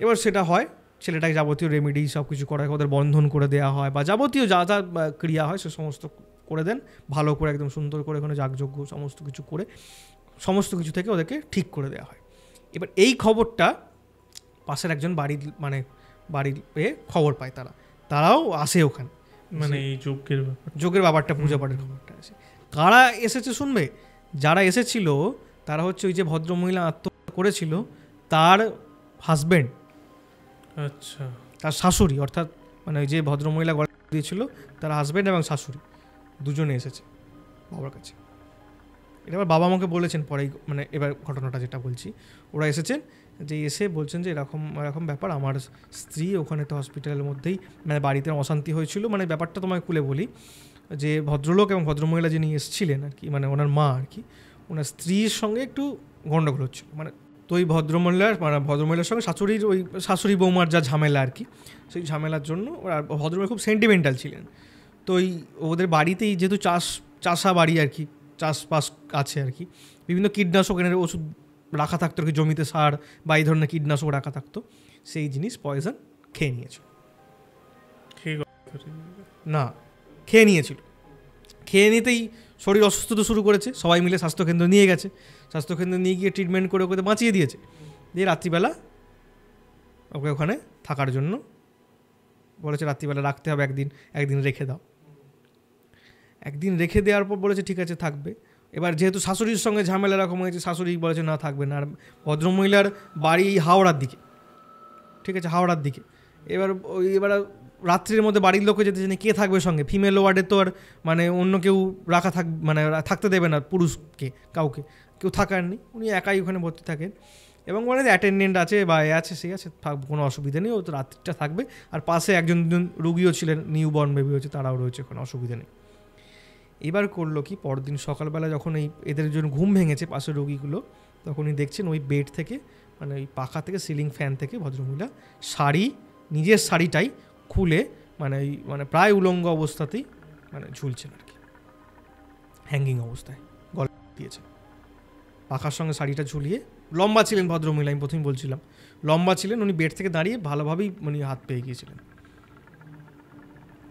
এবার সেটা হয়, ছেলেটাকে যাবতীয় রেমেডি সব কিছু করা হয়, ওদের বন্ধন করে দেওয়া হয়, বা যাবতীয় যা যা ক্রিয়া হয় সে সমস্ত করে দেন ভালো করে, একদম সুন্দর করে, ওখানে যাগযজ্ঞ সমস্ত কিছু করে সমস্ত কিছু থেকে ওদেরকে ঠিক করে দেওয়া হয়। এবার এই খবরটা পাশের একজন বাড়ির পেয়ে খবর পায়, তারাও আসে ওখানে, মানে এই যজ্ঞের ব্যাপারটা, পূজা পাঠের খবরটা আসে। কারা এসেছে শুনবে? যারা এসেছিল তারা হচ্ছে ওই যে ভদ্রমহিলা আত্মহত্যা করেছিল তার হাজব্যান্ড, আচ্ছা, তার শাশুড়ি, অর্থাৎ মানে ওই যে ভদ্রমহিলা গলা দিয়েছিল তার হাজব্যান্ড এবং শাশুড়ি দুজনে এসেছে বাবার কাছে। এটা আবার বাবা আমাকে বলেছেন পরেই, মানে এবার ঘটনাটা যেটা বলছি, ওরা এসেছেন, যে এসে বলছেন যে এরকম ব্যাপার, আমার স্ত্রী ওখানে তো হসপিটালের মধ্যেই মানে বাড়িতে অশান্তি হয়েছিল। মানে ব্যাপারটা তোমায় খুলে বলি, যে ভদ্রলোক এবং ভদ্রমহিলা যিনি এসেছিলেন আর কি, মানে ওনার মা আর কি, ওনার স্ত্রীর সঙ্গে একটু গণ্ডগোল হচ্ছিল, মানে তো ওই ভদ্রমহিলার সঙ্গে শাশুড়ি বৌমার যা ঝামেলা আর কি, সেই ঝামেলার জন্য ওরা ভদ্রমহিলা খুব সেন্টিমেন্টাল ছিলেন। তো ওদের বাড়িতেই যেহেতু চাষা বাড়ি আর কি, চাষবাস আছে আর কি, বিভিন্ন কীটনাশক এনে ওষুধ রাখা থাকতো আর কি, জমিতে সার বা এই ধরনের কীটনাশক রাখা থাকতো, সেই জিনিস পয়জন খেয়ে নিয়েছিল। না, খেয়ে নিয়েছিল। খেয়ে নিতেই শরীর অসুস্থতা শুরু করেছে, সবাই মিলে স্বাস্থ্যকেন্দ্র নিয়ে গেছে, স্বাস্থ্যকেন্দ্রে নিয়ে গিয়ে ট্রিটমেন্ট করে ওকে বাঁচিয়ে দিয়েছে। দিয়ে রাত্রিবেলা ওকে ওখানে থাকার জন্য বলেছে, রাত্রিবেলা রাখতে হবে একদিন রেখে দাও। একদিন রেখে দেওয়ার পর বলেছে ঠিক আছে থাকবে। এবার যেহেতু শাশুড়ির সঙ্গে ঝামেলা এরকম হয়েছে, শাশুড়ি বলেছে না থাকবে না। আর ভদ্রমহিলার বাড়ি হাওড়ার দিকে, ঠিক আছে, হাওড়ার দিকে। এবার রাত্রির মধ্যে বাড়ির লোকে যেতে জানি কে থাকবে সঙ্গে, ফিমেল ওয়ার্ডে তো আর মানে অন্য কেউ থাকতে দেবে না পুরুষকে, কাউকে কেউ থাকার নেই, উনি একাই ওখানে ভর্তি থাকেন। এবং মানে অ্যাটেন্ডেন্ট আছে বা আছে, সে আছে, কোনো অসুবিধা নেই, ও তো রাত্রিটা থাকবে। আর পাশে একজন রুগীও ছিলেন, নিউ বর্ন বেবি হয়েছে, তারাও রয়েছে, কোনো অসুবিধা নেই। এবার করলো কি, পরদিন সকালবেলা যখন এদের জন্য ঘুম ভেঙেছে পাশের রোগীগুলো, তখনই দেখছেন ওই বেড থেকে, মানে ওই পাখা থেকে, সিলিং ফ্যান থেকে ভদ্রমহিলা নিজের শাড়িটাই খুলে মানে প্রায় উলঙ্গ অবস্থাতেই মানে ঝুলছেন আর কি, হ্যাঙ্গিং অবস্থায় গলা দিয়েছেন, পাখার সঙ্গে শাড়িটা ঝুলিয়ে। লম্বা ছিলেন ভদ্রমহিলা, আমি প্রথমেই বলছিলাম লম্বা ছিলেন, উনি বেড থেকে দাঁড়িয়ে ভালোভাবেই উনি হাত পেয়ে গিয়েছিলেন,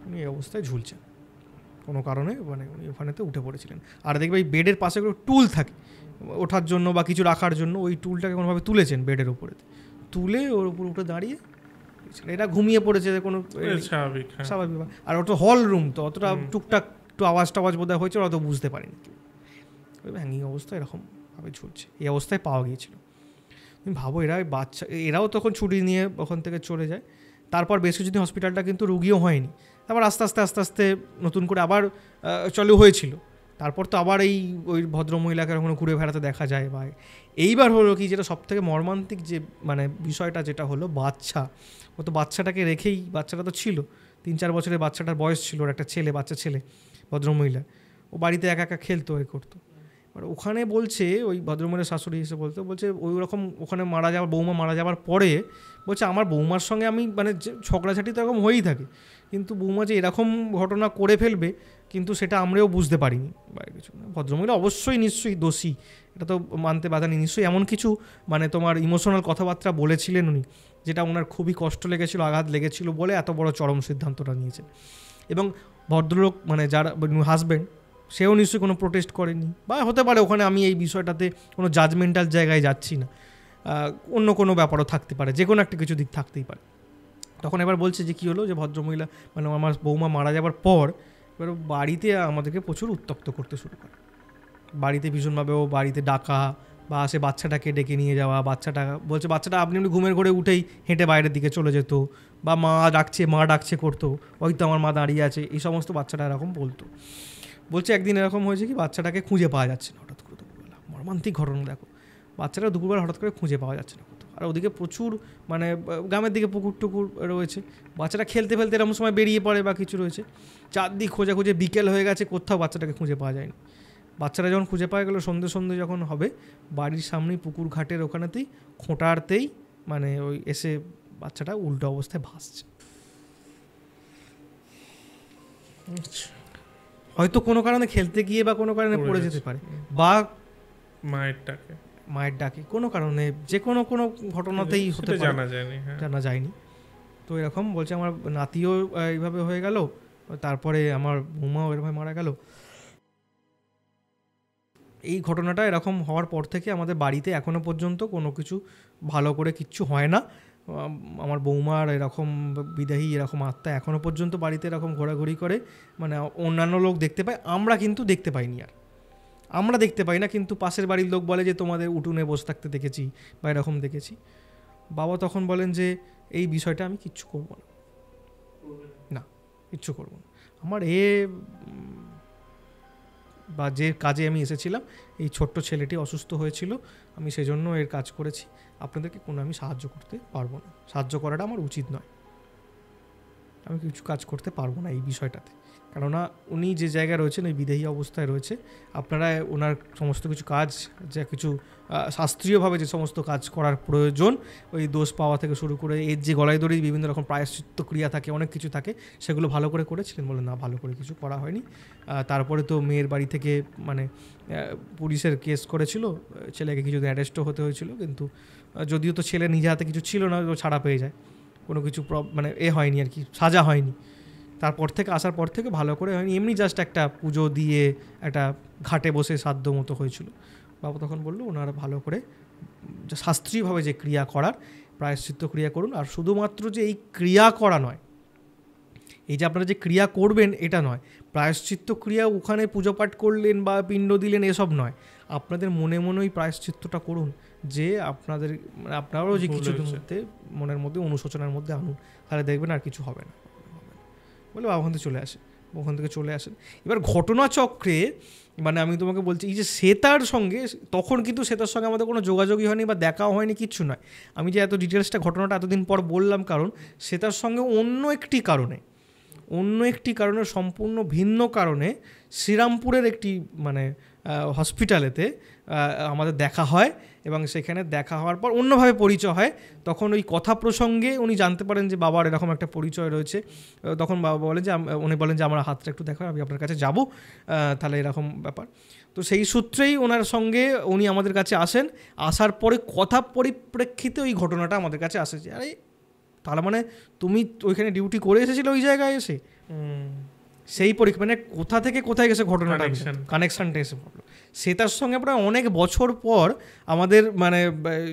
উনি এই অবস্থায় ঝুলছেন কোনো কারণে, মানে উনি ওখানেতে উঠে পড়েছিলেন। আর দেখবে এই বেডের পাশে কোনো টুল থাকে ওঠার জন্য বা কিছু রাখার জন্য, ওই টুলটাকে কোনোভাবে তুলেছেন বেডের উপরে, তুলে ওর উপর উঠে দাঁড়িয়ে এটা ঘুমিয়ে পড়েছে কোনো স্বাভাবিক। আর ওটা হল রুম, তো অতটা টুকটাক একটু আওয়াজ বোধহয় হয়েছে, অত বুঝতে পারিনি। হ্যাঙ্গিং অবস্থা এরকমভাবে ঝুলছে, এই অবস্থায় পাওয়া গিয়েছিল। তুমি ভাবো, এরাও তখন ছুটি নিয়ে ওখান থেকে চলে যায়। তারপর বেশ কিছুদিন হসপিটালটা কিন্তু রুগীও হয়নি, তারপর আস্তে আস্তে নতুন করে আবার চালু হয়েছিল। তারপর তো আবার ওই ভদ্রমহিলাকে ওখানে ঘুরে বেড়াতে দেখা যায়। বা এইবার হলো কি, যেটা সবথেকে মর্মান্তিক যে মানে বিষয়টা যেটা হলো, ও তো বাচ্চাটাকে রেখেই, বাচ্চাটা তো ছিল 3-4 বছরের, বাচ্চাটার বয়স ছিল, ওর একটা বাচ্চা ছেলে ভদ্রমহিলা, ও বাড়িতে একা খেলতো, করতো। আর ওখানে বলছে ওই ভদ্রমহিলার শাশুড়ি এসে বলছে ওই রকম ওখানে বৌমা মারা যাওয়ার পরে বলছে আমার বৌমার সঙ্গে আমি মানে ঝগড়াঝাটি তো এরকম হয়েই থাকে, কিন্তু বৌমা যে এরকম ঘটনা করে ফেলবে কিন্তু সেটা আমরাও বুঝতে পারিনি বা কিছু না। ভদ্রমহিলা নিশ্চয়ই দোষী, এটা তো মানতে বাধা নেই, নিশ্চয়ই এমন কিছু মানে তোমার ইমোশনাল কথাবার্তা বলেছিলেন উনি, যেটা ওনার খুবই কষ্ট লেগেছিল, আঘাত লেগেছিল বলে এত বড় চরম সিদ্ধান্তটা নিয়েছেন। এবং ভদ্রলোক মানে যারা হাজব্যান্ড, সেও নিশ্চয়ই কোনো প্রোটেস্ট করেনি, বা হতে পারে ওখানে আমি এই বিষয়টাতে কোনো জাজমেন্টাল জায়গায় যাচ্ছি না, অন্য কোনো ব্যাপারও থাকতে পারে, যে কোনো একটা কিছু দিক থাকতেই পারে। তখন এবার বলছে যে কী হলো, যে ভদ্রমহিলা মানে আমার বৌমা মারা যাওয়ার পর এবার বাড়িতে আমাদেরকে প্রচুর উত্ত্যক্ত করতে শুরু করে, বাড়িতে ভীষণভাবে ও বাড়িতে ডাকা বা সে বাচ্চাটাকে ডেকে নিয়ে যাওয়া, বাচ্চাটা আপনি ঘুমের ঘরে উঠেই হেঁটে বাইরের দিকে চলে যেত, বা মা ডাকছে করতো, হয়তো আমার মা দাঁড়িয়ে আছে, এই সমস্ত বাচ্চাটা এরকম বলছে একদিন এরকম হয়েছে কি, বাচ্চাটাকে খুঁজে পাওয়া যাচ্ছে না হঠাৎ করে দুপুরবেলা, মর্মান্তিক ঘটনা দেখো, বাচ্চাটা দুপুরবেলা হঠাৎ করে খুঁজে পাওয়া যাচ্ছে না কোথাও। আর ওদিকে প্রচুর মানে গ্রামের দিকে পুকুর টুকুর রয়েছে, বাচ্চাটা খেলতে এরকম সময় বেরিয়ে পড়ে বা কিছু রয়েছে, চারদিক খুঁজে বিকেল হয়ে গেছে, কোথাও বাচ্চাটাকে খুঁজে পাওয়া যায়নি। বাচ্চারা যখন খুঁজে পাওয়া গেলো সন্ধে যখন হবে, বাড়ির সামনেই পুকুর ঘাটের ওখানেতেই খোঁটারতেই মানে ওই এসে বাচ্চাটা উল্টো অবস্থায় ভাসছে। হয়তো কোনো কারণে খেলতে গিয়ে বা কোনো কারণে পড়ে যেতে পারে, বা মায়ের ডাকে কোনো কারণে, যে কোনো ঘটনাতেই হতে পারে, জানা যায়নি। তো এরকম বলছে আমার নাতিও এইভাবে হয়ে গেল, তারপরে আমার বৌমাও এরভাবে মারা গেল। এই ঘটনাটা এরকম হওয়ার পর থেকে আমাদের বাড়িতে এখনো পর্যন্ত কোনো কিছু ভালো করে কিচ্ছু হয় না। আমার বৌমার এরকম বিদায়ী এরকম আত্মা এখনও পর্যন্ত বাড়িতে এরকম ঘোরাঘুরি করে, মানে অন্যান্য লোক দেখতে পায়, আমরা কিন্তু দেখতে পাইনি। আর আমরা দেখতে পাই না, কিন্তু পাশের বাড়ির লোক বলে যে তোমাদের উঠোনে বসে থাকতে দেখেছি বা এরকম দেখেছি। বাবা তখন বলেন যে এই বিষয়টা আমি কিচ্ছু করবো না, কিচ্ছু করবো না। আমার বা যে কাজে আমি এসেছিলাম, এই ছোট্ট ছেলেটি অসুস্থ হয়েছিল, আমি সেজন্য এর কাজ করেছি, আপনাদেরকে কোনো আমি সাহায্য করতে পারবো না, সাহায্য করাটা আমার উচিত নয়, আমি কিছু কাজ করতে পারবো না এই বিষয়টাতে, কেননা উনি যে জায়গায় রয়েছেন ওই বিদেহী অবস্থায় রয়েছে। আপনারা ওনার সমস্ত কিছু কাজ, যা কিছু শাস্ত্রীয়ভাবে যে সমস্ত কাজ করার প্রয়োজন, ওই দোষ পাওয়া থেকে শুরু করে এর যে গলায় দড়ি বিভিন্ন রকম প্রায়শ্চিত্ত ক্রিয়া থাকে, অনেক কিছু থাকে, সেগুলো ভালো করে করেছিলেন? বলে না, ভালো করে কিছু করা হয়নি। তারপরে তো মেয়ের বাড়ি থেকে মানে পুলিশের কেস করেছিল, ছেলেকে কিছুদিন অ্যারেস্টও হতে হয়েছিল, কিন্তু যদিও তো ছেলে নিজে হাতে কিছু ছিল না, ও ছাড়া পেয়ে যায়, কোনো কিছু মানে হয়নি আর কি, সাজা হয়নি। তারপর থেকে আসার পর থেকে ভালো করে হয়নি, এমনি জাস্ট একটা পুজো দিয়ে একটা ঘাটে বসে সাধ্য মতো হয়েছিল। বাবা তখন বললো ওনারা ভালো করে শাস্ত্রীয়ভাবে যে ক্রিয়া করার প্রায়শ্চিত্ত ক্রিয়া করুন, আর শুধুমাত্র যে এই ক্রিয়া করা নয়, এই যে আপনারা যে ক্রিয়া করবেন এটা নয়, প্রায়শ্চিত্ত ক্রিয়া ওখানে পুজো পাঠ করলেন বা পিণ্ড দিলেন এসব নয়, আপনাদের মনে মনে ওই প্রায়শ্চিত্তটা করুন, যে আপনাদের মানে আপনারাও যে কিছুদিন মধ্যে মনের মধ্যে অনুশোচনার মধ্যে আনুন, তাহলে দেখবেন আর কিছু হবে না। বলে বাবা ওখান থেকে চলে আসে, ওখান থেকে চলে আসেন। এবার ঘটনাচক্রে মানে আমি তোমাকে বলছি, এই যে শ্বেতার সঙ্গে, তখন কিন্তু শ্বেতার সঙ্গে আমাদের কোনো যোগাযোগই হয়নি বা দেখাও হয়নি, কিচ্ছু নয়। আমি যে এত ডিটেলসটা ঘটনাটা এতদিন পর বললাম, কারণ শ্বেতার সঙ্গে অন্য একটি কারণে সম্পূর্ণ ভিন্ন কারণে শ্রীরামপুরের একটি মানে হসপিটালেতে আমাদের দেখা হয়, এবং সেখানে দেখা হওয়ার পর অন্যভাবে পরিচয় হয়। তখন ওই কথা প্রসঙ্গে উনি জানতে পারেন যে বাবার এরকম একটা পরিচয় রয়েছে। তখন বাবা বলেন যে উনি বলেন যে আমার হাতটা একটু দেখা, আমি আপনার কাছে যাব, তাহলে এরকম ব্যাপার। তো সেই সূত্রেই ওনার সঙ্গে উনি আমাদের কাছে আসেন। আসার পরে কথা পরিপ্রেক্ষিতে ওই ঘটনাটা আমাদের কাছে আসে যে আরে তার মানে তুমি ওইখানে ডিউটি করে এসেছিলে ওই জায়গায় এসে, সেই মানে কোথা থেকে কোথায় গেছে ঘটনাটা, কানেকশানটা এসে পড়লো। সেটার সঙ্গে প্রায় অনেক বছর পর আমাদের মানে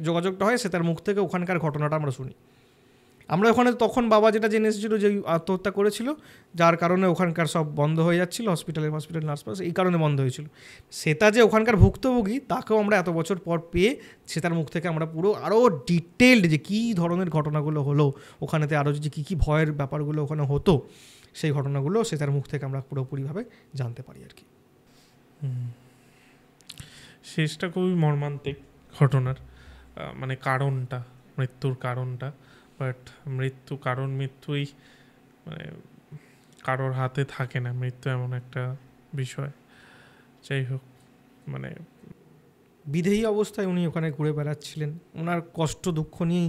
যোগাযোগটা হয়, সেটার মুখ থেকে ওখানকার ঘটনাটা আমরা শুনি। আমরা ওখানে তখন বাবা যেটা জেনে এসেছিলো যে আত্মহত্যা করেছিল, যার কারণে ওখানকার সব বন্ধ হয়ে যাচ্ছিলো, হসপিটাল নার্স পাস এই কারণে বন্ধ হয়েছিল। সেটা যে ওখানকার ভুক্তভোগী তাকেও আমরা এত বছর পর পেয়ে সেটার মুখ থেকে আমরা পুরো আরও ডিটেলড যে কী ধরনের ঘটনাগুলো হলো ওখানেতে, আরও যে কী কী ভয়ের ব্যাপারগুলো ওখানে হতো, সেই ঘটনাগুলো সেটার মুখ থেকে আমরা পুরোপুরিভাবে জানতে পারি আর কি। শেষটা খুবই মর্মান্তিক ঘটনার, মানে কারণটা, মৃত্যুর কারণটা, বাট মৃত্যুই মানে কারোর হাতে থাকে না, মৃত্যু এমন একটা বিষয়। যাই হোক, মানে বিদেহী অবস্থায় উনি ওখানে ঘুরে বেড়াচ্ছিলেন, ওনার কষ্ট দুঃখ নিয়েই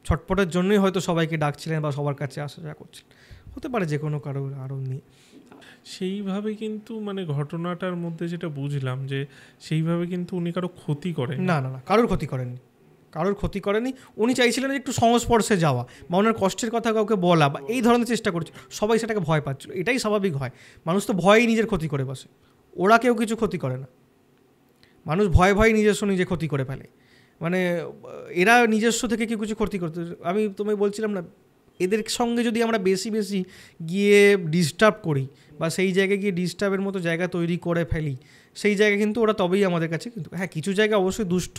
ছটপটের জন্যই হয়তো সবাইকে ডাকছিলেন বা সবার কাছে আসা যাওয়া করছিলেন, হতে পারে যে কোনো কারোর আরও নিয়ে। সেইভাবে কিন্তু মানে ঘটনাটার মধ্যে যেটা বুঝলাম যে সেইভাবে কিন্তু উনি কারো ক্ষতি করেন না, কারোর ক্ষতি করেননি। উনি চাইছিলেন একটু সংস্পর্শে যাওয়া বা ওনার কষ্টের কথা কাউকে বলা বা এই ধরনের চেষ্টা করছিল, সবাই সেটাকে ভয় পাচ্ছিল। এটাই স্বাভাবিক হয়, মানুষ তো ভয়েই নিজের ক্ষতি করে বসে, ওরা কেউ কিছু ক্ষতি করে না, মানুষ ভয়ে নিজে ক্ষতি করে ফেলে। মানে এরা নিজস্ব থেকে কেউ কিছু ক্ষতি করতে, আমি তোমায় বলছিলাম না, এদের সঙ্গে যদি আমরা বেশি গিয়ে ডিস্টার্ব করি বা সেই জায়গায় গিয়ে ডিস্টার্বের মতো জায়গা তৈরি করে ফেলি, সেই জায়গা কিন্তু ওরা তবেই আমাদের কাছে, কিন্তু হ্যাঁ কিছু জায়গায় অবশ্যই দুষ্ট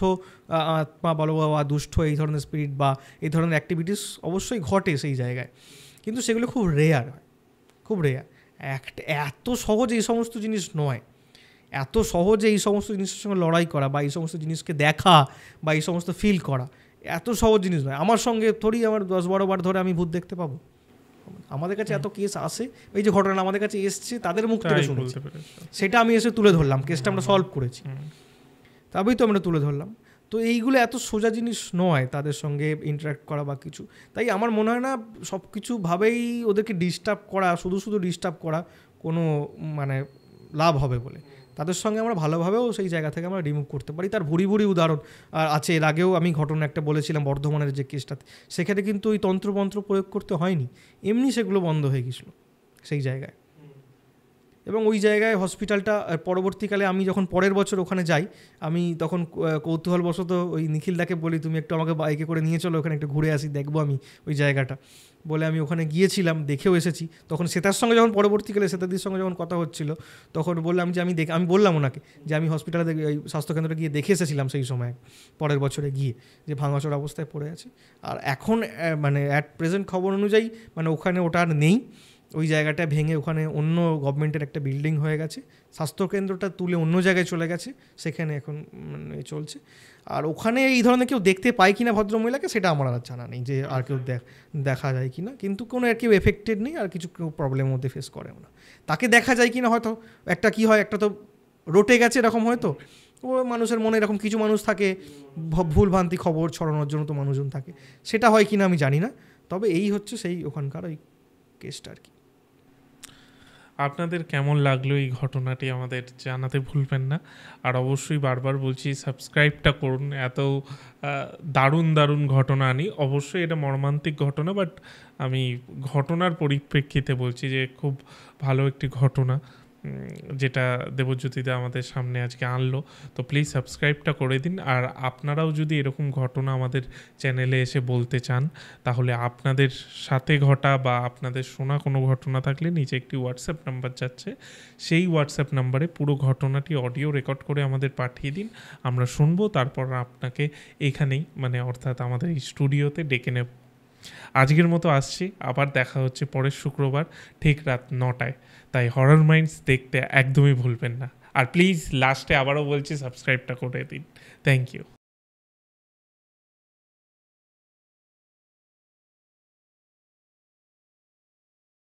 আত্মা বলো বা দুষ্ট এই ধরনের স্পিরিট বা এই ধরনের অ্যাক্টিভিটিস অবশ্যই ঘটে সেই জায়গায়, কিন্তু সেগুলো খুব রেয়ার হয়, খুব রেয়ার। এত সহজ এই সমস্ত জিনিস নয়, এত সহজে এই সমস্ত জিনিসের সঙ্গে লড়াই করা বা এই সমস্ত জিনিসকে দেখা বা এই সমস্ত ফিল করা এত সহজ জিনিস নয়। আমার সঙ্গে থোড়ি আমার 10-12 বার ধরে আমি ভূত দেখতে পাবো, আমাদের কাছে এত কেস আসে, এই যে ঘটনা আমাদের কাছে এসছে তাদের মুখ থেকে শুনেছি, সেটা আমি এসে তুলে ধরলাম, কেসটা আমরা সলভ করেছি, তবেই তো আমরা তুলে ধরলাম। তো এইগুলো এত সোজা জিনিস নয় তাদের সঙ্গে ইন্টারাক্ট করা বা কিছু, তাই আমার মনে হয় না সব কিছুভাবেই ওদেরকে ডিস্টার্ব করা, শুধু ডিস্টার্ব করা কোনো মানে লাভ হবে বলে। তাদের সঙ্গে আমরা ভালোভাবেও সেই জায়গা থেকে আমরা রিমুভ করতে পারি। তার ভুরি উদাহরণ আছে, এর আগেও আমি ঘটনা একটা বলেছিলাম বর্ধমানের যে কেসটাতে, সেখানে কিন্তু ওই তন্ত্রমন্ত্র প্রয়োগ করতে হয়নি, এমনি সেগুলো বন্ধ হয়ে গেছিলো সেই জায়গায়। এবং ওই জায়গায় হসপিটালটা পরবর্তীকালে আমি যখন পরের বছর ওখানে যাই, আমি তখন কৌতূহলবশত ওই নিখিলদাকে বলি তুমি একটু আমাকে বাইকে করে নিয়ে চলো ওখানে একটু ঘুরে আসি, দেখবো আমি ওই জায়গাটা বলে আমি ওখানে গিয়েছিলাম, দেখেও এসেছি। তখন সেতার সঙ্গে যখন পরবর্তীকালে সেতাদির সঙ্গে যখন কথা হচ্ছিল তখন বললাম যে আমি বললাম ওনাকে যে আমি হসপিটালে ওই স্বাস্থ্যকেন্দ্রে গিয়ে দেখে এসেছিলাম সেই সময়, পরের বছরে গিয়ে, যে ভাঙাচোরা অবস্থায় পড়ে আছে। আর এখন মানে অ্যাট প্রেজেন্ট খবর অনুযায়ী মানে ওখানে ওটা আর নেই, ওই জায়গাটা ভেঙে ওখানে অন্য গভর্নমেন্টের একটা বিল্ডিং হয়ে গেছে, স্বাস্থ্যকেন্দ্রটা তুলে অন্য জায়গায় চলে গেছে, সেখানে এখন মানে চলছে। আর ওখানে এই ধরনের কেউ দেখতে পায় কিনা ভদ্রমহিলাকে সেটা আমার আর জানা নেই, যে আর কেউ দেখা যায় কিনা, কিন্তু কোনো আর কেউ এফেক্টেড নেই, আর কিছু কেউ প্রবলেমের মধ্যে ফেস করেও না। তাকে দেখা যায় কিনা হয়তো একটা কি হয়, একটা তো রটে গেছে এরকম, হয়তো ও মানুষের মনে এরকম কিছু মানুষ থাকে ভুলভ্রান্তি খবর ছড়ানোর জন্য, তো মানুষজন থাকে, সেটা হয় কিনা আমি জানি না। তবে এই হচ্ছে সেই ওখানকার ওই কেসটা আর কি। আপনাদের কেমন লাগলো এই ঘটনাটি আমাদের জানাতে ভুলবেন না। আর অবশ্যই বারবার বলছি, সাবস্ক্রাইবটা করুন। এত দারুণ দারুণ ঘটনা আনি। অবশ্যই এটা মর্মান্তিক ঘটনা, বাট আমি ঘটনার পরিপ্রেক্ষিতে বলছি যে খুব ভালো একটি ঘটনা যেটা দেবজ্যোতিদা আমাদের সামনে আজকে আনলো। তো প্লিজ সাবস্ক্রাইবটা করে দিন। আর আপনারাও যদি এরকম ঘটনা আমাদের চ্যানেলে এসে বলতে চান, তাহলে আপনাদের সাথে ঘটা বা আপনাদের শোনা কোনো ঘটনা থাকলে নিচে একটি হোয়াটসঅ্যাপ নাম্বার যাচ্ছে, সেই হোয়াটসঅ্যাপ নাম্বারে পুরো ঘটনাটি অডিও রেকর্ড করে আমাদের পাঠিয়ে দিন, আমরা শুনবো, তারপর আপনাকে এখানেই মানে অর্থাৎ আমাদের এই স্টুডিওতে ডেকে নেব। আজকের মতো আসছি, আবার দেখা হচ্ছে পরের শুক্রবার ঠিক রাত 9টায়। তাই হরর মাইন্ডস দেখতে একদমই ভুলবেন না। আর প্লিজ লাস্টে আবারও বলছি, সাবস্ক্রাইবটা করে দিন। Thank you.